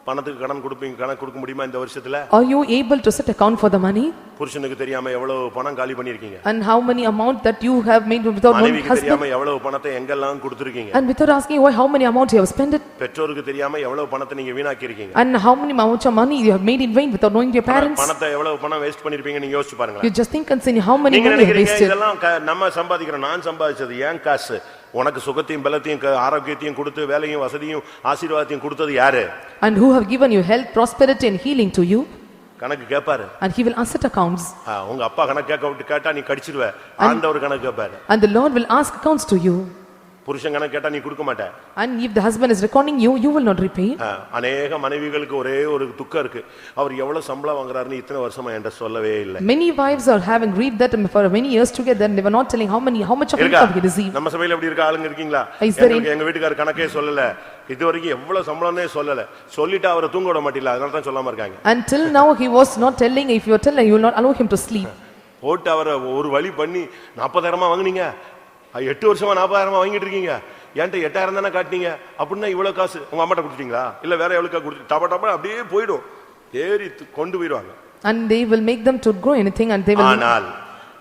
S1: பணத்துக்கு கடன் கொடுக்க முடியுமா இந்த வருஷத்துல?
S2: Are you able to set account for the money?
S1: புருஷனுக்கு தெரியாம எவ்வளவு பணம் காலி பண்ணிருக்கீங்க?
S2: And how many amount that you have made without knowing
S1: மனைவிக்கு
S2: husband?
S1: தெரியாம எவ்வளவு பணத்தை எங்கெல்லாம் கொடுத்திருக்கீங்க?
S2: And without asking why, how many amount you have spent it?
S1: பெற்றோருக்கு தெரியாம எவ்வளவு பணத்தை நீங்க வீணாக்கி இருக்கீங்க?
S2: And how many amount of money you have made in vain without knowing your parents?
S1: பணத்தை எவ்வளவு பணம் வேஸ்ட் பண்ணிருப்பீங்க நீங்க யோசிச்சு பாருங்க.
S2: You just think and see how many
S1: நீங்க
S2: money you have
S1: நினைக்கிறீங்க
S2: wasted.
S1: இதெல்லாம் நம்ம சம்பாதிக்கிறோம், நான் சம்பாதிச்சது ஏன் காசு? உனக்கு சுகத்தையும் பலத்தையும் ஆரோக்கியத்தையும் கொடுத்து வேலையும் வசதியும் ஆசீர்வாதத்தையும் கொடுத்தது யாரு?
S2: And who have given you health, prosperity and healing to you?
S1: கணக்கு கேட்பாரு.
S2: And he will answer accounts.
S1: உங்க அப்பா கணக்கு கேட்டா நீ கடிச்சிடுவ. ஆண்டவர் கணக்கு கேட்பாரு.
S2: And the Lord will ask accounts to you.
S1: புருஷன் கணக்கு கேட்டா நீ கொடுக்க மாட்ட.
S2: And if the husband is reckoning you, you will not repay.
S1: அநேக மனைவிகளுக்கு ஒரே ஒரு துக்கம் இருக்கு, அவர் எவ்வளவு சம்பளம் வாங்குறாருன்னு இத்தனை வருஷமா என்கிட்ட சொல்லவே இல்லை.
S2: Many wives are having read that for many years together, and they were not telling how much of income he received.
S1: நம்ம சபையில எப்படி இருக்க ஆளுங்க இருக்கீங்களா? எங்க வீட்டுக்காரர் கணக்கே சொல்லல, இதுவரைக்கும் எவ்வளவு சம்பளம்னே சொல்லல, சொல்லிட்டு அவரை தூங்க விட மாட்டீங்களா, அதனால தான் சொல்லாம இருக்காங்க.
S2: Until now he was not telling. If you are telling, you will not allow him to sleep.
S1: போட்டு அவரை ஒரு வழி பண்ணி 40,000 வாங்குனீங்க, 8 வருஷமா 40,000 வாங்கிட்டு இருக்கீங்க, என்கிட்ட 8,000 தானே காட்டினீங்க, அப்படின்னா இவ்வளவு காசு உங்க அம்மாட்ட கொடுத்துட்டீங்களா இல்ல வேற எவ்வளவு கொடுத்து டபா அப்படியே போயிடும், ஏறி கொண்டு போயிடுவாங்க.
S2: And they will make them to grow anything, and they will.
S1: ஆனால்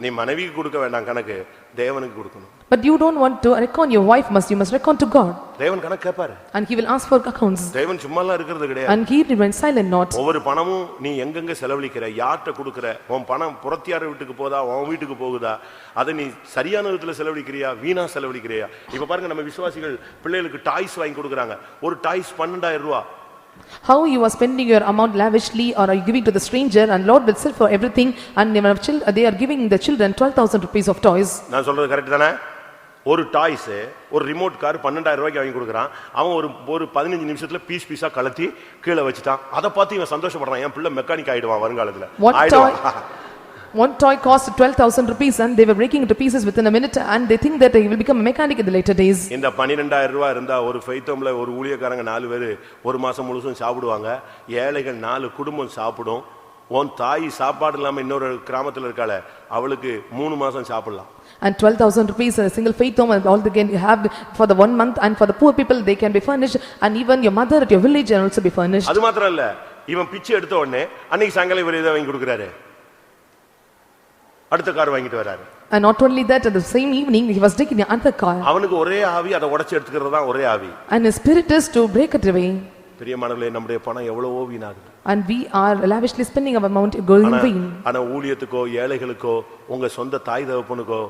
S1: நீ மனைவிக்கு கொடுக்க வேண்டாம் கணக்கு, தேவனுக்கு கொடுக்கணும்.
S2: But you don't want to reckon your wife, you must reckon to God.
S1: தேவன் கணக்கு கேட்பாரு.
S2: And he will ask for accounts.
S1: தேவன் சும்மாலாம் இருக்கிறது கிடையாது.
S2: And he remains silent not.
S1: ஒவ்வொரு பணமும் நீ எங்கெங்க செலவழிக்கிற, யார்கிட்ட கொடுக்கிற, உன் பணம் புறத்தியார் வீட்டுக்கு போதா உன் வீட்டுக்கு போகுதா, அதை நீ சரியான விதத்துல செலவழிக்கிறியா வீணா செலவழிக்கிறியா? இப்ப பாருங்க, நம்ம விசுவாசிகள் பிள்ளைகளுக்கு டாய்ஸ் வாங்கி கொடுக்குறாங்க, ஒரு டாய்ஸ் 12,000 ரூபாய்.
S2: How you are spending your amount lavishly, or are you giving to the stranger, and Lord will sell for everything, and they are giving the children 12,000 rupees of toys.
S1: நான் சொல்றது correct தானே? ஒரு toys, ஒரு remote car 12,000 ரூபாய்க்கு வாங்கி கொடுக்குறான், அவன் ஒரு 15 நிமிஷத்துல பீஸா கலத்தி கீழே வச்சுட்டான். அதை பார்த்து இவன் சந்தோஷப்படுறான், என் பிள்ளை மெக்கானிக் ஆயிடுவான் வருங்காலத்துல.
S2: One toy cost 12,000 rupees, and they were breaking into pieces within a minute, and they think that he will become a mechanic in the later days.
S1: இந்த 12,000 ரூபாய் இருந்தா ஒரு ஃபைத்தம்ல ஒரு ஊழியக்காரங்க 4 பேர் ஒரு மாசம் முழுசும் சாப்பிடுவாங்க, ஏழைகள் 4 குடும்பம் சாப்பிடும். உன் தாய் சாப்பாடு இல்லாம இன்னொரு கிராமத்துல இருக்காள, அவளுக்கு 3 மாசம் சாப்பிடலாம்.
S2: And 12,000 rupees a single faith home, and all they can have for the 1 month, and for the poor people they can be furnished, and even your mother at your village can also be furnished.
S1: அது மாத்திரம் இல்ல, இவன் பிச்சை எடுத்த உடனே அன்னைக்கு சாயங்காலம் இவர் இதை வாங்கி கொடுக்குறாரு, அடுத்த கார் வாங்கிட்டு வராரு.
S2: And not only that, at the same evening he was taking another car.
S1: அவனுக்கு ஒரே ஆவி, அதை உடைச்சு எடுத்துக்கிறது தான் ஒரே ஆவி.
S2: And his spirit is to break it away.
S1: பிரியமானவர்களே, நம்முடைய பணம் எவ்வளவோ வீணாகுது.
S2: And we are lavishly spending our amount going in vain.
S1: ஆனா ஊழியத்துக்கோ ஏழைகளுக்கோ உங்க சொந்த தாய் தகப்பனுக்கோ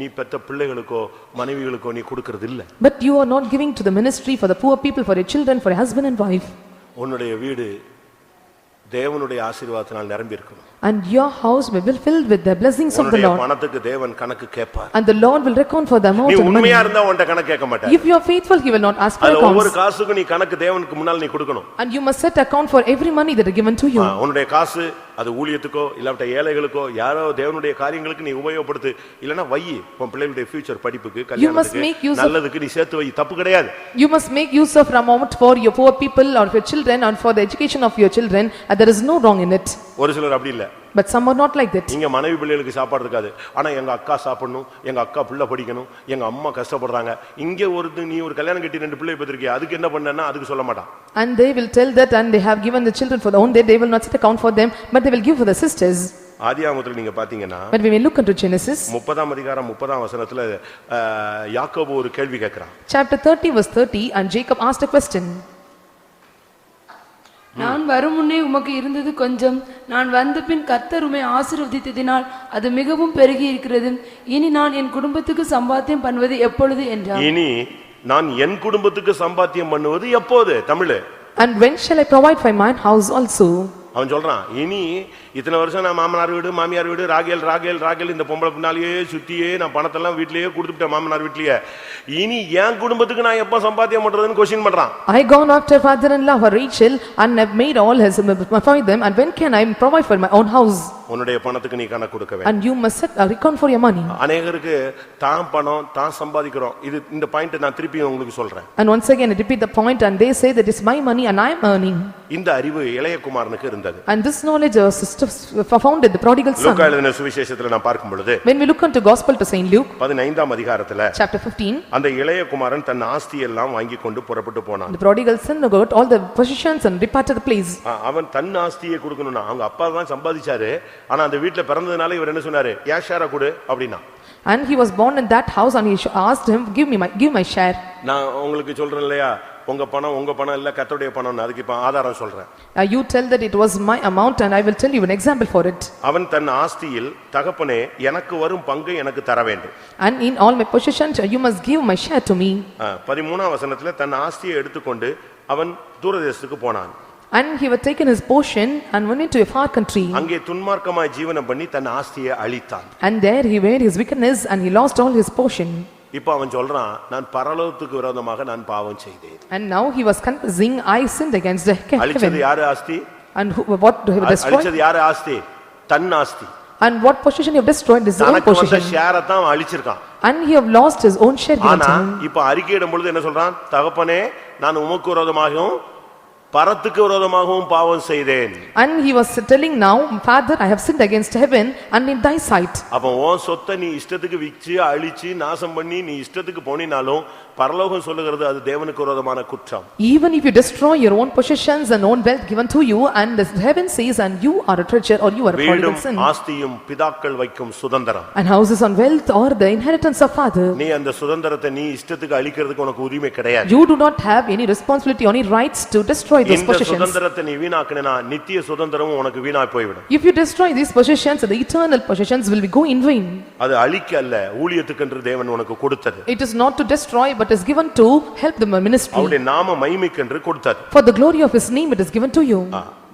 S1: நீ பெற்ற பிள்ளைகளுக்கோ மனைவிகளுக்கோ நீ கொடுக்கிறது இல்ல.
S2: But you are not giving to the ministry, for the poor people, for your children, for your husband and wife.
S1: உன்னுடைய வீடு தேவனுடைய ஆசீர்வாதத்தால் நிரம்பி இருக்கணும்.
S2: And your house will be filled with the blessings of the Lord.
S1: பணத்துக்கு தேவன் கணக்கு கேட்பார்.
S2: And the Lord will reckon for the amount of money.
S1: நீ உண்மையா இருந்தா உன்கிட்ட கணக்கு கேட்க மாட்டார்.
S2: If you are faithful, he will not ask for accounts.
S1: ஒவ்வொரு காசுக்கு நீ கணக்கு தேவனுக்கு முன்னால் நீ கொடுக்கணும்.
S2: And you must set account for every money that is given to you.
S1: உன்னுடைய காசு அது ஊழியத்துக்கோ இல்லாட்ட ஏழைகளுக்கோ யாரோ தேவனுடைய காரியங்களுக்கு நீ உபயோகப்படுத்து, இல்லனா வை உன் பிள்ளைகளுடைய ஃபியூச்சர் படிப்புக்கு கல்யாணத்துக்கு நல்லதுக்கு நீ சேர்த்து வை, தப்பு கிடையாது.
S2: You must make use of amount for your poor people or for your children and for the education of your children, and there is no wrong in it.
S1: ஒரு சிலர் அப்படி இல்ல.
S2: But some are not like that.
S1: இங்க மனைவி பிள்ளைகளுக்கு சாப்பாடு இருக்காது, ஆனா எங்க அக்கா சாப்பிடணும், எங்க அக்கா பிள்ளை படிக்கணும், எங்க அம்மா கஷ்டப்படுறாங்க. இங்க நீ ஒரு கல்யாணம் கட்டி 2 பிள்ளை பெற்றிருக்கிய, அதுக்கு என்ன பண்ணேன்னா அதுக்கு சொல்ல மாட்டான்.
S2: And they will tell that, and they have given the children for their own day, they will not set account for them, but they will give for the sisters.
S1: ஆதியாகமத்துல நீங்க பாத்தீங்கன்னா
S2: When we look into Genesis,
S1: 30ஆம் அதிகாரம் 30ஆம் வசனத்துல யாக்கோபு ஒரு கேள்வி கேட்கிறான்.
S2: chapter 30 verse 30, and Jacob asked a question.
S4: நான் வரும் முன்னே உமக்கு இருந்தது கொஞ்சம், நான் வந்த பின் கர்த்தர் உம்மை ஆசீர்வதித்ததினால் அது மிகவும் பெருகி இருக்கிறது. இனி நான் என் குடும்பத்துக்கு சம்பாத்தியம் பண்ணுவது எப்பொழுது என்றார்.
S1: இனி நான் என் குடும்பத்துக்கு சம்பாத்தியம் பண்ணுவது எப்போது? Tamil.
S2: And when shall I provide for mine house also?
S1: அவன் சொல்றான், இனி இத்தனை வருஷம் நான் மாமனார் வீடு மாமியார் வீடு ராகேல் ராகேல் ராகேல் இந்த பொம்பளை பின்னாலேயே சுத்தியே நான் பணத்தெல்லாம் வீட்லயே கொடுத்துட்டேன் மாமனார் வீட்லயே. இனி என் குடும்பத்துக்கு நான் எப்ப சம்பாத்தியம் பண்றதுன்னு கொஸ்டின் பண்றான்.
S2: I gone after father-in-law for Rachel and have made all his for them, and when can I provide for my own house?
S1: உன்னுடைய பணத்துக்கு நீ கணக்கு கொடுக்க வேண்டும்.
S2: And you must set a record for your money.
S1: அநேகருக்கு தான் பணம் தான் சம்பாதிக்கிறோம். இது இந்த பாயிண்ட் நான் திருப்பி உங்களுக்கு சொல்றேன்.
S2: And once again I repeat the point, and they say that it's my money and I am earning.
S1: இந்த அறிவு இளைய குமாரனுக்கு இருந்தது.
S2: And this knowledge sisters found in the prodigal son.
S1: லூக்கா எழுதின சுவிசேஷத்துல நான் பார்க்கும் பொழுது,
S2: When we look into gospel to Saint Luke
S1: 15ஆம் அதிகாரத்துல
S2: chapter 15,
S1: அந்த இளைய குமாரன் தன் ஆஸ்தி எல்லாம் வாங்கி கொண்டு புறப்பட்டு போனான்.
S2: the prodigal son got all the possessions and departed the place.
S1: அவன் தன் ஆஸ்தியை கொடுக்கணும்னா அவங்க அப்பா தான் சம்பாதிச்சாரு. ஆனா அந்த வீட்ல பிறந்ததுனால இவர் என்ன சொன்னாரு, என் ஷேரை கொடு அப்படினா.
S2: And he was born in that house, and he asked him, give my share.
S1: நான் உங்களுக்கு சொல்றேன் இல்லையா, உங்க பணம் இல்ல கர்த்தருடைய பணம். அதுக்கு இப்ப ஆதாரம் சொல்றேன்.
S2: You tell that it was my amount, and I will tell you an example for it.
S1: அவன் தன் ஆஸ்தியில் தகப்பனே எனக்கு வரும் பங்கை எனக்கு தர வேண்டும்.
S2: And in all my possessions you must give my share to me.
S1: 13ஆம் வசனத்துல தன் ஆஸ்தியை எடுத்துக்கொண்டு அவன் தூரதேசத்துக்கு போனான்.
S2: And he had taken his portion and went into a far country.
S1: அங்கே துன்மார்க்கமாய் ஜீவனம் பண்ணி தன் ஆஸ்தியை அழித்தான்.
S2: And there he made his wickedness, and he lost all his portion.
S1: இப்போ அவன் சொல்றான், நான் பரலோகத்துக்கு விரோதமாக நான் பாவம் செய்தேன்.
S2: And now he was confessing, I sinned against the
S1: அழிச்சது
S2: heaven.
S1: யாரு ஆஸ்தி?
S2: And what he destroyed?
S1: அழிச்சது யாரு ஆஸ்தி? தன் ஆஸ்தி.
S2: And what possession he have destroyed is his own
S1: தனக்கு வந்த
S2: possession.
S1: ஷேரை தான் அழிச்சிருக்கான்.
S2: And he have lost his own share given
S1: ஆனா
S2: to him.
S1: இப்போ அறிக்கையிடும் பொழுது என்ன சொல்றான், தகப்பனே நான் உமக்கு விரோதமாகவும் பரத்துக்கு விரோதமாகவும் பாவம் செய்தேன்.
S2: And he was telling now, Father, I have sinned against heaven and in thy sight.
S1: அப்ப உன் சொத்தை நீ இஷ்டத்துக்கு விற்று அழிச்சு நாசம் பண்ணி நீ இஷ்டத்துக்கு போனினாலும் பரலோகம் சொல்லுகிறது அது தேவனுக்கு விரோதமான குற்றம்.
S2: Even if you destroy your own possessions and own wealth given to you, and the heaven says, and you are a treasure or you are a prodigal son.
S1: ஆஸ்தியும் பிதாக்கள் வைக்கும் சுதந்திரம்.
S2: And houses and wealth or the inheritance of father.
S1: நீ அந்த சுதந்திரத்தை நீ இஷ்டத்துக்கு அழிக்கிறதுக்கு உனக்கு உரிமை கிடையாது.
S2: You do not have any responsibility or any rights to destroy those
S1: இந்த
S2: possessions.
S1: சுதந்திரத்தை நீ வீணாக்கினா நித்திய சுதந்திரமும் உனக்கு வீணாய் போய்விடும்.
S2: If you destroy these possessions, the eternal possessions will be go in vain.
S1: அது அழிக்க அல்ல, ஊழியத்துக்கென்று தேவன் உனக்கு கொடுத்தது.
S2: It is not to destroy, but is given to help the ministry.
S1: அவருடைய நாம மகிமைக்கென்று கொடுத்தது.
S2: For the glory of his name it is given to you.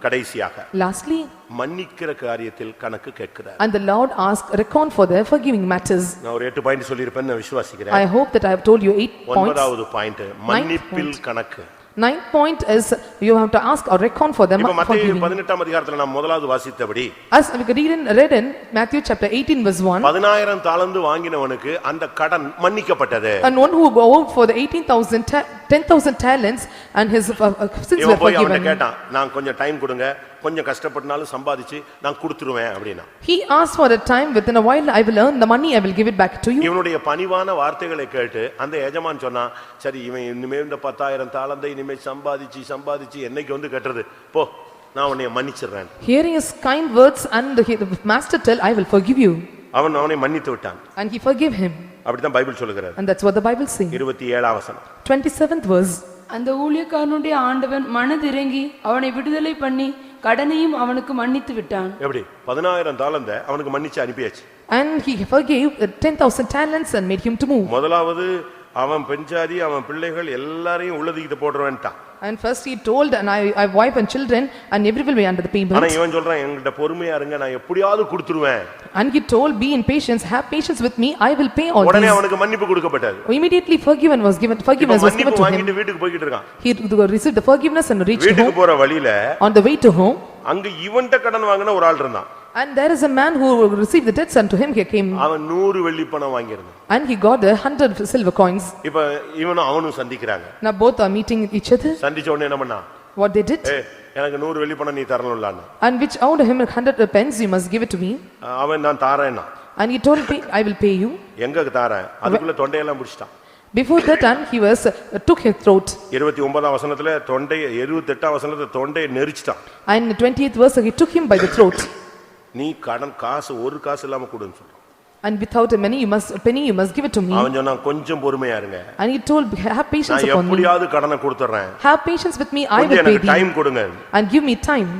S1: கடைசியாக
S2: Lastly,
S1: மன்னிக்கிற காரியத்தில் கணக்கு கேட்கிறார்.
S2: and the Lord asked reckon for the forgiving matters.
S1: நான் ஒரு 8 பாயிண்ட் சொல்லிருப்பேன்னு நான் விசுவாசிக்கிறேன்.
S2: I hope that I have told you 8 points.
S1: 9வது பாயிண்ட் மன்னிப்பில் கணக்கு.
S2: 9th point is you have to ask or reckon for them
S1: இப்ப மத்தேயு
S2: forgiving.
S1: 18ஆம் அதிகாரத்துல நாம் முதலாவது வாசித்தபடி
S2: As we read in Matthew chapter 18 verse 1,
S1: 10000 தாலந்து வாங்கினவனுக்கு அந்த கடன் மன்னிக்கப்பட்டது.
S2: and one who go out for the 10,000 talents and his sins were
S1: இவன் போய் அவன்கிட்ட
S2: forgiven.
S1: கேட்டான், நான் கொஞ்சம் டைம் கொடுங்க, கொஞ்சம் கஷ்டப்பட்டனாலும் சம்பாதிச்சு நான் கொடுத்துருவேன் அப்படினா.
S2: He asked for a time, within a while I will earn the money, I will give it back to you.
S1: இவனுடைய பணிவான வார்த்தைகளை கேட்டு அந்த எஜமான் சொன்னா, சரி இவன் இனிமே இந்த 10000 தாலந்தை இனிமே சம்பாதிச்சு என்னைக்கு வந்து கட்டுறது, போ நான் உன்னை மன்னிச்சிடுறேன்.
S2: Hearing his kind words, and the master tell, I will forgive you.
S1: அவனை மன்னித்து விட்டான்.
S2: And he forgave him.
S1: அப்படிதான் பைபிள் சொல்லுகிறது.
S2: And that's what the Bible says.
S1: 27ஆம் வசனம்.
S2: 27th verse.
S4: அந்த ஊழியக்காரனுடைய ஆண்டவன் மனதிறங்கி அவனை விடுதலை பண்ணி கடனையும் அவனுக்கு மன்னித்து விட்டான்.
S1: எப்படி 10000 தாலந்தை அவனுக்கு மன்னிச்சு அனுப்பியாச்சு.
S2: And he forgave 10,000 talents and made him to move.
S1: முதலாவது அவன் பெஞ்சாதி அவன் பிள்ளைகள் எல்லாரையும் உள்ளதுக்கு போடுறவன்ட்டான்.
S2: And first he told, and I wife and children and every will be under the payment.
S1: ஆனா இவன் சொல்றான், என்கிட்ட பொறுமையா இருங்க, நான் எப்படியாவது கொடுத்துருவேன்.
S2: And he told, be in patience, have patience with me, I will pay all
S1: உடனே
S2: these.
S1: அவனுக்கு மன்னிப்பு கொடுக்கப்பட்டது.
S2: Immediately forgiveness was given to him.
S1: வாங்கிட்டு வீட்டுக்கு போயிட்டு இருக்கான்.
S2: He received the forgiveness and reached
S1: வீட்டுக்கு
S2: home.
S1: போற வழியில
S2: On the way to home,
S1: அங்க இவன்ட்ட கடன் வாங்குன ஒரு ஆள் இருந்தான்.
S2: and there is a man who received the debts, and to him he came.
S1: அவன் 100 வெள்ளி பணம் வாங்கியிருந்தான்.
S2: And he got 100 silver coins.
S1: இப்ப இவனும் அவனும் சந்திக்கிறாங்க.
S2: Now both are meeting each other.
S1: சந்திச்ச உடனே என்ன பண்ணா?
S2: What they did?
S1: எனக்கு 100 வெள்ளி பணம் நீ தரணும்லான்னு.
S2: And which owed him 100 pence, you must give it to me.
S1: அவன் நான் தாரேன்னா.
S2: And he told me, I will pay you.
S1: எங்க தாரேன்? அதுக்குள்ள தொண்டையெல்லாம் பிடிச்சிட்டான்.
S2: Before that, and he was took his throat.
S1: 29ஆம் வசனத்துல தொண்டை 28ஆம் வசனத்துல தொண்டையை நெரிச்சிட்டான்.
S2: And in the 20th verse he took him by the throat.
S1: நீ கடன் காசு ஒரு காசு இல்லாம கொடுன்னு சொல்றான்.
S2: And without a penny you must give it to me.
S1: அவன் சொன்னான் கொஞ்சம் பொறுமையா இருங்க,
S2: And he told, have patience
S1: நான்
S2: upon me.
S1: எப்படியாவது கடனை கொடுத்துறேன்,
S2: Have patience with me, I will
S1: கொஞ்சம்
S2: pay
S1: எனக்கு
S2: thee.
S1: டைம் கொடுங்க.
S2: And give me time.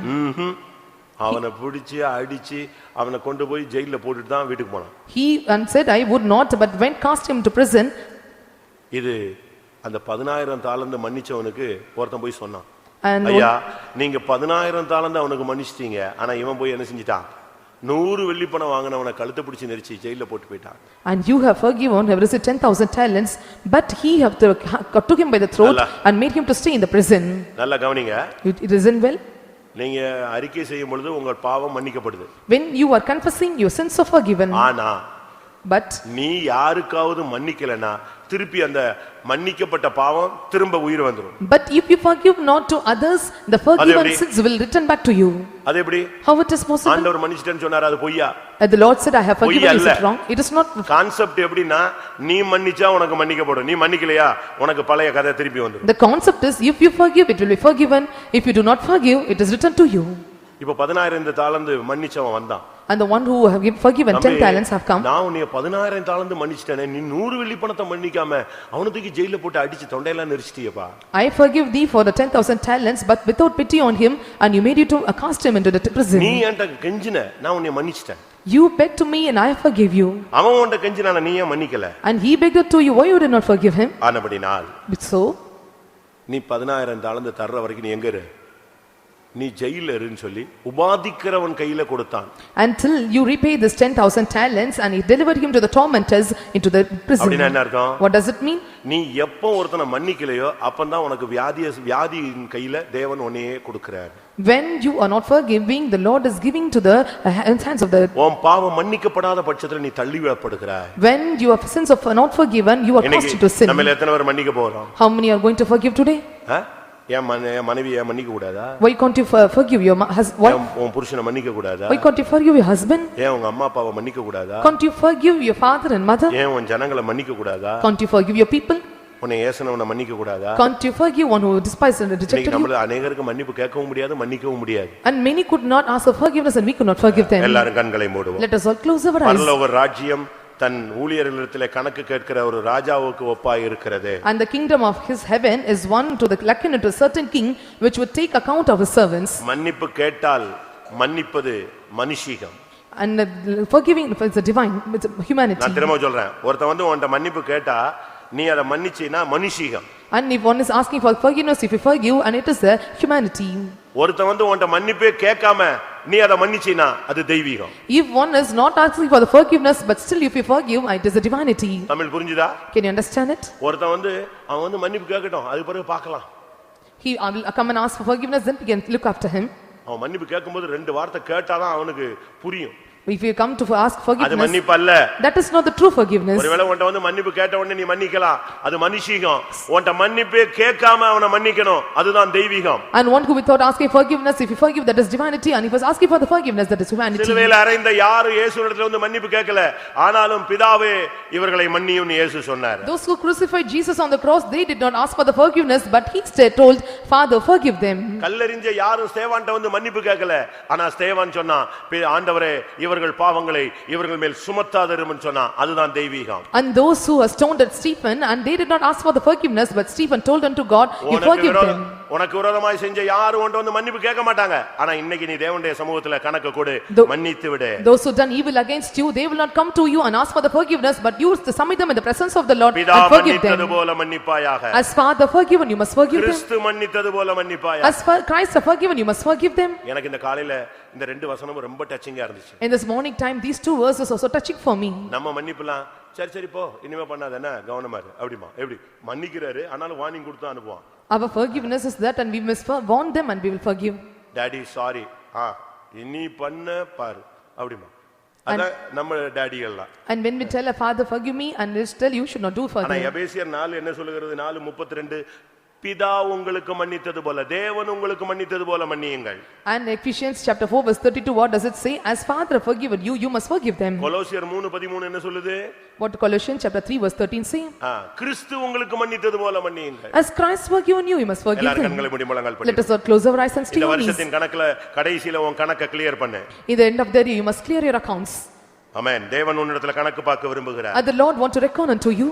S1: அவனை பிடிச்சு அடிச்சு அவனை கொண்டு போய் ஜெயில போட்டுட்டு தான் வீட்டுக்கு போனான்.
S2: He and said, I would not, but when cast him to prison.
S1: இது அந்த 10,000 தாலந்து மன்னிச்சவனுக்கு ஒருத்தன் போய் சொன்னான்,
S2: And
S1: ஐயா நீங்க 10,000 தாலந்து அவனுக்கு மன்னிச்சிட்டீங்க, ஆனா இவன் போய் என்ன செஞ்சிட்டான், 100 வெள்ளி பணம் வாங்கினவனை கழுத்தை பிடிச்சு நெரிச்சு ஜெயில போட்டு போயிட்டான்.
S2: And you have forgiven, have received 10,000 talents, but he have took him by the throat and made him to stay in the prison.
S1: நல்லா கவனிங்க,
S2: It isn't well.
S1: நீங்க அறிக்கை செய்யும் பொழுது உங்கள் பாவம் மன்னிக்கப்படுது.
S2: When you are confessing, your sins are forgiven.
S1: ஆனா
S2: But
S1: நீ யாருக்காவது மன்னிக்கலனா திருப்பி அந்த மன்னிக்கப்பட்ட பாவம் திரும்ப உயிர் வந்துரும்.
S2: But if you forgive not to others, the forgiven sins will return back to you.
S1: அது எப்படி?
S2: How it is possible?
S1: ஆண்டவர் மன்னிச்சிட்டேன்னு சொன்னாரு, அது பொய்யா?
S2: And the Lord said, I have forgiven you. Is it wrong? It is not.
S1: Concept எப்படின்னா, நீ மன்னிச்சா உனக்கு மன்னிக்கப்படும், நீ மன்னிக்கலையா உனக்கு பழைய கதை திருப்பி வந்துரும்.
S2: The concept is, if you forgive, it will be forgiven. If you do not forgive, it is returned to you.
S1: இப்ப 10,000 தாலந்து மன்னிச்சவன் வந்தான்.
S2: And the one who have forgiven 10 talents have come.
S1: நான் உன்னை 10,000 தாலந்து மன்னிச்சிட்டேனே, நீ 100 வெள்ளி பணத்தை மன்னிக்காம அவனை தூக்கி ஜெயில போட்டு அடிச்சு தொண்டையெல்லாம் நெரிச்சிட்டியேப்பா.
S2: I forgive thee for the 10,000 talents, but without pity on him, and you made you to cast him into the prison.
S1: நீ என்கிட்ட கெஞ்சின, நான் உன்னை மன்னிச்சிட்டேன்.
S2: You begged to me and I forgive you.
S1: அவன் உன்கிட்ட கெஞ்சினான, நீ ஏன் மன்னிக்கல?
S2: And he begged to you, why you did not forgive him?
S1: ஆனபடினால்
S2: So
S1: நீ 10,000 தாலந்து தர்ற வரைக்கும் நீ எங்க இரு, நீ ஜெயில இருன்னு சொல்லி உபாதிக்கிறவன் கையில கொடுத்தான்.
S2: Until you repay this 10,000 talents, and he delivered him to the tormentors into the prison.
S1: அப்படினா என்ன அர்த்தம்?
S2: What does it mean?
S1: நீ எப்போ ஒருத்தனை மன்னிக்கலையோ அப்பதான் உனக்கு வியாதியின் கையில தேவன் உன்னையே கொடுக்கிறார்.
S2: When you are not forgiving, the Lord is giving to the hands of the.
S1: உன் பாவம் மன்னிக்கப்படாத பட்சத்துல நீ தள்ளிவிடப்படுகிறாய்.
S2: When your sins are not forgiven, you are cast into sin.
S1: நம்ம எத்தனை பேர் மன்னிக்க போறோம்?
S2: How many are going to forgive today?
S1: ஏன் மனைவியை மன்னிக்க கூடாதா?
S2: Why can't you forgive your wife?
S1: உன் புருஷனை மன்னிக்க கூடாதா?
S2: Why can't you forgive your husband?
S1: ஏன் உங்க அம்மா அப்பாவை மன்னிக்க கூடாதா?
S2: Can't you forgive your father and mother?
S1: ஏன் உன் ஜனங்களை மன்னிக்க கூடாதா?
S2: Can't you forgive your people?
S1: உன்னை ஏசனவனை மன்னிக்க கூடாதா?
S2: Can't you forgive one who despised and rejected you?
S1: நம்மள अनेகருக்கு மன்னிப்பு கேட்கவும் முடியாது, மன்னிக்கவும் முடியாது.
S2: And many could not ask for forgiveness, and we could not forgive them.
S1: எல்லாரும் கண்களை மூடுவோம்.
S2: Let us all close our eyes.
S1: பரலோக ராஜ்யம் தன் ஊழியர்களிடத்திலே கணக்கு கேட்கிற ஒரு ராஜாவுக்கு ஒப்பாய் இருக்கிறது.
S2: And the kingdom of his heaven is one to the likened to a certain king which would take account of his servants.
S1: மன்னிப்பு கேட்டால் மன்னிப்பது மனுஷிகம்.
S2: And forgiving is a divine, it's a humanity.
S1: நான் திரும்ப சொல்றேன், ஒருத்தன் வந்து உன்கிட்ட மன்னிப்பு கேட்டா நீ அதை மன்னிச்சீனா மனுஷிகம்.
S2: And if one is asking for forgiveness, if you forgive, and it is a humanity.
S1: ஒருத்தன் வந்து உன்கிட்ட மன்னிப்பே கேட்காம நீ அதை மன்னிச்சீனா அது தெய்வீகம்.
S2: If one is not asking for the forgiveness, but still if you forgive, it is a divinity.
S1: Tamil புரிஞ்சுதா?
S2: Can you understand it?
S1: ஒருத்தன் வந்து அவன் வந்து மன்னிப்பு கேட்கட்டும், அது பிறகு பார்க்கலாம்.
S2: He will come and ask for forgiveness, then we can look after him.
S1: அவன் மன்னிப்பு கேட்கும்போது 2 வார்த்தை கேட்டாதான் அவனுக்கு புரியும்.
S2: If you come to ask
S1: அது
S2: forgiveness,
S1: மன்னிப்பு அல்ல.
S2: that is not the true forgiveness.
S1: ஒருவேளை உன்கிட்ட வந்து மன்னிப்பு கேட்ட உடனே நீ மன்னிக்கலாம், அது மனுஷீகம். உன்கிட்ட மன்னிப்பே கேட்காம அவனை மன்னிக்கணும், அதுதான் தெய்வீகம்.
S2: And one who without asking forgiveness, if you forgive, that is divinity, and if he was asking for the forgiveness, that is humanity.
S1: சிலுவையில் அறைந்த யாரும் இயேசுவிடத்தில் வந்து மன்னிப்பு கேட்கல, ஆனாலும் பிதாவே இவர்களை மன்னியும்னு இயேசு சொன்னார்.
S2: Those who crucified Jesus on the cross, they did not ask for the forgiveness, but he told, Father, forgive them.
S1: கல்லெறிஞ்ச யாரும் ஸ்தேவான்ட்ட வந்து மன்னிப்பு கேட்கல, ஆனா ஸ்தேவான் சொன்னா, ஆண்டவரே இவர்கள் பாவங்களை இவர்கள் மேல் சுமத்தாதிரும்னு சொன்னா, அதுதான் தெய்வீகம்.
S2: And those who were stoned at Stephen, and they did not ask for the forgiveness, but Stephen told unto God, you forgive them.
S1: உனக்கு விரோதமாய் செஞ்ச யாரும் வந்து மன்னிப்பு கேட்க மாட்டாங்க, ஆனா இன்னைக்கு நீ தேவனுடைய சமூகத்துல கணக்கு கொடு, மன்னித்து விடு.
S2: Those who done evil against you, they will not come to you and ask for the forgiveness, but you submit them in the presence of the Lord and forgive them.
S1: மன்னித்தது போல மன்னிப்பாயாக.
S2: As Father forgiven, you must forgive them.
S1: கிறிஸ்து மன்னித்தது போல மன்னிப்பாயாக.
S2: As Christ have forgiven, you must forgive them.
S1: எனக்கு இந்த காலையில இந்த 2 வசனமும் ரொம்ப டச்சிங்கா இருந்துச்சு.
S2: In this morning time, these 2 verses are so touching for me.
S1: நம்ம மன்னிப்புலாம் சரி சரி போ இனிமே பண்ணாத என்ன கவனமா இரு அப்படிமா, எப்படி மன்னிக்கிறாரு ஆனாலும் வார்னிங் கொடுத்து அனுப்புவான்.
S2: Our forgiveness is that, and we must warn them, and we will forgive.
S1: Daddy sorry, இனி பண்ண பாரு அப்படிமா, அதான் நம்ம டாடிகள்லாம்.
S2: And when we tell a father forgive me, and we tell you should not do
S1: ஆனா
S2: forgive.
S1: எபேசியர் 4 என்ன சொல்லுகிறது? 4:32 பிதா உங்களுக்கு மன்னித்தது போல, தேவன் உங்களுக்கு மன்னித்தது போல மன்னியுங்கள்.
S2: And Ephesians chapter 4 verse 32, what does it say? As Father forgiven you, you must forgive them.
S1: கொலோசியர் 3:13 என்ன சொல்லுது?
S2: What Colossians chapter 3 verse 13 say?
S1: கிறிஸ்து உங்களுக்கு மன்னித்தது போல மன்னியுங்கள்.
S2: As Christ forgiven you, you must forgive
S1: எல்லாரும்
S2: them.
S1: கண்களை மூடி முழங்கால்
S2: Let
S1: படிங்க.
S2: us all close our eyes and stay
S1: இந்த
S2: on knees.
S1: வருஷத்தின் கணக்குல கடைசில உன் கணக்கை கிளியர் பண்ணு.
S2: In the end of the year, you must clear your accounts.
S1: ஆமென். தேவன் உன்னிடத்துல கணக்கு பார்க்க விரும்புகிறார்.
S2: And the Lord want to reckon unto you.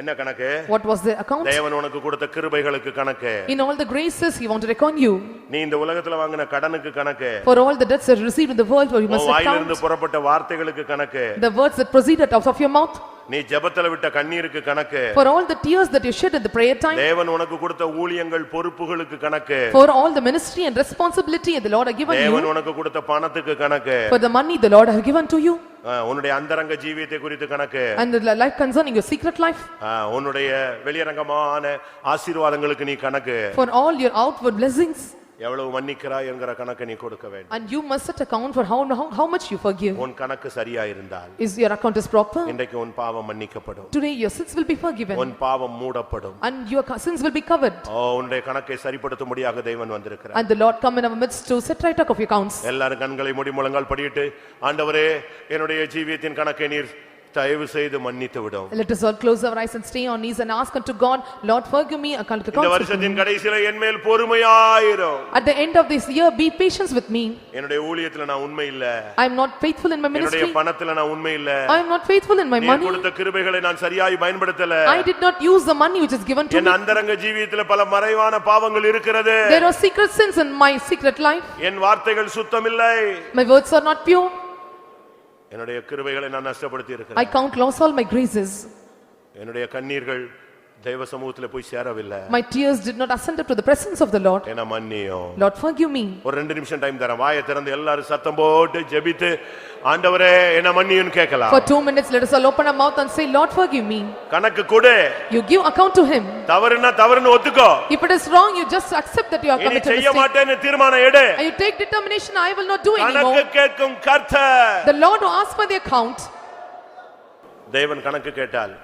S1: என்ன கணக்கு?
S2: What was the account?
S1: தேவன் உனக்கு கொடுத்த கிருபைகளுக்கு கணக்கு.
S2: In all the graces, He want to reckon you.
S1: நீ இந்த உலகத்துல வாங்கின கடனுக்கு கணக்கு.
S2: For all the debts that you received in the world, you must
S1: உன் வாயிலிருந்து
S2: account.
S1: புறப்பட்ட வார்த்தைகளுக்கு கணக்கு.
S2: The words that proceeded out of your mouth.
S1: நீ ஜெபத்துல விட்ட கண்ணீருக்கு கணக்கு.
S2: For all the tears that you shed at the prayer time.
S1: தேவன் உனக்கு கொடுத்த ஊழியங்கள் பொறுப்புகளுக்கு கணக்கு.
S2: For all the ministry and responsibility that the Lord has given
S1: தேவன்
S2: you.
S1: உனக்கு கொடுத்த பணத்துக்கு கணக்கு.
S2: For the money the Lord has given to you.
S1: உன்னுடைய அந்தரங்க ஜீவியத்தை குறித்து கணக்கு.
S2: And the life concerning your secret life.
S1: உன்னுடைய வெளியரங்கமான ஆசீர்வாதங்களுக்கு நீ கணக்கு.
S2: For all your outward blessings.
S1: எவ்வளவு மன்னிக்கிறாய் என்கிற கணக்கு நீ கொடுக்க வேண்டும்.
S2: And you must set account for how much you forgive.
S1: உன் கணக்கு சரியா இருந்தால்,
S2: Is your account is proper?
S1: இன்றைக்கு உன் பாவம் மன்னிக்கப்படும்.
S2: Today your sins will be forgiven.
S1: உன் பாவம் மூடப்படும்.
S2: And your sins will be covered.
S1: உன்னுடைய கணக்கை சரிப்படுத்தும்படியாக தேவன் வந்திருக்கிறார்.
S2: And the Lord come in our midst to set right of your accounts.
S1: எல்லாரும் கண்களை மூடி முழங்கால் படியிட்டு, ஆண்டவரே என்னுடைய ஜீவியத்தின் கணக்கை நீர் தயவு செய்து மன்னித்து விடும்.
S2: Let us all close our eyes and stay on knees and ask unto God, Lord forgive me account
S1: இந்த வருஷத்தின் கடைசில என் மேல் பொறுமையாயிரும்.
S2: At the end of this year be patient with me.
S1: என்னுடைய ஊழியத்துல நான் உண்மை இல்ல.
S2: I am not faithful in my ministry.
S1: என்னுடைய பணத்துல நான் உண்மை இல்ல.
S2: I am not faithful in my
S1: நீ
S2: money.
S1: கொடுத்த கிருபைகளை நான் சரியாய் பயன்படுத்தல.
S2: I did not use the money which is given to
S1: N
S2: me.
S1: அந்தரங்க ஜீவியத்துல பல மறைவான பாவங்கள் இருக்கிறது.
S2: There are secret sins in my secret life.
S1: என் வார்த்தைகள் சுத்தமில்லை.
S2: My words are not pure.
S1: என்னுடைய கிருபைகளை நான் நஷ்டப்படுத்தி
S2: I
S1: இருக்கிறேன்.
S2: count loss all my graces.
S1: என்னுடைய கண்ணீர்கள் தேவ சமூகத்துல போய் சேரவில்லை.
S2: My tears did not ascend up to the presence of the Lord.
S1: என்ன மன்னியும்.
S2: Lord forgive me.
S1: ஒரு 2 நிமிஷம் டைம் தரேன். வாயை திறந்து எல்லாரும் சத்தம் போட்டு ஜெபித்து, ஆண்டவரே என்ன மன்னியும் கேட்கலாம்.
S2: For 2 minutes let us all open our mouth and say, Lord forgive me.
S1: கணக்கு கொடு.
S2: You give account to Him.
S1: தவறுனா தவறுன்னு ஒத்துக்கோ.
S2: If it is wrong, you just accept that you are
S1: இனி
S2: committed
S1: செய்ய
S2: mistake.
S1: மாட்டேன்னு தீர்மானம் எடு.
S2: And you take determination, I will not do
S1: கணக்கு
S2: anymore.
S1: கேட்கும் கர்த்தர்.
S2: The Lord who asks for the account.
S1: தேவன் கணக்கு கேட்டால்,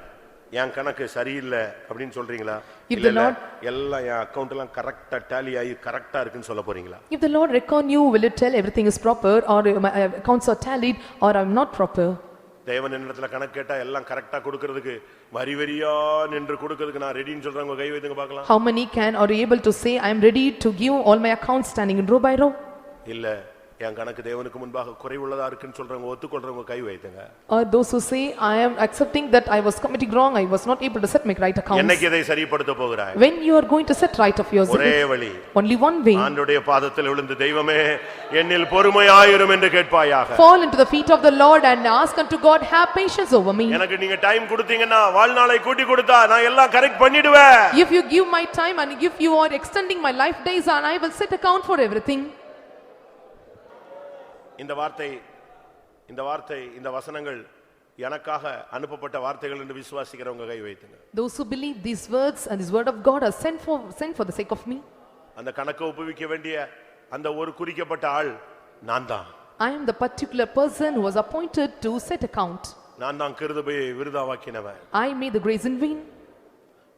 S1: என் கணக்கு சரியில்லை அப்படின்னு சொல்றீங்களா?
S2: If the
S1: இல்ல
S2: Lord-
S1: எல்லாம் என் அக்கவுண்ட் எல்லாம் கரெக்டா டேலி ஆகி கரெக்டா இருக்குன்னு சொல்ல போறீங்களா?
S2: If the Lord reckon you, will you tell everything is proper, or my accounts are tallied, or I'm not proper?
S1: தேவன் என்னிடத்துல கணக்கு கேட்டா எல்லாம் கரெக்டா கொடுக்கிறதுக்கு வரி வரியா நின்று கொடுக்கிறதுக்கு நான் ரெடின்னு சொல்றவங்க கை வைத்துங்க பார்க்கலாம்.
S2: How many can or able to say, I am ready to give all my accounts standing in row by row?
S1: இல்ல என் கணக்கு தேவனுக்கு முன்பாக குறைவுள்ளதா இருக்குன்னு சொல்றவங்க ஒத்துக்கொள்றவங்க கை வைத்துங்க.
S2: Or those who say, I am accepting that I was committing wrong, I was not able to set my right accounts.
S1: என்னைக்கு இதை சரிப்படுத்த போகிறாய்?
S2: When you are going to set right of yourself,
S1: ஒரே வழி,
S2: only one way.
S1: ஆண்டவருடைய பாதத்தில் விழுந்து, தெய்வமே என்னில் பொறுமையாயிரும் என்று கேட்பாயாக.
S2: Fall into the feet of the Lord and ask unto God, have patience over me.
S1: எனக்கு நீங்க டைம் கொடுத்தீங்கன்னா வாழ்நாளை கூட்டி கொடுத்தா நான் எல்லாம் கரெக்ட் பண்ணிடுவேன்.
S2: If you give my time and if you are extending my life days, and I will set account for everything.
S1: இந்த வார்த்தை இந்த வசனங்கள் எனக்காக அனுப்பப்பட்ட வார்த்தைகள் என்று விசுவாசிக்கிறவங்க கை வைத்துங்க.
S2: Those who believe these words and this word of God are sent for the sake of me.
S1: அந்த கணக்கை ஒப்புவிக்க வேண்டிய அந்த ஒரு குறிக்கப்பட்ட ஆள் நான் தான்.
S2: I am the particular person who was appointed to set account.
S1: நான் தான் கிருபையை விருதாவாக்கினவன்.
S2: I made the grace in vain.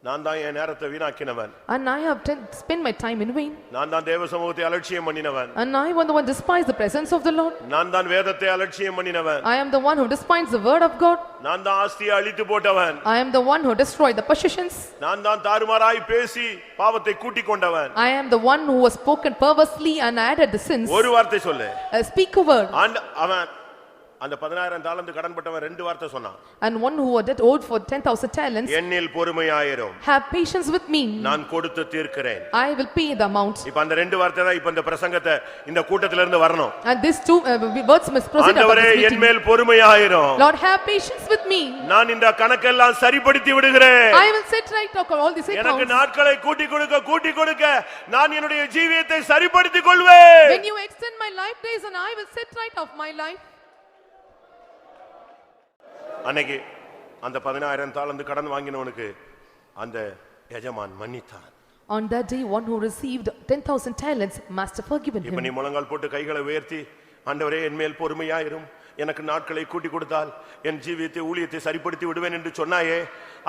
S1: நான் தான் என் நேரத்தை வீணாக்கினவன்.
S2: And I have spent my time in vain.
S1: நான் தான் தேவ சமூகத்தை அலட்சியம் பண்ணினவன்.
S2: And I was the one despised the presence of the Lord.
S1: நான் தான் வேதத்தை அலட்சியம் பண்ணினவன்.
S2: I am the one who despised the word of God.
S1: நான் தான் ஆஸ்தியை அழித்து போட்டவன்.
S2: I am the one who destroyed the possessions.
S1: நான் தான் தாறுமாறாய் பேசி பாவத்தை கூட்டிக் கொண்டவன்.
S2: I am the one who was spoken perversely and added the sins.
S1: ஒரு வார்த்தை சொல்லு.
S2: Speak a word.
S1: அவன் அந்த 10000 தாலந்து கடன்பட்டவன் 2 வார்த்தை சொன்னான்.
S2: And one who had owed for 10,000 talents,
S1: என்னில் பொறுமையாயிரும்.
S2: have patience with me.
S1: நான் கொடுத்து தீர்க்கிறேன்.
S2: I will pay the amount.
S1: இப்ப அந்த 2 வார்த்தை தான் இப்ப இந்த பிரசங்கத்தை இந்த கூட்டத்தில இருந்து வரணும்.
S2: And these two words must proceed out of
S1: ஆண்டவரே
S2: this
S1: என்
S2: meeting.
S1: மேல் பொறுமையாயிரும்.
S2: Lord, have patience with me.
S1: நான் இந்த கணக்கெல்லாம் சரிப்படுத்தி விடுகிறேன்.
S2: I will set right all these
S1: எனக்கு
S2: accounts.
S1: நாட்களை கூட்டி கொடுக்க நான் என்னுடைய ஜீவியத்தை சரிப்படுத்திக் கொள்வேன்.
S2: When you extend my life days, and I will set right of my life.
S1: அன்னைக்கு அந்த 10000 தாலந்து கடன் வாங்கினவனுக்கு அந்த எஜமான் மன்னித்தான்.
S2: On that day, one who received 10,000 talents, master forgiven
S1: இப்ப
S2: him.
S1: நீ முழங்கால் போட்டு கைகளை உயர்த்தி, ஆண்டவரே என் மேல் பொறுமையாயிரும், எனக்கு நாட்களை கூட்டி கொடுத்தால் என் ஜீவியத்தை ஊழியத்தை சரிப்படுத்தி விடுவேன் என்று சொன்னாயே,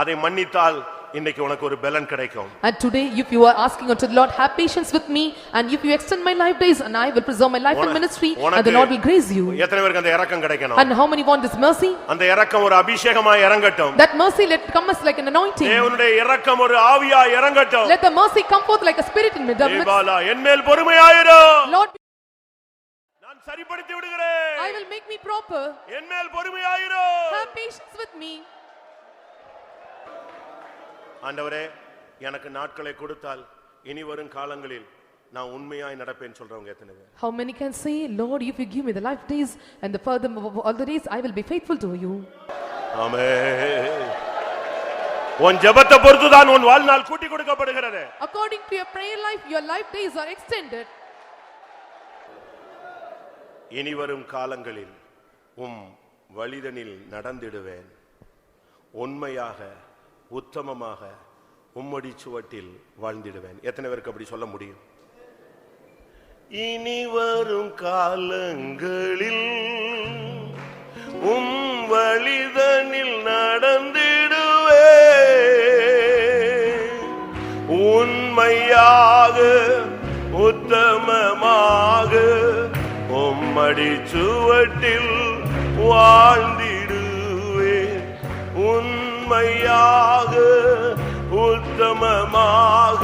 S1: அதை மன்னித்தால் இன்னைக்கு உனக்கு ஒரு பலன் கிடைக்கும்.
S2: And today if you are asking unto the Lord, have patience with me, and if you extend my life days, and I will preserve my life and ministry, and the Lord will grace you.
S1: எத்தனை பேருக்கு அந்த இரக்கம் கிடைக்கணும்?
S2: And how many want this mercy?
S1: அந்த இரக்கம் ஒரு அபிஷேகமாய் இறங்கட்டும்.
S2: That mercy let come as like an anointing.
S1: தேவனுடைய இரக்கம் ஒரு ஆவியாய் இறங்கட்டும்.
S2: Let the mercy come forth like a spirit in me.
S1: Devala என்மேல் பொறுமையாயிரு.
S2: Lord,
S1: நான் சரிப்படுத்தி விடுகிறேன்.
S2: I will make me proper.
S1: என்மேல் பொறுமையாயிரு.
S2: Have patience with me.
S1: ஆண்டவரே, எனக்கு நாட்களை கொடுத்தால் இனி வரும் காலங்களில் நான் உண்மையாய் நடப்பேன் சொல்றவங்க எத்தனை பேர்?
S2: How many can say, Lord, if you give me the life days and the further all the days, I will be faithful to you.
S1: ஆமென். உன் ஜெபத்தை பொறுத்து தான் உன் வாழ்நாள் கூட்டி கொடுக்கப்படுகிறது.
S2: According to your prayer life, your life days are extended.
S1: இனி வரும் காலங்களில் வழிதனில் நடந்திடுவேன், உண்மையாக உத்தமமாக உம்மடி சுவட்டில் வாழ்ந்திடுவேன். எத்தனை பேருக்கு அப்படி சொல்ல முடியும்? இனி வரும் காலங்களில் வழிதனில் நடந்திடுவேன், உண்மையாக உத்தமமாக உம்மடி சுவட்டில் வாழ்ந்திடுவேன், உண்மையாக உத்தமமாக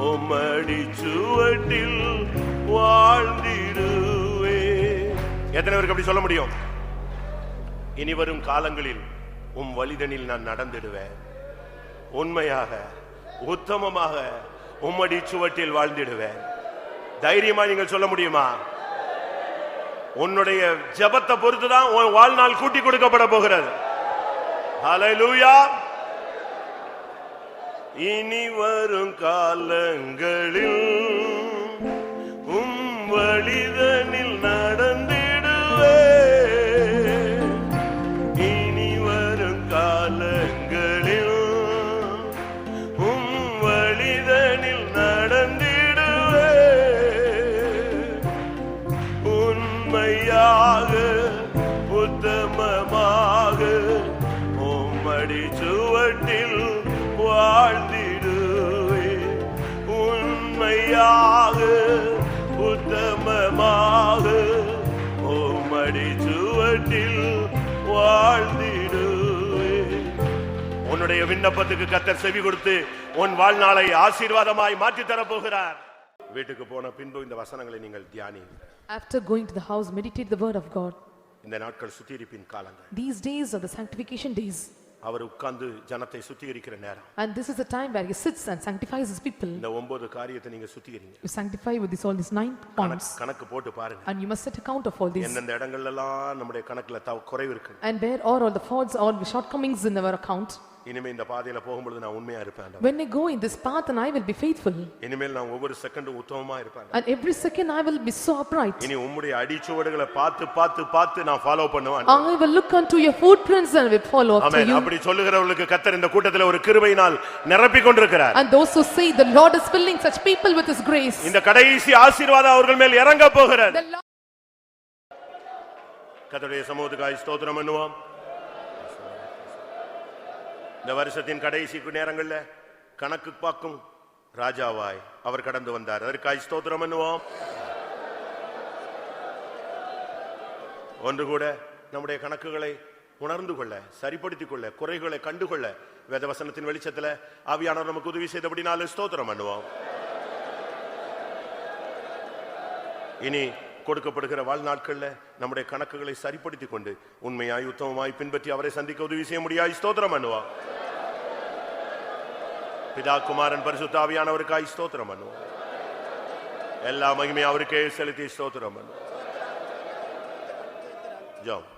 S1: உம்மடி சுவட்டில் வாழ்ந்திடுவேன். எத்தனை பேருக்கு அப்படி சொல்ல முடியும்? இனி வரும் காலங்களில் வழிதனில் நான் நடந்திடுவேன், உண்மையாக உத்தமமாக உம்மடி சுவட்டில் வாழ்ந்திடுவேன். தைரியமா நீங்கள் சொல்ல முடியுமா? உன்னுடைய ஜெபத்தை பொறுத்துதான் உன் வாழ்நாள் கூட்டி கொடுக்கப்பட போகிறது. ஹல்லேலூயா. இனி வரும் காலங்களில் வழிதனில் நடந்திடுவேன், இனி வரும் காலங்களில் வழிதனில் நடந்திடுவேன், உண்மையாக உத்தமமாக உம்மடி சுவட்டில் வாழ்ந்திடுவேன், உண்மையாக உத்தமமாக உம்மடி சுவட்டில் வாழ்ந்திடுவேன். உன்னுடைய விண்ணப்பத்துக்கு கர்த்தர் செவி கொடுத்து உன் வாழ்நாளை ஆசீர்வாதமாய் மாற்றி தரப்போகிறார். வீட்டுக்கு போன பின்பு இந்த வசனங்களை நீங்கள் தியானியுங்கள்.
S2: After going to the house, meditate the word of God.
S1: இந்த நாட்கள் சுத்திகரிப்பின் காலங்கள்.
S2: These days are the sanctification days.
S1: அவர் உட்கார்ந்து ஜனத்தை சுத்திகரிக்கிற நேரம்.
S2: And this is the time where he sits and sanctifies his people.
S1: இந்த 9 காரியத்தை நீங்க சுத்திகரிங்க.
S2: You sanctify with all these 9 points.
S1: கணக்கு போட்டு பாருங்க.
S2: And you must set account of all these.
S1: எந்தெந்த இடங்கள்ல எல்லாம் நம்முடைய கணக்குல குறைவு இருக்கு.
S2: And where are all the faults or the shortcomings in our account.
S1: இனிமே இந்த பாதையில போகும்போது நான் உண்மையா இருப்பேன்.
S2: When I go in this path, and I will be faithful.
S1: இனிமேல் நான் ஒவ்வொரு செகண்டும் உத்தமமா இருப்பேன்.
S2: And every second I will be so upright.
S1: இனி உம்முடைய அடிச்சுவடுகளை பார்த்து நான் ஃபாலோ பண்ணுவேன்.
S2: I will look unto your footprints and will follow after you.
S1: அப்படி சொல்லுகிறவங்களுக்கு கர்த்தர் இந்த கூட்டத்திலே ஒரு கிருபையினால் நிரப்பிக் கொண்டிருக்கிறார்.
S2: And those who say the Lord is filling such people with his grace.
S1: இந்த கடைசி ஆசீர்வாதம் அவர்கள் மேல் இறங்க போகிறது. கர்த்தருடைய சமூகத்துக்காய் ஸ்தோத்திரம் பண்ணுவோம். இந்த வருஷத்தின் கடைசி நேரங்கள்ல கணக்கு பார்க்கும் ராஜாவாய் அவர் கடந்து வந்தார். அதற்காய் ஸ்தோத்திரம் பண்ணுவோம். ஒன்று கூட நம்முடைய கணக்குகளை உணர்ந்து கொள்ள, சரிப்படுத்திக் கொள்ள, குறைகளை கண்டுகொள்ள வேதவசனத்தின் வெளிச்சத்துல ஆவியானவர் நமக்கு உதவி செய்தபடினால ஸ்தோத்திரம் பண்ணுவோம். இனி கொடுக்கப்படுகிற வாழ்நாட்கள்ல நம்முடைய கணக்குகளை சரிப்படுத்திக் கொண்டு உண்மையாய் உத்தமமாய் பின்பற்றி அவரை சந்திக்க உதவி செய்ய முடியாய் ஸ்தோத்திரம் பண்ணுவோம். பிதா குமாரன் பரிசுத்த ஆவியானவருக்காய் ஸ்தோத்திரம் பண்ணுவோம். எல்லா மகிமையும் அவருக்கே செலுத்தி ஸ்தோத்திரம் பண்ணுவோம். ஜெபம்.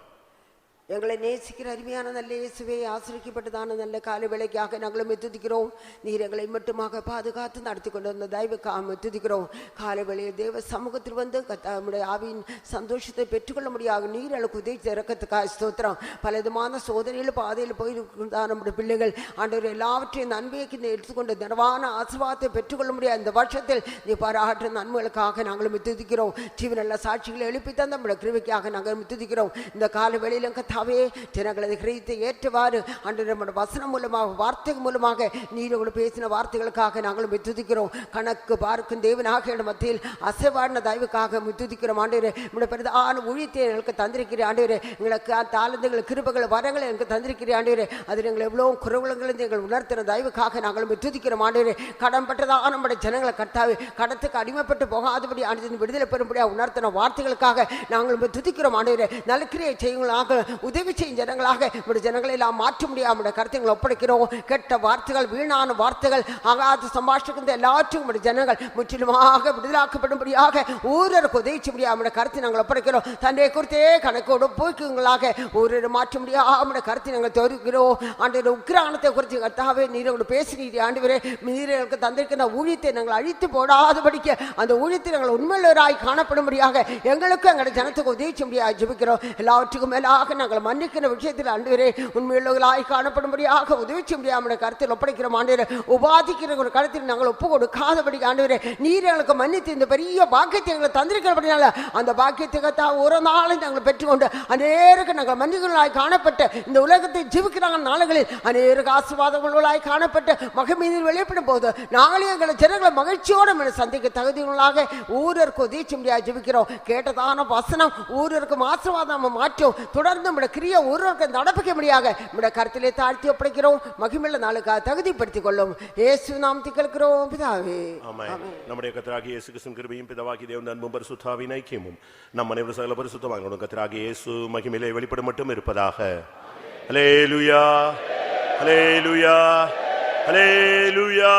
S5: எங்களை நேசிக்கிற அருமையான நல்ல இயேசுவே, ஆசிரிக்கப்பட்டதான நல்ல காலவேளைக்காக நாங்களும் துதிக்கிறோம். நீர் எங்களை மட்டுமாக பாதுகாத்து நடத்தி கொண்டு வந்த தயவுக்காக துதிக்கிறோம். காலவேளையில் தேவ சமூகத்தில் வந்து நம்முடைய ஆவியின் சந்தோஷத்தை பெற்றுக்கொள்ள முடியாது. நீர் எனக்கு உதவி இறக்கத்துக்காக ஸ்தோத்திரம். பல விதமான சோதனையில் பாதையில் போயிருந்தால் நம்முடைய பிள்ளைகள் ஆண்டவர் எல்லாவற்றையும் நன்மைக்கு எடுத்துக்கொண்டு தனவான ஆசீர்வாதத்தை பெற்றுக்கொள்ள முடியாது. இந்த வருஷத்தில் நீ பாராட்டுற நன்மைகளுக்காக நாங்களும் துதிக்கிறோம். ஜீவனல்ல சாட்சிகளை எழுப்பி தந்த நம்முடைய கிருபைக்காக நாங்கள் துதிக்கிறோம். இந்த காலவேளையிலும் கர்த்தாவே, ஜனங்களது கிரயத்தை ஏற்றவாறு ஆண்டவரே நம்முடைய வசனம் மூலமாக வார்த்தைகள் மூலமாக நீரோடு பேசின வார்த்தைகளுக்காக நாங்களும் துதிக்கிறோம். கணக்கு பார்க்கும் தேவனாக மத்தியில் அசைவாடின தயவுக்காக துதிக்கிறோம். ஆண்டவரே, நம்முடைய பிரதான ஊழியத்தை எங்களுக்கு தந்திருக்கிறேன். ஆண்டவரே, எங்களுக்கு தாளந்துகள் கிருபைகள் வரங்களை எனக்கு தந்திருக்கிறேன். ஆண்டவரே, அதில் எங்கள் எவ்வளோ குறைவுகளை எங்கள் உணர்த்தின தயவுக்காக நாங்களும் துதிக்கிறோம். ஆண்டவரே, கடன் பட்டதாக நம்முடைய ஜனங்களை கர்த்தாவே கடத்துக்கு அடிமைப்பட்டு போகாதபடி ஆண்டு விடுதலை பெறும்படியாக உணர்த்தின வார்த்தைகளுக்காக நாங்களும் துதிக்கிறோம். ஆண்டவரே, நலக்கிரியை செய்யுங்களாக உதவி செய்யும் ஜனங்களாக நம்முடைய ஜனங்களை எல்லாம் மாற்ற முடியாமல் கருத்துங்களை ஒப்படைக்கிறோம். கெட்ட வார்த்தைகள், வீணான வார்த்தைகள், ஆகாத சம்பாஷிக்கின்ற எல்லாற்றும் நம்முடைய ஜனங்கள் முற்றிலுமாக விடுதலாக்கப்படும்படியாக ஊரருக்கு உதவி செய்ய முடியாமல் கருத்தை நாங்கள் ஒப்படைக்கிறோம். தன்னை குறித்தே கணக்கோடு போய்க்குங்களாக ஊரரை மாற்ற முடியாமல் கருத்தை நாங்கள் தோறுகிறோம். ஆண்டு உக்கிரானத்தை குறித்து கர்த்தாவே நீரோடு பேசினீர். ஆண்டவரே, நீர்களுக்கு தந்திருக்கிற ஊழியத்தை நாங்கள் அழித்து போடாதபடிக்க அந்த ஊழியத்தை நாங்கள் உண்மையுள்ளவராய் காணப்படும்படியாக எங்களுக்கு எங்களுடைய ஜனத்துக்கு உதவி செய்ய முடியாது ஜெபிக்கிறோம். எல்லாவற்றுக்கும் மேலாக நாங்கள் மன்னிக்கிற விஷயத்தில் ஆண்டவரே உண்மையுள்ளவர்களாய் காணப்படும்படியாக உதவி செய்ய முடியாமல் கருத்தில் ஒப்படைக்கிறோம். ஆண்டவரே, உபாதிக்கிற ஒரு கருத்தில் நாங்கள் ஒப்பு கொடுக்காதபடி ஆண்டவரே நீர் எங்களுக்கு மன்னித்து இந்த பெரிய பாக்கியத்தை எங்களை தந்திருக்கிறபடினால அந்த பாக்கியத்தை ஒரு நாளும் நாங்கள் பெற்றுக்கொண்டு அநேருக்கு நாங்கள் மன்னிகளாய் காணப்பட்ட இந்த உலகத்தை ஜீவிக்கிறாங்க நாளுகளில் அநேருக்கு ஆசீர்வாதங்களாய் காணப்பட்ட மகிமையில் வெளிப்படும் போது நாங்களே எங்களை ஜனங்களை மகிழ்ச்சியோடு சந்திக்க தகுதிகளாக ஊருக்கு உதவி செய்ய முடியாது ஜெபிக்கிறோம். கேட்டதான வசனம் ஊருக்கு ஆசீர்வாதம் மாற்றும் தொடர்ந்து நம்முடைய கிரிய ஒருவருக்கு நடப்பிக்க முடியாத நம்முடைய கருத்திலே தாழ்த்தி ஒப்படைக்கிறோம். மகிமையுள்ள நாளுக்காக தகுதிப்படுத்திக் கொள்ளும் இயேசு நாமத்தில் கேட்கிறோம் பிதாவே.
S1: ஆமென். நம்முடைய கர்த்தராகிய இயேசு கிறிஸ்துவின் கிருபையும் பிதாவாகிய தேவனுடைய அன்பும் பரிசுத்த ஆவியின் ஐக்கியமும் நம் அனைவரும் சகல பரிசுத்தவான்களுடன் கர்த்தராகிய இயேசு மகிமையிலே வெளிப்படும் மட்டும் இருப்பதாக. ஹல்லேலூயா, ஹல்லேலூயா, ஹல்லேலூயா.